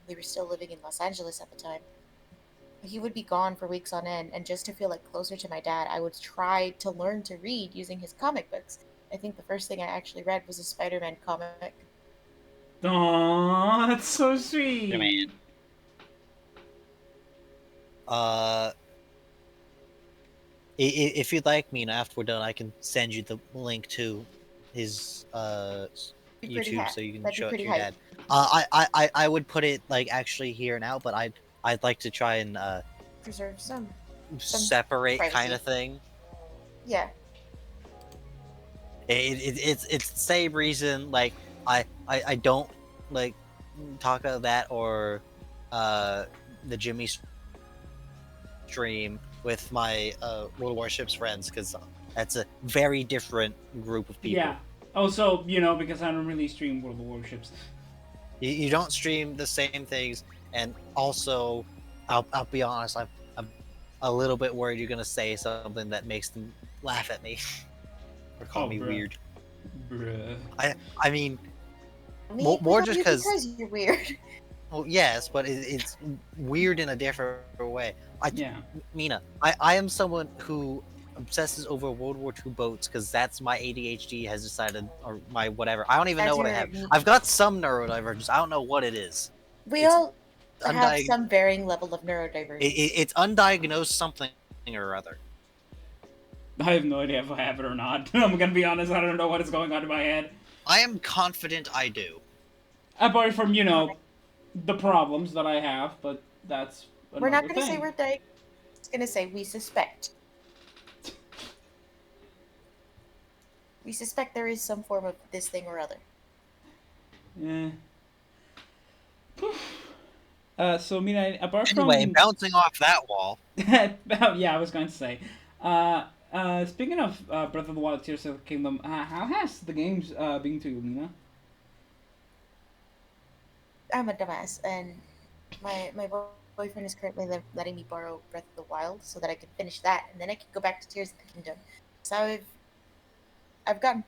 We were still living in Los Angeles at the time. He would be gone for weeks on end, and just to feel like closer to my dad, I would try to learn to read using his comic books. I think the first thing I actually read was a Spider-Man comic. Aww, that's so Man. sweet. If you'd like, Mina, after we're done, I can send you the link to his Be pretty YouTube hype. so you can That'd be show it pretty to your hype. dad. I would put it like actually here now, but I'd like to try and Preserve some separate privacy. kind of thing. Yeah. It's the same reason like I don't like talk about that or the Jimmy stream with my World of Warships friends, because that's a very different group of people. Yeah. Also, you know, because I don't really stream World of Warships. You don't stream the same things, and also, I'll be honest, I'm a little bit worried you're gonna say something that makes them laugh at me or call me bruh. weird. Bruh. I mean, Me, more just because you're weird. well, yes, but it's weird in a different way. Yeah. Mina, I am someone who obsesses over World War II boats because that's my ADHD has decided, or my whatever. I don't even That's know what I your have. niche. I've got some neurodivergence. I don't know what it is. We It's all have undiag- some varying level of neurodiversity. It's undiagnosed something or other. I have no idea if I have it or not. I'm gonna be honest, I don't know what is going on in my head. I am confident I do. Apart from, you know, the problems that I have, but that's another We're not going to say thing. we're diagnosed. It's going to say we suspect. We suspect there is some form of this thing or other. Yeah. So, Mina, apart Anyway, from... bouncing off that wall. yeah, I was going to say. Speaking of Breath of the Wild Tears of the Kingdom, how has the games been to you, Mina? I'm a dumbass, and my boyfriend is currently letting me borrow Breath of the Wild so that I can finish that, and then I can go back to Tears of the Kingdom. So I've gotten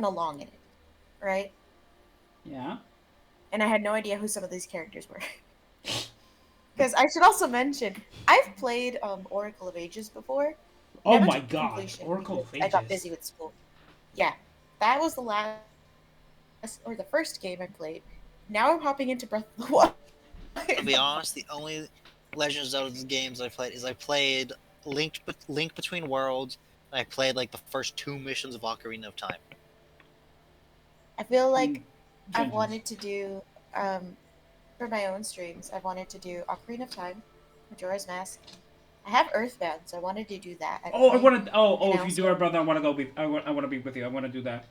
along in it, right? Yeah. And I had no idea who some of these characters were. Because I should also mention, I've played Oracle of Ages before. Oh Never my to god, completion Oracle because of I got Ages. busy with school. Yeah, that was the last or the first game I played. Now I'm hopping into Breath of the Wild. To be honest, the only Legend of Zelda games I played is I played Link Between Worlds, and I played like the first 2 missions of Ocarina of Time. I feel like I've Gingers. wanted to do for my own streams. I've wanted to do Ocarina of Time, Majora's Mask. I have Earthbound, so I wanted to do that. Oh, I want to. Oh, And if you do also- it, brother, I want to go. I want to be with you. I want to do that.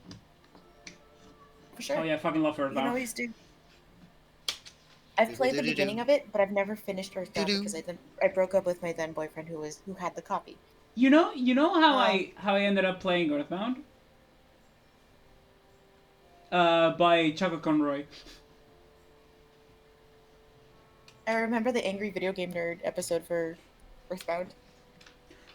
for sure. Oh yeah, I fucking love You can Earthbound. always do. I've played the beginning of it, but I've never finished Earthbound Do-do. because I broke up with my then boyfriend who had the copy. You know how Um, I ended up playing Earthbound? By Chuckle Conroy. I remember the angry video game nerd episode for Earthbound.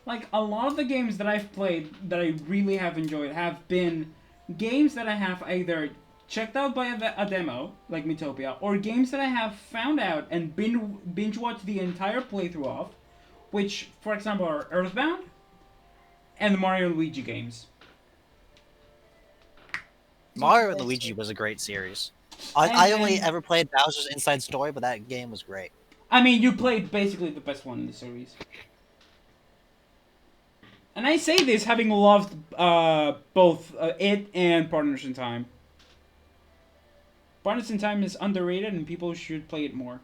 Like a lot of the games that I've played that I really have enjoyed have been games that I have either checked out by a demo like Metopia, or games that I have found out and binge watched the entire playthrough of, which, for example, are Earthbound and the Mario and Luigi games. Mario and Luigi was a great series. I only And ever played Bowser's Inside Story, but that game was great. I mean, you played basically the best one in the series. And I say this having loved both it and Partners in Time. Partners in Time is underrated and people should play it more.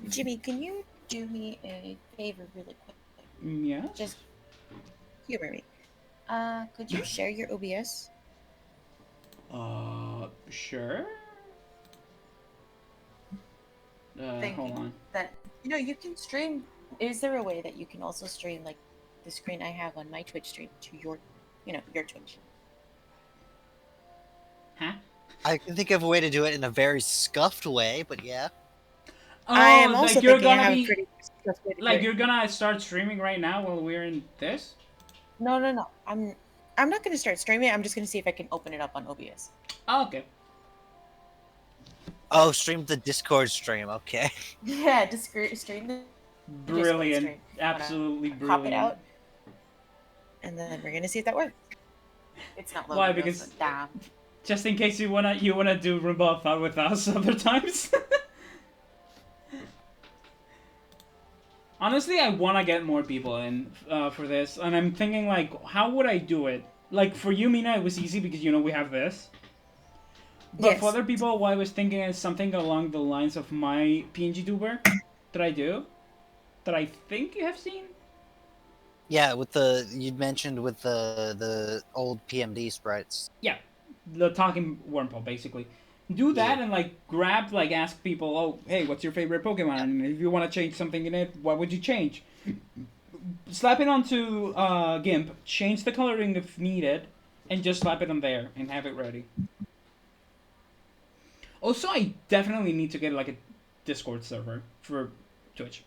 Jimmy, can you do me a favor really quick? Yeah? Just humor me. Could you share your OBS? Sure? Thank Hold you. on. That you can stream. Is there a way that you can also stream like the screen I have on my Twitch stream to your Twitch? Huh? I can think of a way to do it in a very scuffed way, but yeah. I am Oh, also like you're thinking I gonna have a be pretty tough way to do like it. you're gonna start streaming right now while we're in this? No. I'm not gonna start streaming. I'm just gonna see if I can open it up on OBS. Oh, okay. Oh, stream the Discord stream. Okay. Yeah, just stream the Brilliant. stream. Absolutely Pop brilliant. it out, and then we're gonna see if that works. It's not loading. Why? though, Because so damn. just in case you wanna do Roomba Thought with us other times. Honestly, I wanna get more people in for this, and I'm thinking like, how would I do it? Like for you, Mina, it was easy because we have this. But Yes. for other people, what I was thinking is something along the lines of my PNG tuber that I do, that I think you have seen. Yeah, you'd mentioned with the old PMD sprites. Yeah, the talking wormhole basically. Do that Yeah. and ask people, oh, hey, what's your favorite Pokemon? And if you want to change something in it, what would you change? Slap it onto GIMP, change the coloring if needed, and just slap it on there and have it ready. Also, I definitely need to get like a Discord server for Twitch.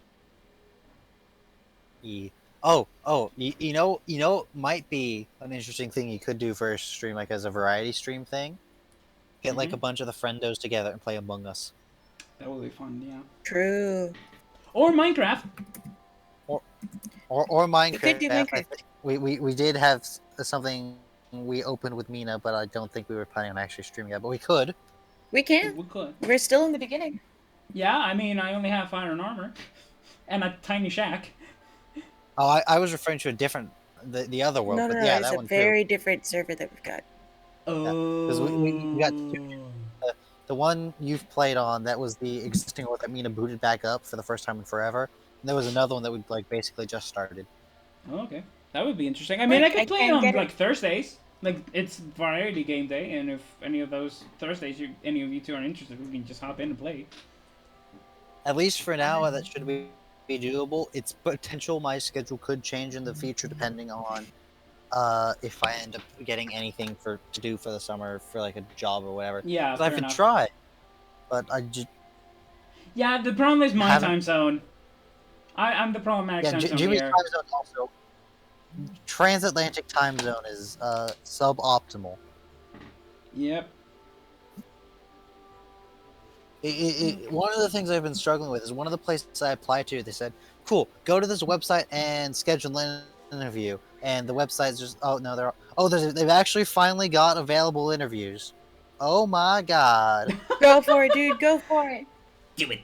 Yeah. Might be an interesting thing you could do for a stream, like as a variety stream thing. Get like a bunch of the friendos together and play Among Us. That would be fun, yeah. True. Or Minecraft. Or Minecraft. We could do Minecraft. I think we did have something we opened with Mina, but I don't think we were planning on actually streaming it. But we could. We can. We could. We're still in the beginning. Yeah, I mean, I only have iron armor and a tiny shack. Oh, I was referring to a different, the other world, No, but yeah, it's that a one very different server that we've got. Oh. 'cause we got the one you've played on. That was the existing world that Mina booted back up for the first time in forever. And there was another one that we basically just started. Oh, okay. That would be interesting. I mean, I could play it on Thursdays. Like it's variety game day, and if any of those Thursdays, any of you two are interested, we can just hop in and play. At least for now, that should be doable. It's potential my schedule could change in the future depending on if I end up getting anything to do for the summer for like a job or whatever. Yeah, I could try, but I just the problem is my time zone. I'm the problematic time zone Jimmy's here. time zone also. Transatlantic time zone is suboptimal. Yep. One of the things I've been struggling with is one of the places I applied to. They said, "Cool, go to this website and schedule an interview." And the website's just, they've actually finally got available interviews. Oh my god! Go for it, dude. Go for it. Do it.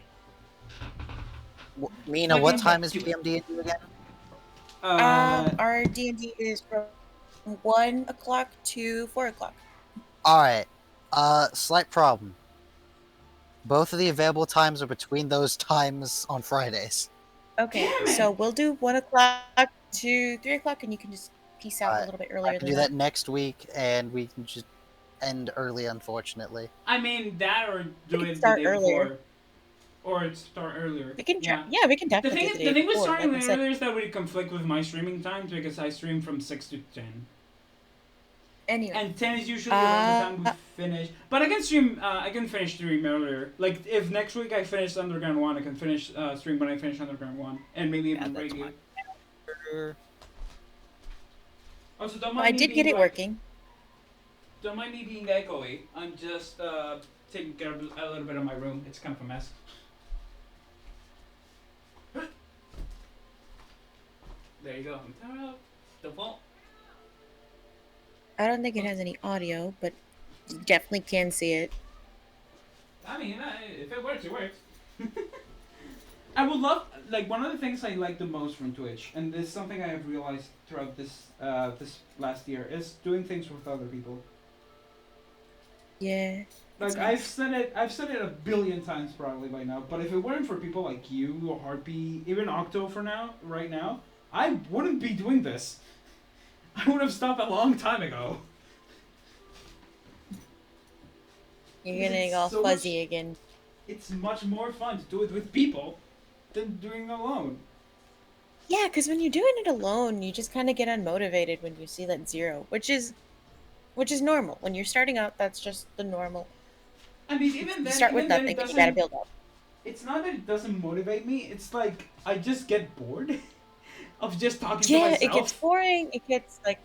Mina, what time is PMD again? Our D&D is from 1 o'clock to 4 o'clock. All right. Slight problem. Both of the available times are between those times on Fridays. Okay, so we'll do 1 o'clock to 3 o'clock, and you can just peace out a little bit earlier I can than do that next week, and we can just end early, unfortunately. I mean, that or do We can it the start day earlier. before. Or start earlier. We can try. Yeah. Yeah, we can The definitely thing, do the the day thing with before. starting Like I said, earlier is that would conflict with my streaming times because I stream from 6 to 10. anyway. And 10 is usually around the time we finish. But I can stream, I can finish stream earlier. Like, if next week I finish Underground 1, I can finish stream when I finish Underground 1. And maybe even break you. Also, don't mind I me did get being it working. Don't mind me being echoey. I'm just taking care of a little bit of my room. It's kind of a mess. There you go. Turn up the vault. I don't think it has any audio, but you definitely can see it. I mean, if it works, it works. I would love, like, one of the things I like the most from Twitch, and this is something I have realized throughout this last year, is doing things with other people. Yeah. Like, nice. I've said it a billion times probably by now, but if it weren't for people like you, or Harpy, even Octo right now, I wouldn't be doing this. I would have stopped a long time ago. You're getting all so fuzzy again. It's much more fun to do it with people than doing it alone. Yeah, because when you're doing it alone, you just kind of get unmotivated when you see that 0, which is normal. When you're starting out, that's just the normal. I mean, even then, you start with nothing, and you gotta build up. It's not that it doesn't motivate me. It's like I just get bored of just talking to Yeah, myself. it gets boring. It gets like,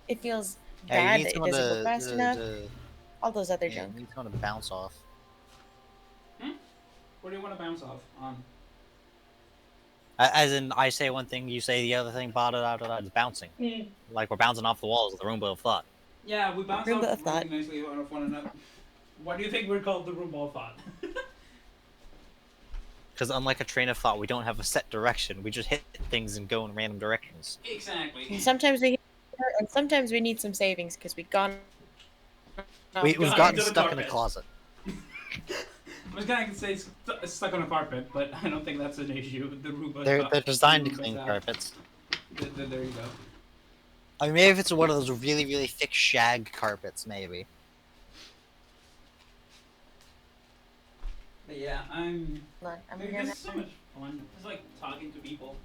it feels bad. It doesn't go fast enough. All those other junk. You need someone to bounce off. What do you want to bounce off on? As in, I say one thing, you say the other thing, it's bouncing. Like we're bouncing off the walls of the Roomba of Thought. Yeah, we bounce Roomba off of Thought. really nicely off one another. Why do you think we're called the Roomba of Thought? Because unlike a train of thought, we don't have a set direction. We just hit things and go in random directions. Exactly. And sometimes we need some savings because we've gone. We've gotten stuck in a closet. I was gonna say stuck on a carpet, but I don't think that's an issue. The Roomba. They're designed to clean carpets. There you go. I mean, maybe if it's one of those really, really thick shag carpets, maybe. But yeah, this is so much fun. It's like talking to people.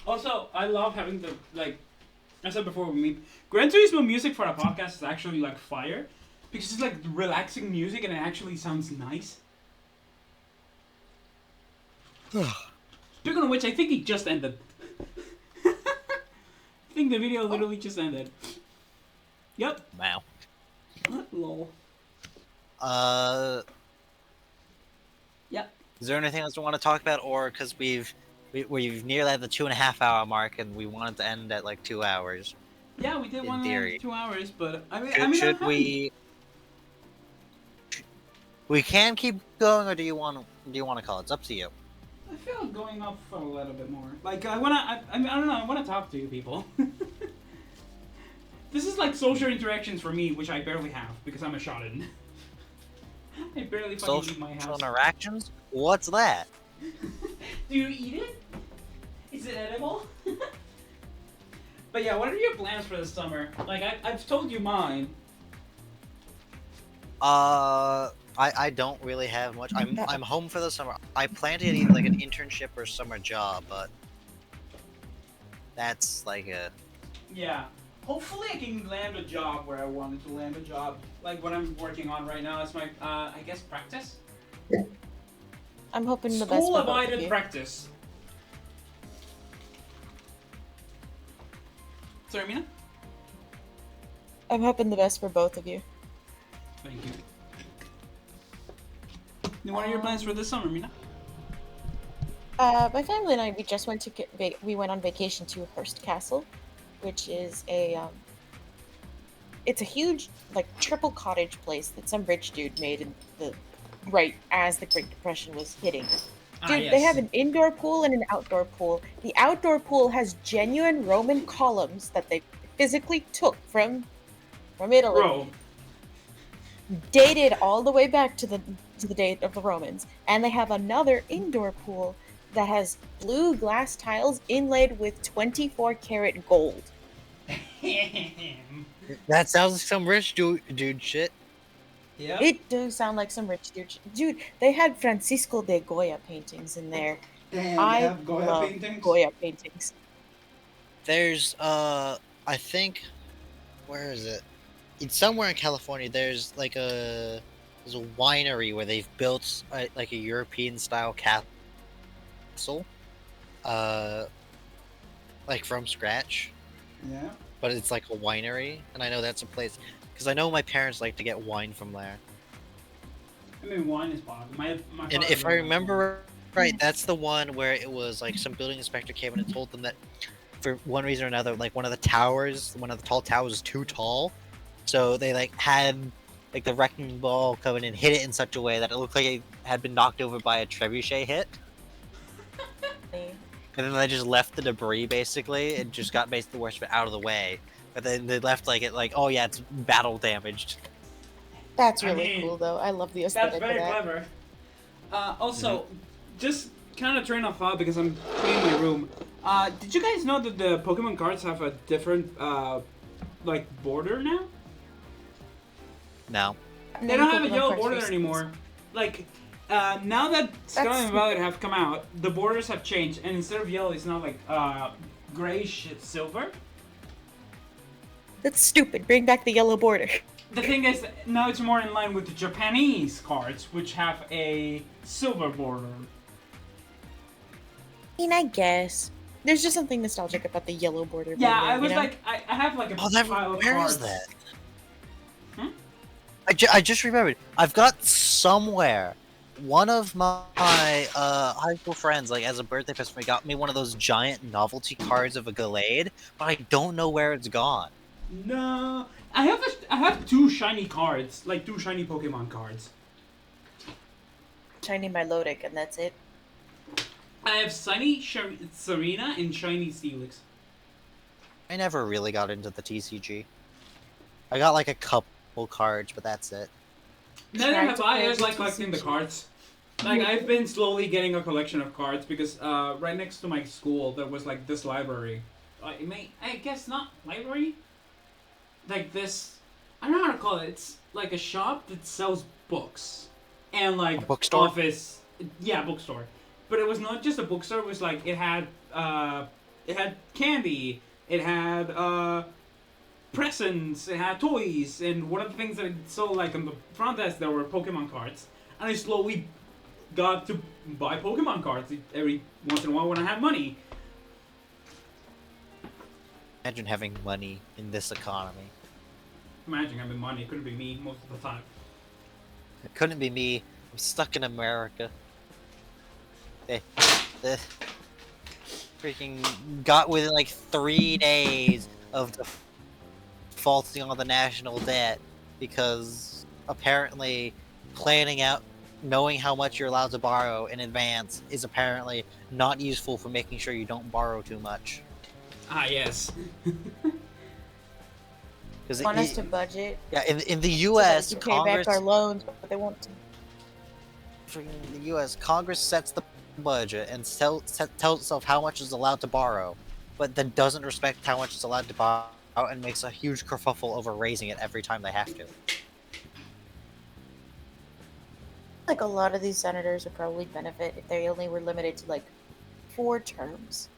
Also, I love having the, like I said before, Gran Turismo music for a podcast is actually like fire. Because it's like relaxing music and it actually sounds nice. Speaking of which, I think it just ended. I think the video literally just ended. Yep. Wow. Lol. Yep. Is there anything else we want to talk about, or because we've nearly at the 2.5 hour mark, and we wanted to end at like 2 hours? Yeah, we did one 2 hours, but should we? We can keep going, or do you want to call it? It's up to you. I feel going up for a little bit more. Like I don't know. I wanna talk to you people. This is like social interactions for me, which I barely have because I'm a shonen. I barely fucking leave my house. Social interactions? What's that? Do you eat it? Is it edible? But yeah, what are your plans for this summer? Like I've told you mine. I don't really have much. I'm home for the summer. I plan to get either like an internship or summer job, but that's like a. Yeah. Hopefully I can land a job where I wanted to land a job. Like what I'm working on right now is my, I guess, practice? I'm hoping the best for both of School-abided you. practice. Sorry, Mina? I'm hoping the best for both of you. Thank you. What are your plans for this summer, Mina? My family and I, we just went on vacation to Hearst Castle, which is it's a huge, like, triple cottage place that some rich dude made in right as the Great Depression was hitting. Dude, yes. They have an indoor pool and an outdoor pool. The outdoor pool has genuine Roman columns that they physically took from Italy. Bro. Dated all the way back to the date of the Romans. And they have another indoor pool that has blue glass tiles inlaid with 24 karat gold. That sounds like some rich dude shit. Yep. It does sound like some rich dude. Dude, they had Francisco de Goya paintings in there. Damn, they I have Goya love paintings? Goya paintings. There's I think, where is it? It's somewhere in California. There's a winery where they've built like a European style castle, uh, like from scratch. Yeah. But it's like a winery, and I know that's a place because I know my parents like to get wine from there. I mean, wine is popular. My And father if I really likes wine. remember right, that's the one where it was like some building inspector came in and told them that for one reason or another, like one of the tall towers is too tall, so they like had like the wrecking ball come in and hit it in such a way that it looked like it had been knocked over by a trebuchet hit. And then they just left the debris basically and just got basically the worst of it out of the way. But then they left oh yeah, it's battle damaged. That's I really mean, cool, though. I love the That's aesthetic very of that. clever. Also, just kind of train of thought because I'm cleaning my room. Did you guys know that the Pokemon cards have a different, like, border now? No. They don't have a Pokemon yellow cards border for anymore. Like, now that Scarlet and Violet have come out, the borders have changed, and instead of yellow, it's now like grayish silver. That's stupid. Bring back the yellow border. The thing is, now it's more in line with the Japanese cards, which have a silver border. I mean, I guess. There's just something nostalgic about the yellow border. Yeah, being there, I was you know? like, I have like a Oh, pile of where cards. is that? Hmm? I just remembered. I've got somewhere. One of my high school friends, like as a birthday present, got me one of those giant novelty cards of a Gallade, but I don't know where it's gone. No, I have two shiny cards, like two shiny Pokemon cards. Shiny Milotic, and that's it. I have shiny Serena and shiny Steelix. I never really got into the TCG. I got like a couple cards, but that's it. Neither Tried have to I. play I just the like collecting the TCG. cards. Like I've been slowly getting a collection of cards because right next to my school there was like this library. I guess not library. Like this, I don't know how to call it. It's like a shop that sells books and like A bookstore? office. Yeah, bookstore. But it was not just a bookstore. It was like it had candy. It had presents. It had toys. And one of the things that it sold like on the front desk there were Pokemon cards. And I slowly got to buy Pokemon cards every once in a while when I had money. Imagine having money in this economy. Imagine having money. It couldn't be me most of the time. It couldn't be me. I'm stuck in America. The freaking got within like 3 days of defaulting on the national debt because apparently planning out knowing how much you're allowed to borrow in advance is apparently not useful for making sure you don't borrow too much. Ah, yes. Because Want us to budget? yeah, in the So U.S., that we can pay Congress back our loans, but they won't. in the U.S., Congress sets the budget and tells itself how much is allowed to borrow, but then doesn't respect how much is allowed to borrow and makes a huge kerfuffle over raising it every time they have to. Like a lot of these senators would probably benefit if they only were limited to like 4 terms.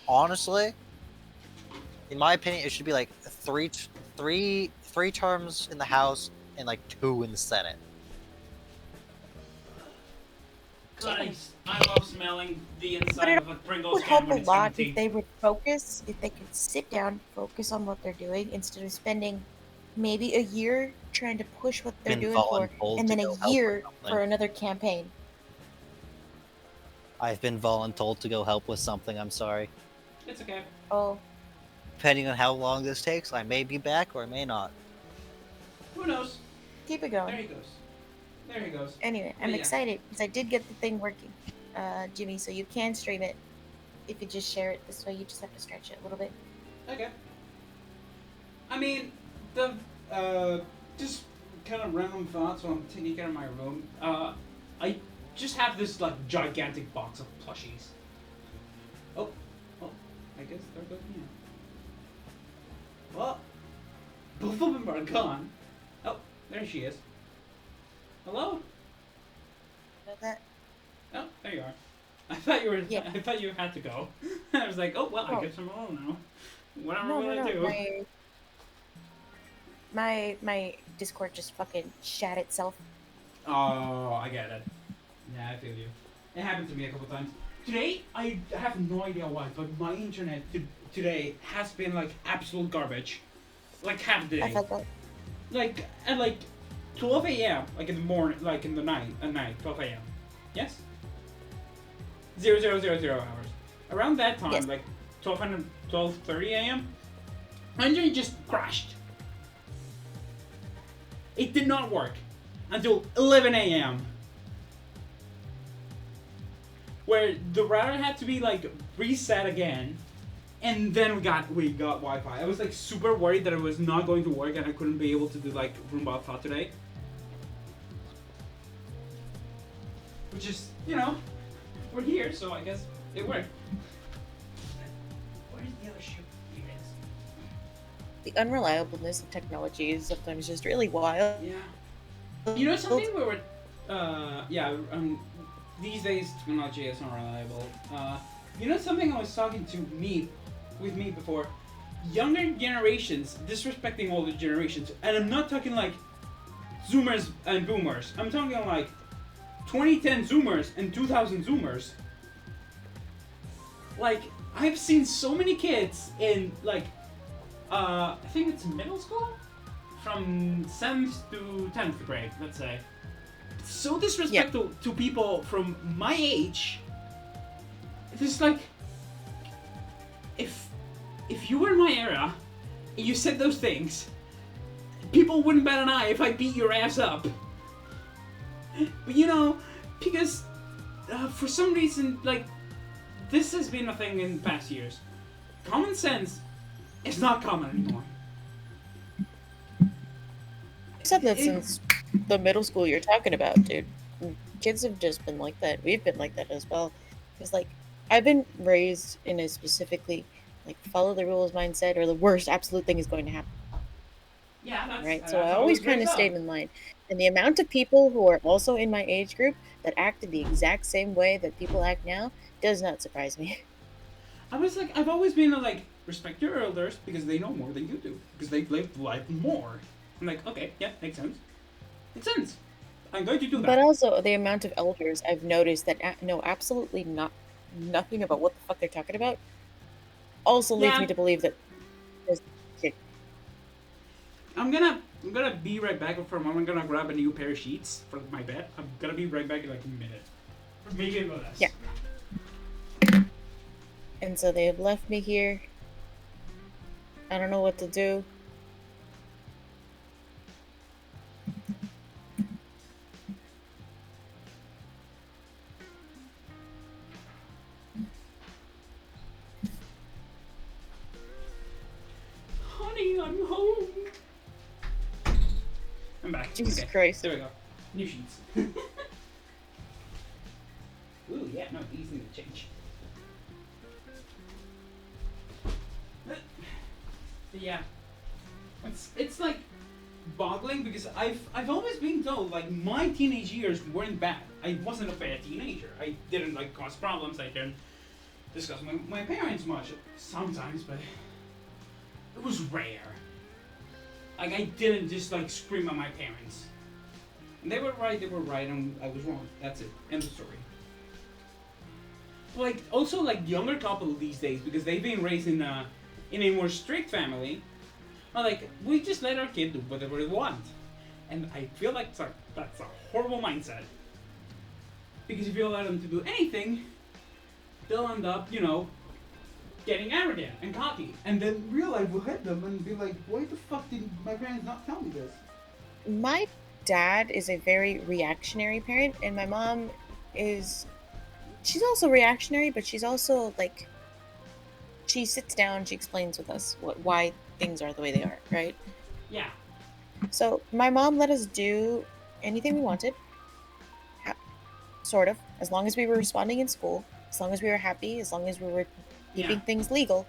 Honestly, in my opinion, it should be like three terms in the House and like 2 in the Senate. Nice. I love smelling the But inside it of a Pringles would can help when a it's lot empty. if they would focus, if they could sit down, focus on what they're doing instead of spending maybe a year trying to push what they're Been doing for, voluntold and to then go a help with year something. for another campaign. I've been voluntold to go help with something. I'm sorry. It's okay. Oh, Depending on how long this takes, I may be back or I may not. Who knows? keep it There going. he goes. There he goes. Anyway, But I'm yeah. excited because I did get the thing working, Jimmy. So you can stream it if you just share it this way. You just have to stretch it a little bit. Okay. I mean, the just kind of random thoughts while I'm taking care of my room. I just have this like gigantic box of plushies. Oh, I guess there goes me. Well, both of them are gone. Oh, there she is. Hello? That. Oh, there you are. I thought you were. Yeah. I thought you had to go. I was like, oh well, I guess I'm alone now. Whatever will I do? My Discord just fucking shat itself. Oh, I get it. Yeah, I feel you. It happened to me a couple times. Today, I have no idea why, but my internet today has been like absolute garbage. Like half the I day. felt that. Like at like 12 a.m. Like in the morning, like in the night, at night, 12 a.m. Yes. 0000 hours. Around that time, Yes. like 12:30 a.m. My internet just crashed. It did not work until 11 a.m. where the router had to be like reset again, and then we got Wi-Fi. I was like super worried that it was not going to work and I couldn't be able to do like Roomba thought today. Which is, we're here, so I guess it worked. Where's the other shoe? Here it is. The unreliableness of technology is sometimes just really wild. Yeah. You know something we were, these days technology is unreliable. You know something I was talking with me before? Younger generations disrespecting older generations, and I'm not talking like Zoomers and Boomers. I'm talking like 2010 Zoomers and 2000 Zoomers. Like, I've seen so many kids in like, I think it's middle school? From 7th to 10th grade, let's say. So disrespectful to people from my age. It's like, if you were in my era, and you said those things, people wouldn't bat an eye if I beat your ass up. But because for some reason, like, this has been a thing in past years. Common sense is not common anymore. I've said that since the middle school you're talking about, dude. Kids have just been like that. We've been like that as well. Because, like, I've been raised in a specifically, like, follow the rules mindset, or the worst absolute thing is going to happen. Yeah, that's right. So I always kind of stayed in line. And the amount of people who are also in my age group that acted the exact same way that people act now does not surprise me. I was like, I've always been like, respect your elders because they know more than you do. Because they've lived life more. I'm like, okay, yeah, makes sense. Makes sense. I'm going to do that. But also, the amount of elders I've noticed that know absolutely nothing about what the fuck they're talking about also leads me to believe that there's shit. I'm gonna be right back for a moment. I'm gonna grab a new pair of sheets for my bed. I'm gonna be right back in like a minute. Maybe a little less. Yeah. And so they have left me here. I don't know what to do. Honey, I'm home. I'm back. Jesus Christ. There we go. New sheets. Ooh, yeah, no, these need to change. But yeah. It's like boggling because I've always been told like my teenage years weren't bad. I wasn't a bad teenager. I didn't like cause problems. I didn't discuss my parents much sometimes, but it was rare. Like I didn't just like scream at my parents. And they were right, and I was wrong. That's it. End of story. Like also like younger couple these days because they've been raised in a more strict family. Are like we just let our kid do whatever they want, and I feel like that's a horrible mindset. Because if you allow them to do anything, they'll end up, getting arrogant and cocky, and then real life will hit them and be like, "Why the fuck did my parents not tell me this?" My dad is a very reactionary parent, and my mom she's also reactionary, but she's also like, she sits down, she explains with us why things are the way they are, right? Yeah. So my mom let us do anything we wanted, sort of, as long as we were responding in school, as long as we were happy, as long as we were keeping things legal.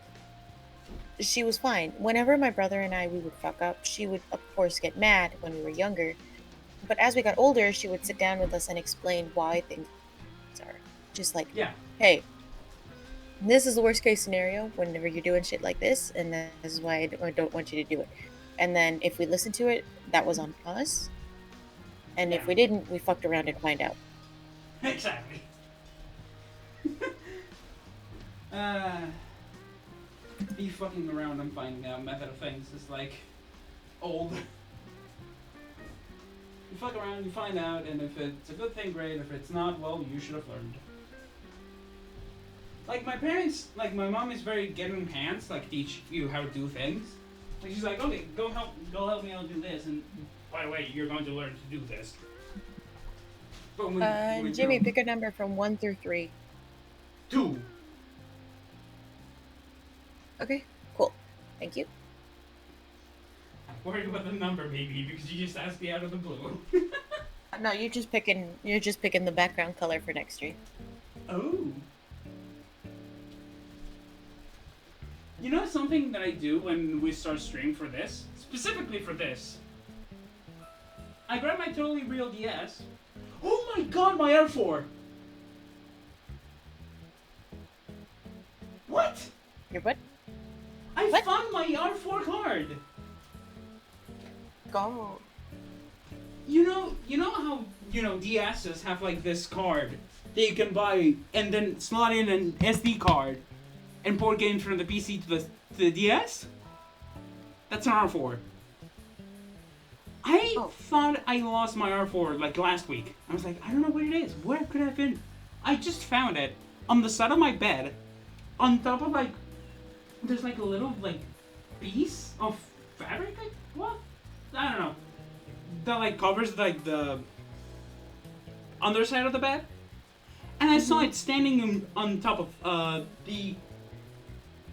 she was fine. Whenever my brother and we would fuck up, she would, of course, get mad when we were younger. But as we got older, she would sit down with us and explain why things are. Just like, Yeah. hey, this is the worst case scenario whenever you're doing shit like this, and this is why I don't want you to do it. And then if we listened to it, that was on us. And if we didn't, we fucked around and find out. Exactly. Be fucking around and finding out method of things is like old. You fuck around, you find out, and if it's a good thing, great. If it's not, well, you should have learned. Like my parents, like my mom is very giving hands, like teach you how to do things. Like she's like, okay, go help me out do this, and by the way, you're going to learn to do this. But when Jimmy, pick a number from 1 through 3. 2. Okay, cool. Thank you. I'm worried about the number, maybe, because you just asked me out of the blue. No, you're just picking the background color for next stream. Oh. You know something that I do when we start stream for this? Specifically for this. I grab my totally real DS. Oh my god, my R4! What? Your what? I What? found my R4 card! Go. You know how, DSs have like this card that you can buy and then slot in an SD card and port games from the PC to the DS? That's an R4. I thought I lost my R4 like last week. I was like, I don't know what it is. Where could it have been? I just found it on the side of my bed, on top of like, there's like a little like piece of fabric. Like, what? I don't know. That like covers like the underside of the bed, and I saw it standing on top of the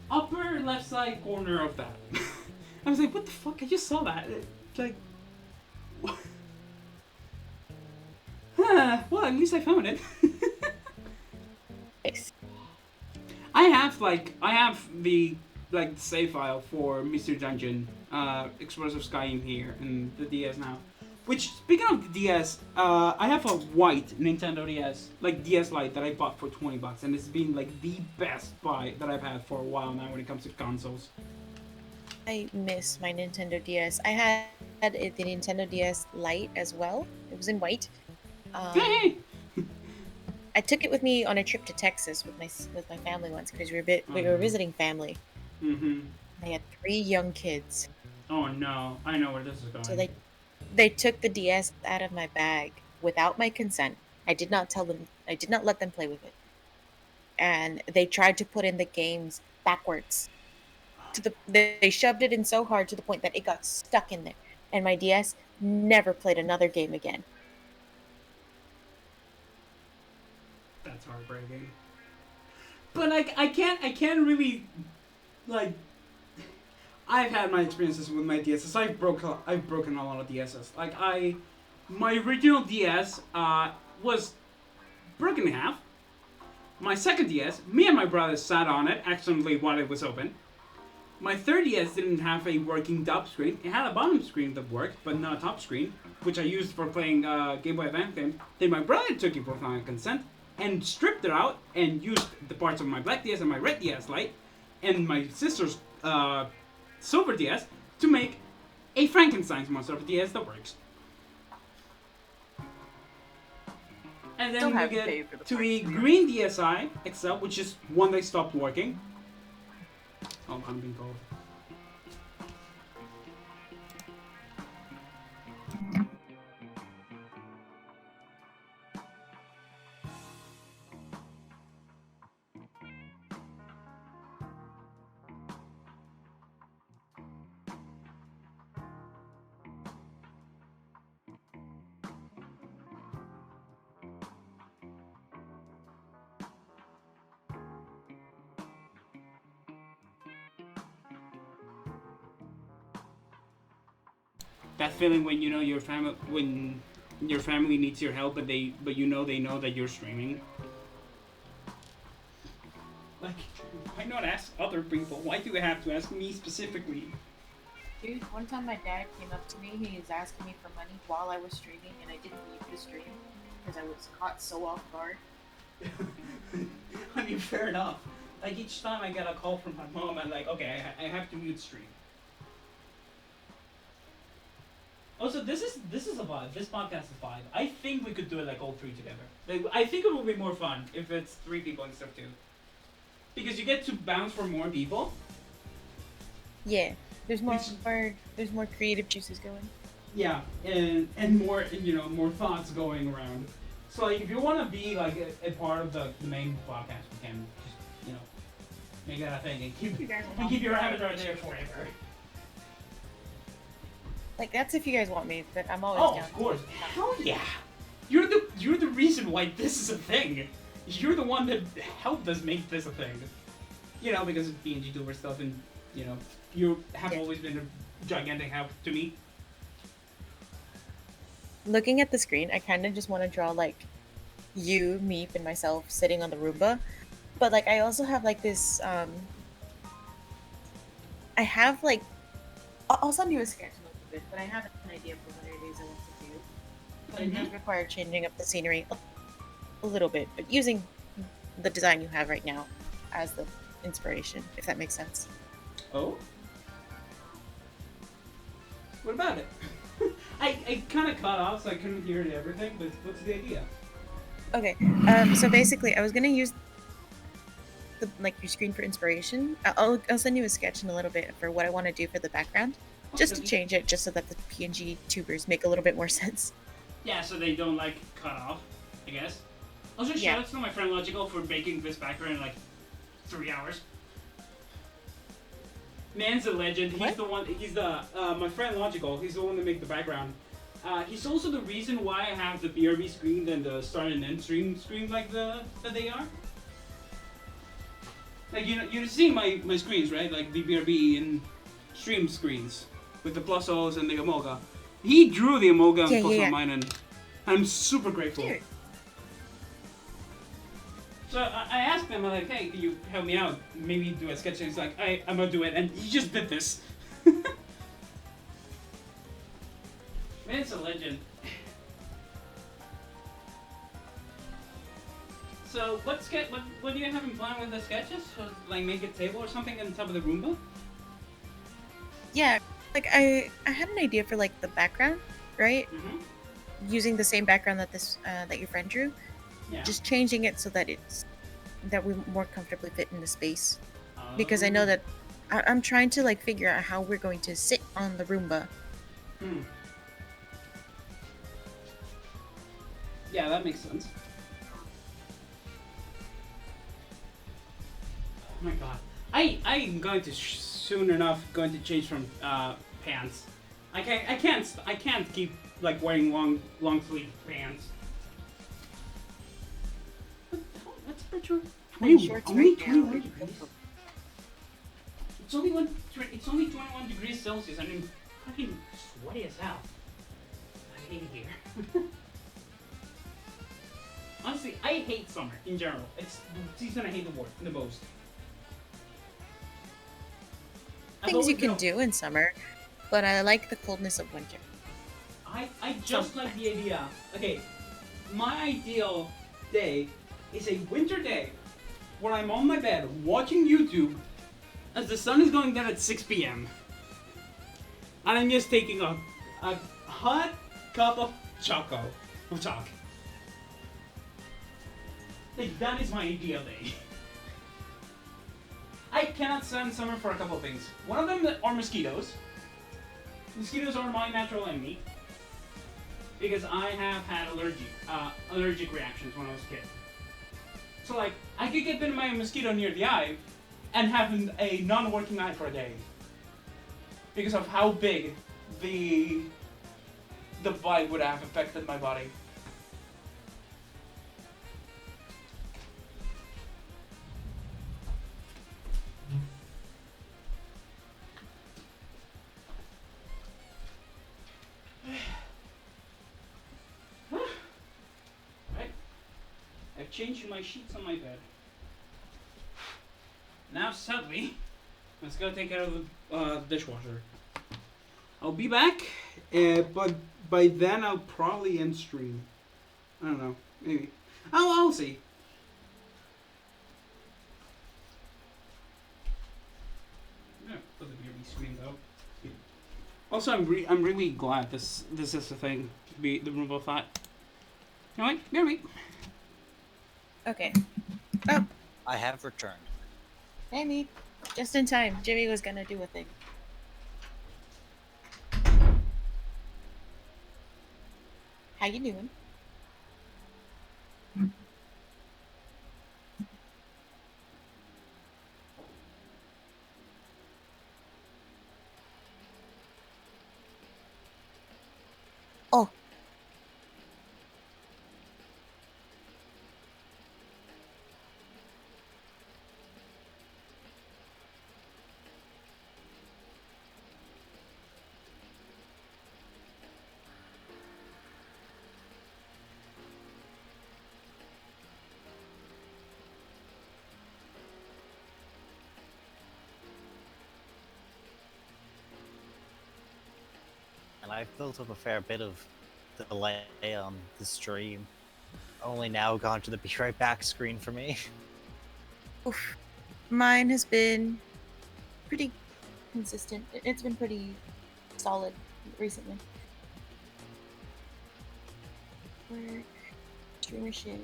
upper left side corner of that. I was like, what the fuck? I just saw that. It's like, what? Well, at least I found it. Nice. I have the save file for Mr. Dungeon, Explosive Sky in here and the DS now. Which, speaking of the DS, I have a white Nintendo DS, like DS Lite, that I bought for $20, and it's been like the best buy that I've had for a while now when it comes to consoles. I miss my Nintendo DS. I had the Nintendo DS Lite as well. It was in white. Hey! I took it with me on a trip to Texas with my family once because we were visiting family. Mm-hmm. They had 3 young kids. Oh no, I know where this is going. So they took the DS out of my bag without my consent. I did not let them play with it. And they tried to put in the games backwards. They shoved it in so hard to the point that it got stuck in there. And my DS never played another game again. That's heartbreaking. But like I can't really like I've had my experiences with my DSs. I've broken a lot of DSs. Like my original DS was broken in half. My second DS, me and my brother sat on it accidentally while it was open. My third DS didn't have a working top screen. It had a bottom screen that worked, but not a top screen, which I used for playing Game Boy Advance games. Then my brother took it without my consent and stripped it out and used the parts of my black DS and my red DS Lite and my sister's silver DS to make a Frankenstein's monster of a DS that works. And then we get to the green DSi XL, which is one that stopped working. Oh, I'm being called. That feeling when you know your family needs your help, but they know that you're streaming. Like, my not ask other people? Why do you have to ask me specifically? Dude, one time my dad came up to me. He was asking me for money while I was streaming, and I didn't mute the stream because I was caught so off guard. I mean, fair enough. Like, each time I get a call from my mom, I'm like, okay, I have to mute stream. Also, this is a vibe. This podcast is a vibe. I think we could do it like all three together. Like, I think it will be more fun if it's 3 people instead of 2. Because you get to bounce for more people. Yeah, there's more creative juices going. Yeah, and more, more thoughts going around. So like, if you want to be like a part of the main podcast, we can just make that a thing and keep your avatar there forever. Like, that's if you guys want me, but I'm always down. Oh, of course. Hell yeah! You're the reason why this is a thing. You're the one that helped us make this a thing. Because of PNG Tuber stuff, and you have always been a gigantic help to me. Looking at the screen, I kind of just want to draw like you, Meep, and myself sitting on the Roomba. But like, I also have like this. I have like. I'll send you a sketch a little bit, but I have an idea for what it is I want to do. But it does require changing up the scenery a little bit, but using the design you have right now as the inspiration, if that makes sense. Oh? What about it? I kind of cut off, so I couldn't hear everything, but what's the idea? Okay, so basically, I was gonna use your screen for inspiration. I'll send you a sketch in a little bit for what I want to do for the background, just to change it, just so that the PNG tubers make a little bit more sense. Yeah, so they don't cut off, I guess. Also, shout out to my friend Logical for making this background in 3 hours. Man's a legend. He's the one. He's the my friend Logical. He's the one that made the background. He's also the reason why I have the BRB screen and the start and end screen like that they are. Like you see my screens, right? Like the BRB and stream screens with the plusos and the Amoga. He drew the Amoga and plus on mine, and I'm super grateful. Dude. So I asked him, I'm like, hey, can you help me out? Maybe do a sketch. And he's like, I'm gonna do it, and he just did this. Man, it's a legend. So what do you have in plan with the sketches? So, make a table or something on top of the Roomba? Yeah, I had an idea for the background, right? Mm-hmm. Using the same background that that your friend drew. Yeah. Just changing it so that we more comfortably fit in the space. Because I know that I'm trying to figure out how we're going to sit on the Roomba. Yeah, that makes sense. Oh my god. I'm going to soon enough going to change from pants. I can't keep wearing long sleeve pants. What's temperature? Only 21 degrees. It's only 21 degrees Celsius. I mean, fucking sweaty as hell. I hate it here. Honestly, I hate summer in general. It's the season I hate the most. Things you can do in summer, but I like the coldness of winter. I just like the idea. Okay, my ideal day is a winter day where I'm on my bed watching YouTube as the sun is going down at 6 p.m. and I'm just taking a hot cup of choco. That is my ideal day. I cannot stand summer for a couple of things. One of them are mosquitoes. Mosquitoes are my natural enemy because I have had allergic reactions when I was a kid. So I could get bitten by a mosquito near the eye and have a non-working eye for a day because of how big the bite would have affected my body. Right? I've changed my sheets on my bed. Now, sadly, let's go take out of the dishwasher. I'll be back, but by then I'll probably end stream. I don't know. Maybe. I'll see. Yeah, doesn't hear me scream though. Also, I'm really glad this is the thing. Be the Roomba thought. You know what? Be. Okay. Oh, I have returned. hey me. Just in time. Jimmy was gonna do a thing. How you doing? Oh. And I've built up a fair bit of delay on the stream. Only now gone to the be right back screen for me. Oof. Mine has been pretty consistent. It's been pretty solid recently. Work, streamer shit.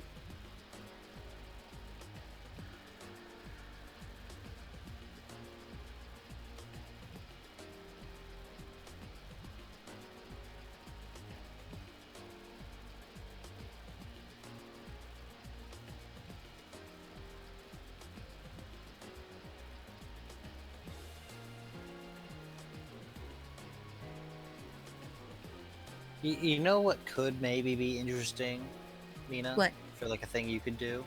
You know what could maybe be interesting, Mina? What? For like a thing you could do?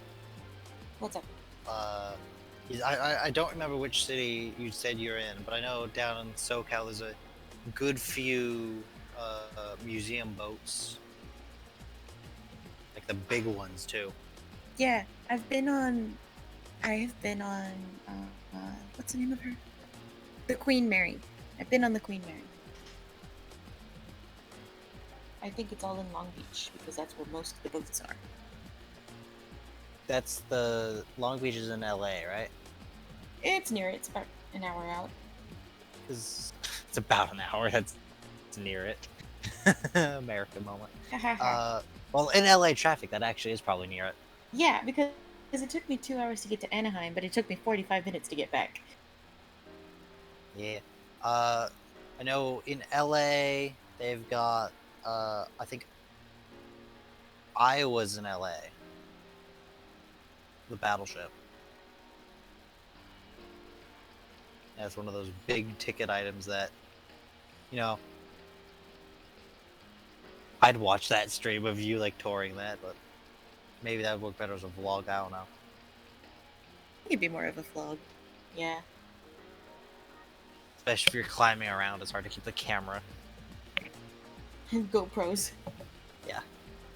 What's up? I don't remember which city you said you're in, but I know down in SoCal there's a good few museum boats. Like the big ones too. Yeah, I have been on. What's the name of her? The Queen Mary. I've been on the Queen Mary. I think it's all in Long Beach because that's where most of the boats are. That's the Long Beach is in LA, right? It's near it. It's about an hour out. Because it's about an hour. That's near it. American moment. Well, in LA traffic, that actually is probably near it. Yeah, because it took me 2 hours to get to Anaheim, but it took me 45 minutes to get back. Yeah. I know in LA they've got I think Iowa's in LA. The battleship. That's one of those big ticket items that, you know, I'd watch that stream of you like touring that, but maybe that would work better as a vlog. I don't know. It'd be more of a vlog. Yeah. Especially if you're climbing around, it's hard to keep the camera. GoPros. Yeah.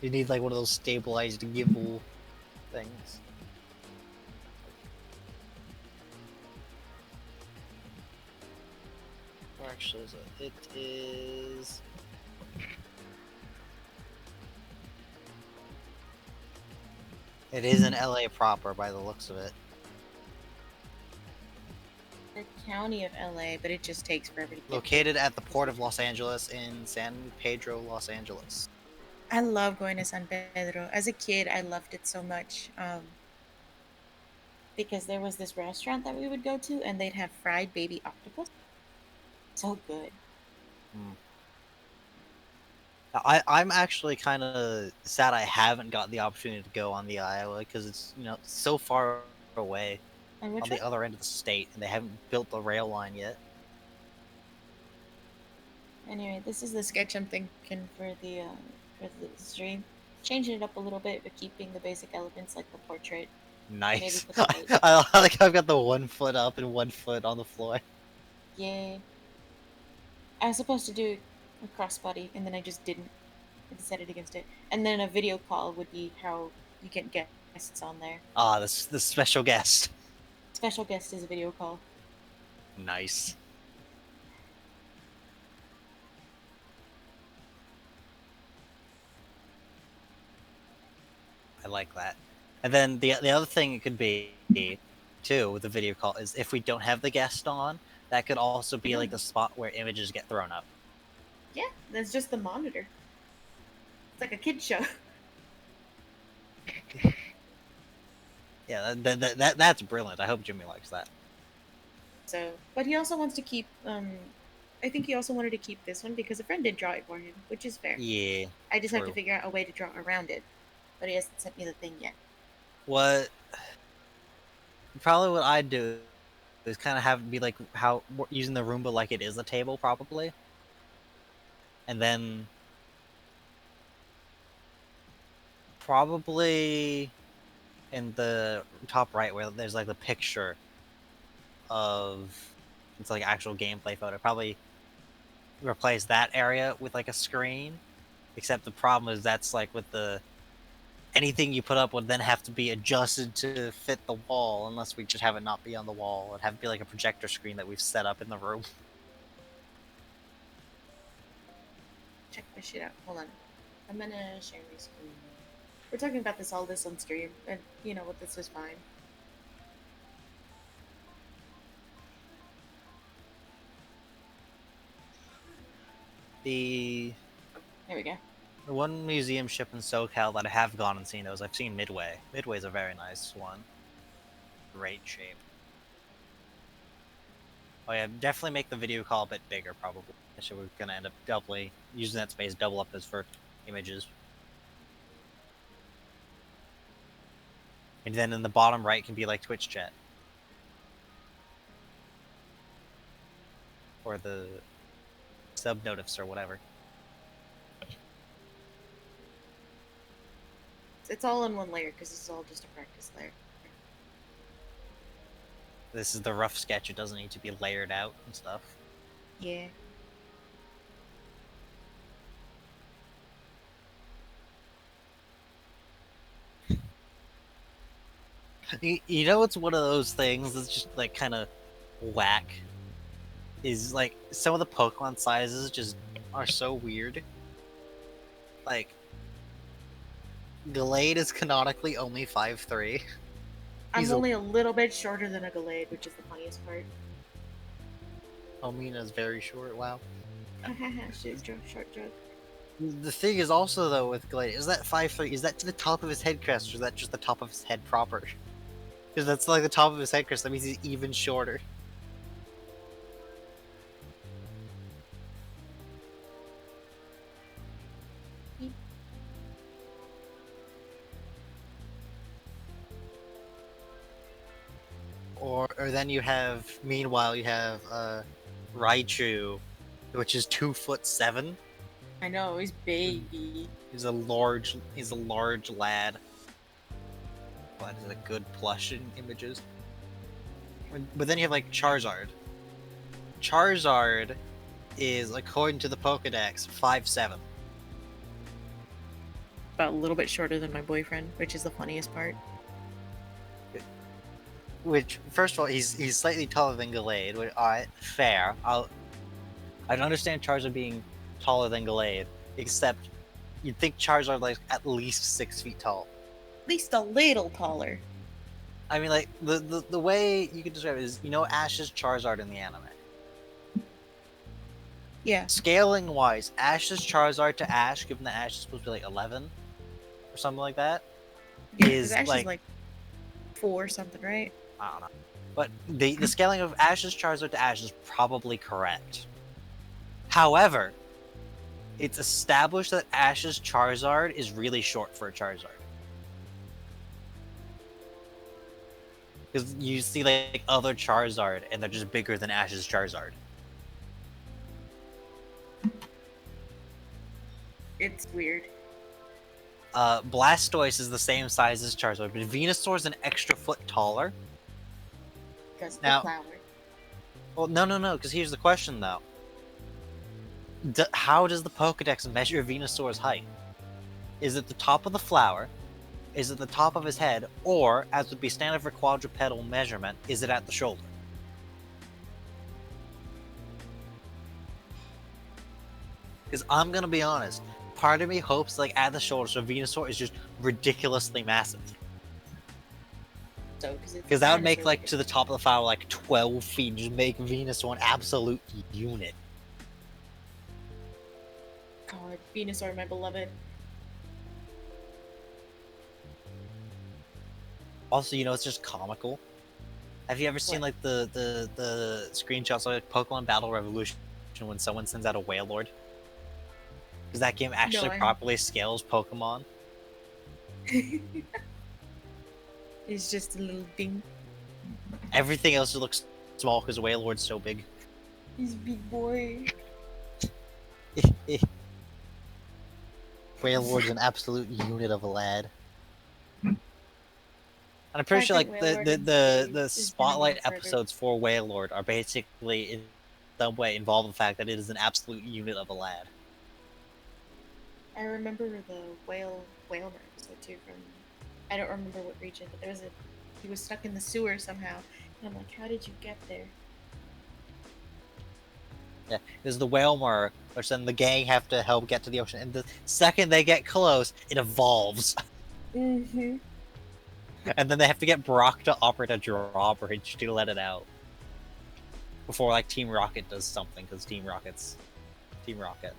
You need like one of those stabilized gimbal things. Or actually, is it? It is. It is in LA proper by the looks of it. The county of LA, but it just takes forever to get. Located at the Port of Los Angeles in San Pedro, Los Angeles. I love going to San Pedro. As a kid, I loved it so much. Because there was this restaurant that we would go to, and they'd have fried baby octopus. So good. I'm actually kind of sad I haven't got the opportunity to go on the Iowa because it's, you know, so far away And which on one? the other end of the state, and they haven't built the rail line yet. Anyway, this is the sketch I'm thinking for the stream. Changing it up a little bit, but keeping the basic elements like the portrait. Nice. Maybe put the I like how I've got the 1 foot up and 1 foot on the floor. Yeah. I was supposed to do a crossbody, and then I just didn't. I decided against it. And then a video call would be how you get guests on there. Ah, the special guest. Special guest is a video call. Nice. I like that. And then the other thing it could be, too, with the video call is if we don't have the guest on, that could also be like the spot where images get thrown up. Yeah, that's just the monitor. It's like a kid show. Yeah, that's brilliant. I hope Jimmy likes that. So, but he also wants to keep. I think he also wanted to keep this one because a friend did draw it for him, which is fair. Yeah. I just have to true. figure out a way to draw around it, but he hasn't sent me the thing yet. What I'd do is kind of have it be like how using the Roomba like it is a table, probably, and then probably in the top right where there's like the picture of it's like actual gameplay photo, probably replace that area with like a screen. Except the problem is that's like with the anything you put up would then have to be adjusted to fit the wall, unless we just have it not be on the wall. It'd have to be like a projector screen that we've set up in the room. Check my shit out. Hold on. I'm gonna share my screen. We're talking about all this on stream, and you know what? This was fine. The There we go. one museum ship in SoCal that I have gone and seen those, I've seen Midway. Midway's a very nice one. Great shape. Oh yeah, definitely make the video call a bit bigger, probably. So we're gonna end up doubly using that space, double up as for images. And then in the bottom right can be like Twitch chat. Or the sub notifs or whatever. It's all in one layer because this is all just a practice layer. This is the rough sketch, it doesn't need to be layered out and stuff. Yeah. You know, it's one of those things that's just like kind of whack. Is like some of the Pokemon sizes just are so weird. Like, Gallade is canonically only 5'3". I'm only a little bit shorter than a Gallade, which is the funniest part. Omina's very short. Wow. Short joke. The thing is also though with Gallade, is that 5'3", is that to the top of his head crest, or is that just the top of his head proper? Because that's like the top of his head crest, that means he's even shorter. Or then you have, meanwhile you have Raichu, which is 2'7". I know, he's baby. He's a large lad. Well, that is a good plush in images. But then you have like Charizard. Charizard is, according to the Pokedex, 5'7". About a little bit shorter than my boyfriend, which is the funniest part. Which, first of all, he's slightly taller than Gallade. Which, alright, fair. I'd understand Charizard being taller than Gallade, except you'd think Charizard like at least 6 feet tall. At least a little taller. I mean, like the way you could describe it is, you know, Ash's Charizard in the anime. Yeah. Scaling wise, Ash's Charizard to Ash, given that Ash is supposed to be like 11 or something like that, Yeah, is Ash like is like 4 something, right? I don't know. But the scaling of Ash's Charizard to Ash is probably correct. However, it's established that Ash's Charizard is really short for a Charizard. Because you see like other Charizard and they're just bigger than Ash's Charizard. It's weird. Blastoise is the same size as Charizard, but Venusaur's an extra foot taller. Because Now- the flower. Well, no, because here's the question, though. How does the Pokedex measure Venusaur's height? Is it the top of the flower, is at the top of his head, or, as would be standard for quadrupedal measurement, is it at the shoulder? Because I'm gonna be honest, part of me hopes like at the shoulder, so Venusaur is just ridiculously massive. So, because that would make like to the top of the file like 12 feet, and just make Venusaur an absolute unit. God, Venusaur, my beloved. Also, you know, it's just comical. Have you ever seen like the screenshots of like, Pokemon Battle Revolution when someone sends out a Wailord? Because that game actually properly scales Pokemon. It's just a little thing. Everything else looks small because Wailord's so big. He's a big boy. Wailord's an absolute unit of a lad. And I'm pretty sure like the spotlight episodes for Wailord are basically in some way involve the fact that it is an absolute unit of a lad. I remember the Whalmer episode too from, I don't remember what region, but he was stuck in the sewer somehow. And I'm like, how did you get there? Yeah, there's the Whalmer, which then the gang have to help get to the ocean. And the second they get close, it evolves. Mm-hmm. And then they have to get Brock to operate a drawbridge to let it out. Before, like, Team Rocket does something, because Team Rocket's Team Rocket.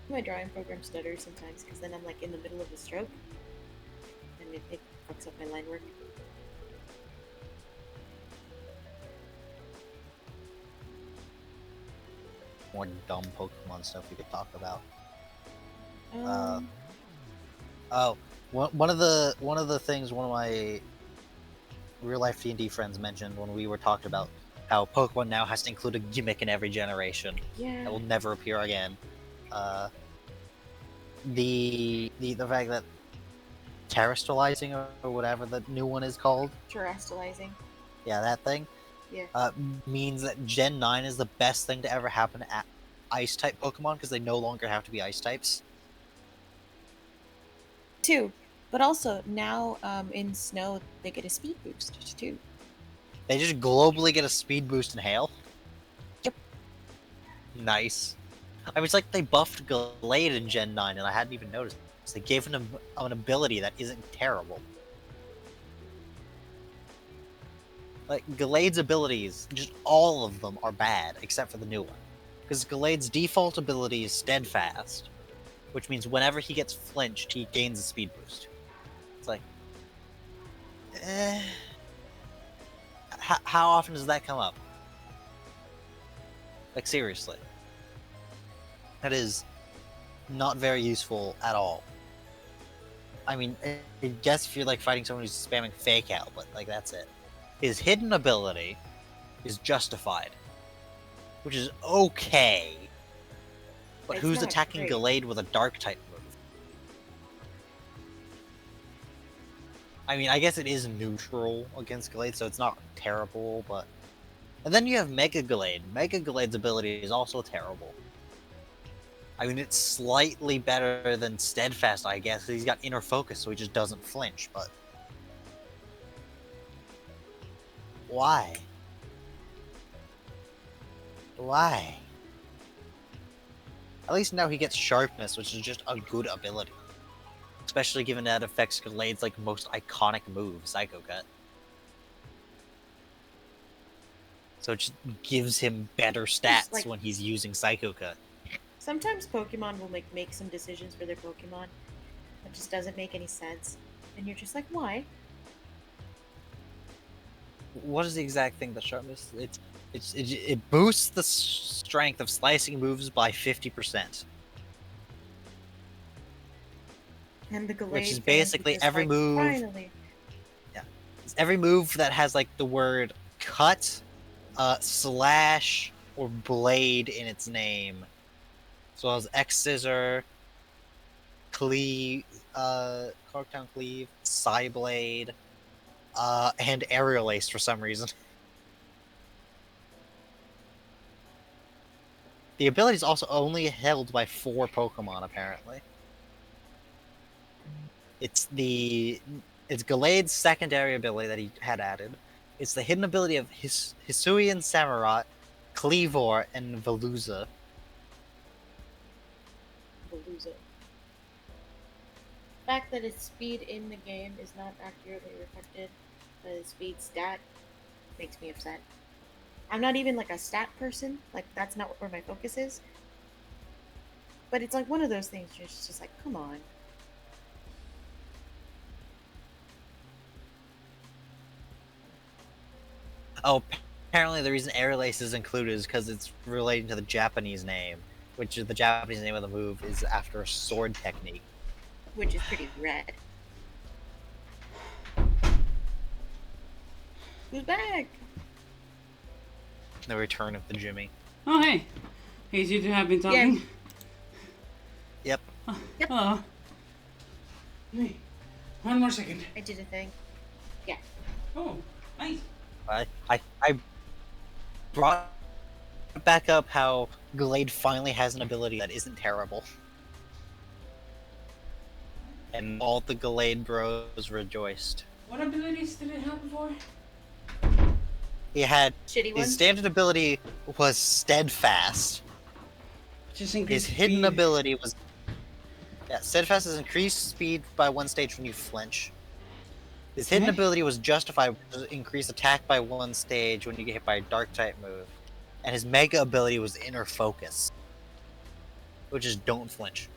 My drawing program stutters sometimes because then I'm like in the middle of a stroke and it fucks up my line work. More dumb Pokemon stuff we could talk about. One of the things one of my real life D&D friends mentioned when we were talking about how Pokemon now has to include a gimmick in every generation. Yeah. That will never appear again. The fact that terrestrializing or whatever the new one is called. Terrestrializing. Yeah, that thing. Yeah. Means that Gen 9 is the best thing to ever happen at Ice type Pokemon because they no longer have to be Ice types. 2, but also now in Snow they get a speed boost too. They just globally get a speed boost in Hail. Yep. Nice. I mean, it's like they buffed Gallade in Gen 9, and I hadn't even noticed. They gave him an ability that isn't terrible. Like, Gallade's abilities, just all of them are bad, except for the new one. Because Gallade's default ability is Steadfast, which means whenever he gets flinched, he gains a speed boost. It's like... How often does that come up? Like, seriously. That is not very useful at all. I mean, I guess if you're like fighting someone who's spamming Fake Out, but like that's it. His hidden ability is Justified, which is okay. But It's who's not attacking great. Gallade with a Dark type move? I mean, I guess it is neutral against Gallade, so it's not terrible, but... And then you have Mega Gallade. Mega Gallade's ability is also terrible. I mean, it's slightly better than Steadfast, I guess. He's got Inner Focus, so he just doesn't flinch, but... Why? Why? At least now he gets Sharpness, which is just a good ability. Especially given that affects Gallade's, like, most iconic move, Psycho Cut. So it just gives him better stats like- when he's using Psycho Cut. Sometimes Pokemon will make some decisions for their Pokemon that just doesn't make any sense, and you're just like, why? What is the exact thing that Sharpness? It boosts the strength of slicing moves by 50%. And the Gallade Which is fans basically were just every like, move. Finally. Yeah, it's every move that has like the word cut, slash, or blade in its name. So it has X-Scissor, Cleave, Corktown Cleave, Psyblade, and Aerial Ace for some reason. The ability is also only held by 4 Pokemon, apparently. It's Gallade's secondary ability that he had added. It's the hidden ability of Hisuian Samurott, Cleavor, and Veluza. Veluza. The fact that its speed in the game is not accurately reflected by the speed stat makes me upset. I'm not even like a stat person, like that's not where my focus is. But it's like one of those things where it's just like, come on. Oh, apparently the reason Aerial Ace is included is because it's relating to the Japanese name, which is the Japanese name of the move is after a sword technique. Which is pretty rad. Who's back? The return of the Jimmy. Oh, hey. Hey, you two have been talking? Yep. Yep. Hello. Hey, one more second. I did a thing. Yeah. Oh, nice. I brought back up how Glade finally has an ability that isn't terrible. And all the Glade bros rejoiced. What abilities did it have before? He had Shitty one. his standard ability was Steadfast. Just His hidden ability was Steadfast is increased speed by 1 stage when you flinch. His hidden ability was Justify, which was increase attack by 1 stage when you get hit by a dark type move. And his mega ability was Inner Focus, which is don't flinch.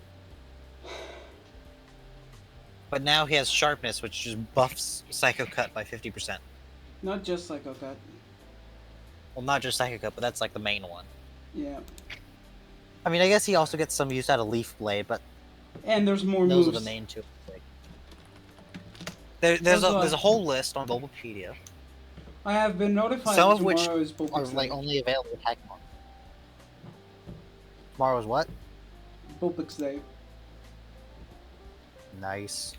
But now he has Sharpness, which just buffs Psycho Cut by 50%. Not just Psycho Cut. Well, not just Psycho Cut, but that's like the main one. Yeah. I mean, I guess he also gets some use out of Leaf Blade, but and there's more those moves. are the main 2. There's a whole list on Bulbapedia. I have been notified Some that of which tomorrow is are Bulbix like Day. only available at Hackmore. Tomorrow's what? Bulbix Day. Nice.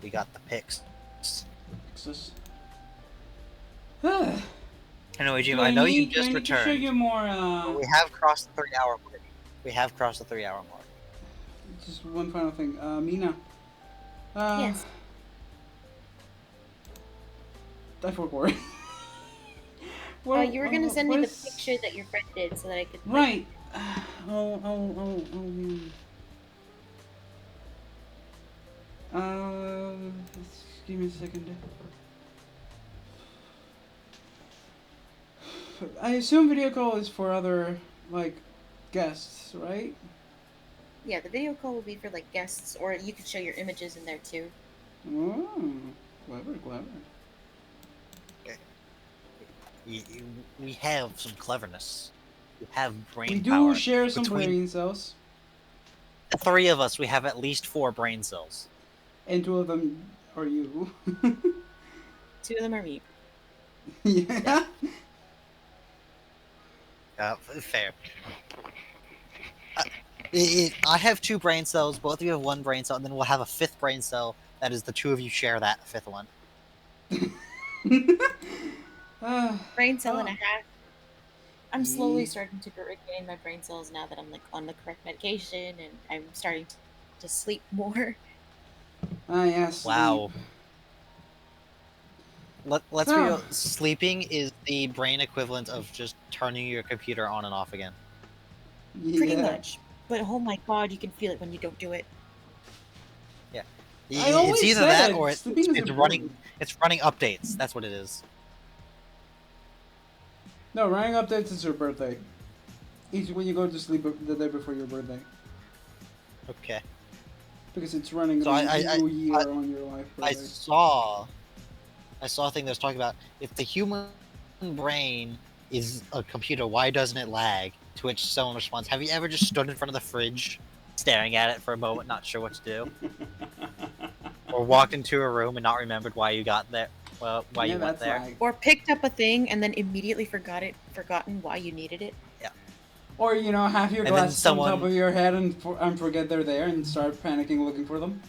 We got the picks. Texas. Anyway, Jim, I know you just Show returned. you more, We have crossed the 3-hour mark. Just one final thing. Mina. Yes. I forgot. Well, you were gonna send me the picture that your friend did so that I could. Right. Give me a second. I assume video call is for other, like, guests, right? Yeah, the video call will be for like guests, or you could show your images in there too. Oh, clever. We have some cleverness. We have brain We power. do share some Between brain cells. the 3 of us, we have at least 4 brain cells. And 2 of them are you. 2 of them are me. Yeah. Fair. I have 2 brain cells, both of you have 1 brain cell, and then we'll have a 5th brain cell. That is the 2 of you share that 5th one. Brain cell and a half. I'm slowly starting to regain my brain cells now that I'm like on the correct medication and I'm starting to sleep more. Yes. Wow. Let's be real. Sleeping is the brain equivalent of just turning your computer on and off again. Yeah. Pretty much. But oh my god, you can feel it when you don't do it. Yeah. It's either that or it's running updates. That's what it is. No, running updates is your birthday. It's when you go to sleep the day before your birthday. Okay. Because it's running So a new year on your life. I saw a thing that was talking about if the human brain is a computer, why doesn't it lag? To which someone responds, have you ever just stood in front of the fridge, staring at it for a moment, not sure what to do? Or walked into a room and not remembered why you got there? Well, why you went that's there? lag. Or picked up a thing and then immediately forgotten why you needed it. Yeah. Or have your And then glasses on top someone- of your head and forget they're there and start panicking looking for them.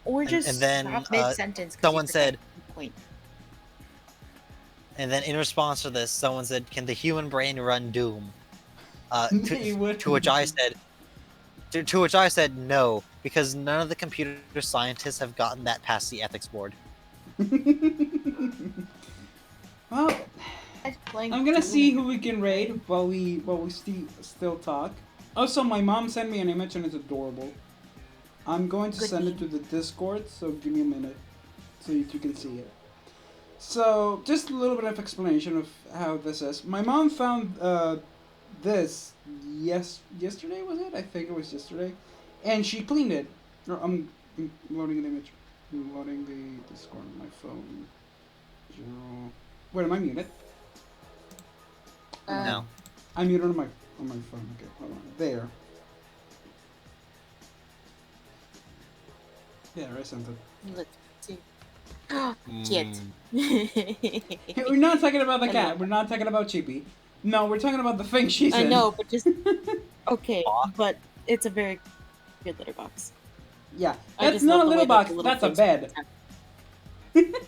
Or And- just and then, stop mid-sentence. someone said- Point. And then in response to this, someone said, "Can the human brain run Doom?" They would. To which I said, to which I said no, because none of the computer scientists have gotten that past the ethics board. Well, Playing I'm gonna Doom. see who we can raid while we still talk. Also, my mom sent me an image and it's adorable. I'm going to Good send it name. to the Discord, so give me a minute so you can see it. So, just a little bit of explanation of how this is. My mom found this yesterday, was it? I think it was yesterday. And she cleaned it. I'm loading an image. I'm loading the Discord on my phone. Zero. Wait, am I muted? No. I'm muted on my phone. Okay, hold on. There. Yeah, I sent it. Let's see. Kit. Hey, we're not talking about the I cat. love We're not talking about Chippy. No, we're talking about the thing she's I in. know, but just okay. Aw. But it's a very good litter box. Yeah, I that's just not a love the little way that box. the little That's a face bed. protects.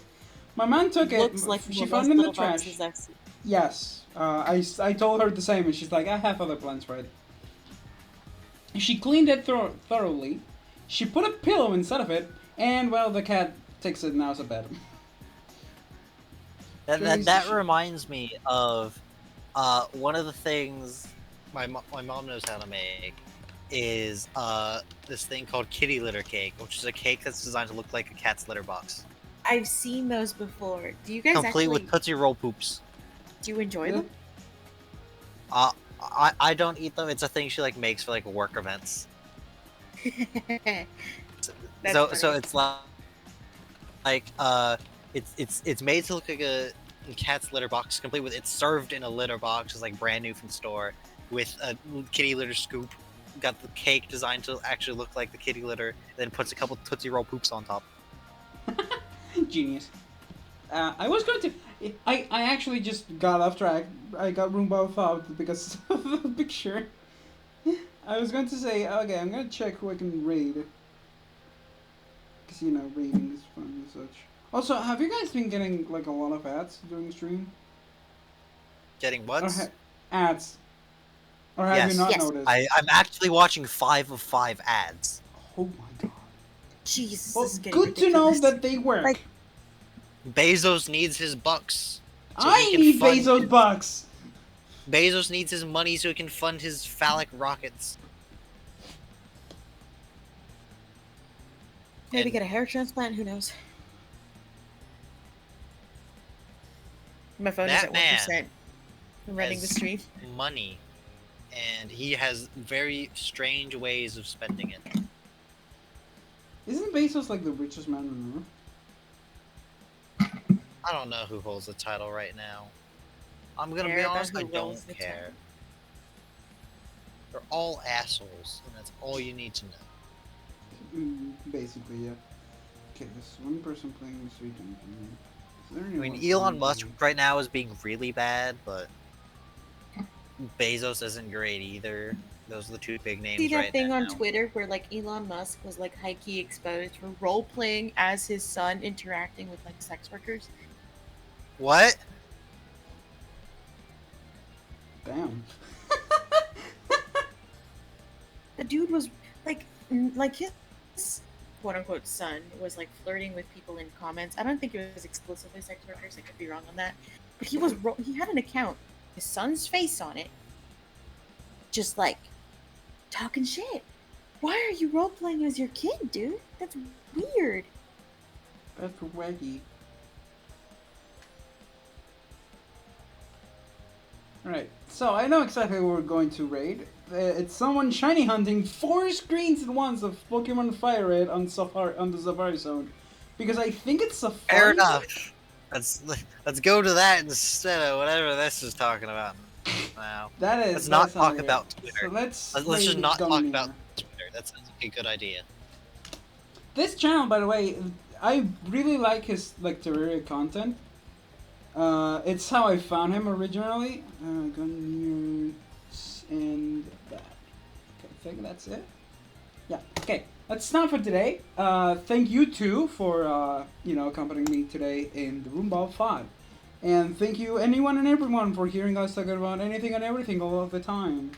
My mom took it. Looks like She one of found those it in the little trash. boxes I've seen. Yes. I told her the same, and she's like, I have other plans for it. She cleaned it thoroughly. She put a pillow inside of it, and well, the cat takes it now as a bed. That reminds me of one of the things my mom knows how to make is this thing called kitty litter cake, which is a cake that's designed to look like a cat's litter box, I've seen those before. Do you guys complete actually with Tootsie Roll poops. do you enjoy them? I don't eat them. It's a thing she like makes for like work events. That's So funny. it's it's made to look like a cat's litter box, complete with it's served in a litter box, it's like brand new from store, with a kitty litter scoop. Got the cake designed to actually look like the kitty litter, then puts a couple Tootsie Roll poops on top. Genius. I was going to. I actually just got off track. I got Roomba out because of the picture. I was going to say, okay, I'm going to check who I can raid. Because, raiding is fun and such. Also, have you guys been getting, like, a lot of ads during the stream? Getting what? Or ads. Or have Yes. you not Yes. noticed? I'm actually watching 5 of 5 ads. Oh my god. Jesus, Well, this is getting good to know ridiculous. that they work. Like- Bezos needs his bucks. so I he can need fund Bezos his- bucks! Bezos needs his money so he can fund his phallic rockets. Maybe And- get a hair transplant. Who knows? My phone is That at man 1%. I'm running the has stream. money, and he has very strange ways of spending it. Isn't Bezos like the richest man on earth? I don't know who holds the title right now. I'm gonna be Care about honest, I who holds don't the care. title. They're all assholes, and that's all you need to know. Basically, yeah. Okay, there's one person playing this weekend. Is there I mean, anyone Elon playing Musk the- right now is being really bad, but Bezos isn't great either. Those are the two big names See that right thing now. on Twitter where like Elon Musk was like high key exposed for role playing as his son interacting with like sex workers? What? Damn. The dude was like his quote unquote son was like flirting with people in comments. I don't think it was exclusively sex workers. I could be wrong on that. But he had an account, his son's face on it, just like talking shit. Why are you role playing as your kid, dude? That's weird. That's wacky. Alright, so I know exactly what we're going to raid. It's someone shiny hunting 4 screens at once of Pokemon Fire Red on the Safari Zone. Because I think it's Safari. Fair enough. Let's go to that instead of whatever this is talking about now. That is. Let's not that's talk weird. about Twitter. So let's Let's just raid not talk Domineer. about Twitter. That sounds like a good idea. This channel, by the way, I really like his like Terraria content. It's how I found him originally. Gun news and that. Okay, I think that's it. Yeah. Okay. That's not for today. Thank you two for accompanying me today in the Roomba 5. And thank you anyone and everyone for hearing us talk about anything and everything all of the time.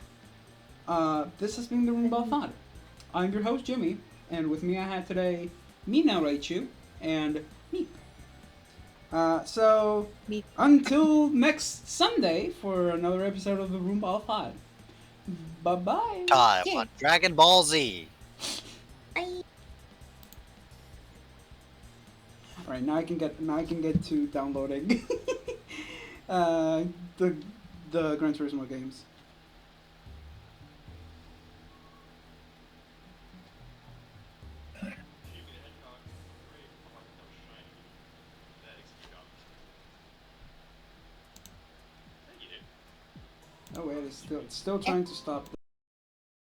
This has been the Roomba 5. I'm your host Jimmy, and with me I had today me narrate you and me. So Me. until next Sunday for another episode of the Roomba 5. Bye bye. Time Yeah. on Dragon Ball Z. Bye. All right, now I can get to downloading uh, the Gran Turismo games. Oh wait, it's still trying to stop.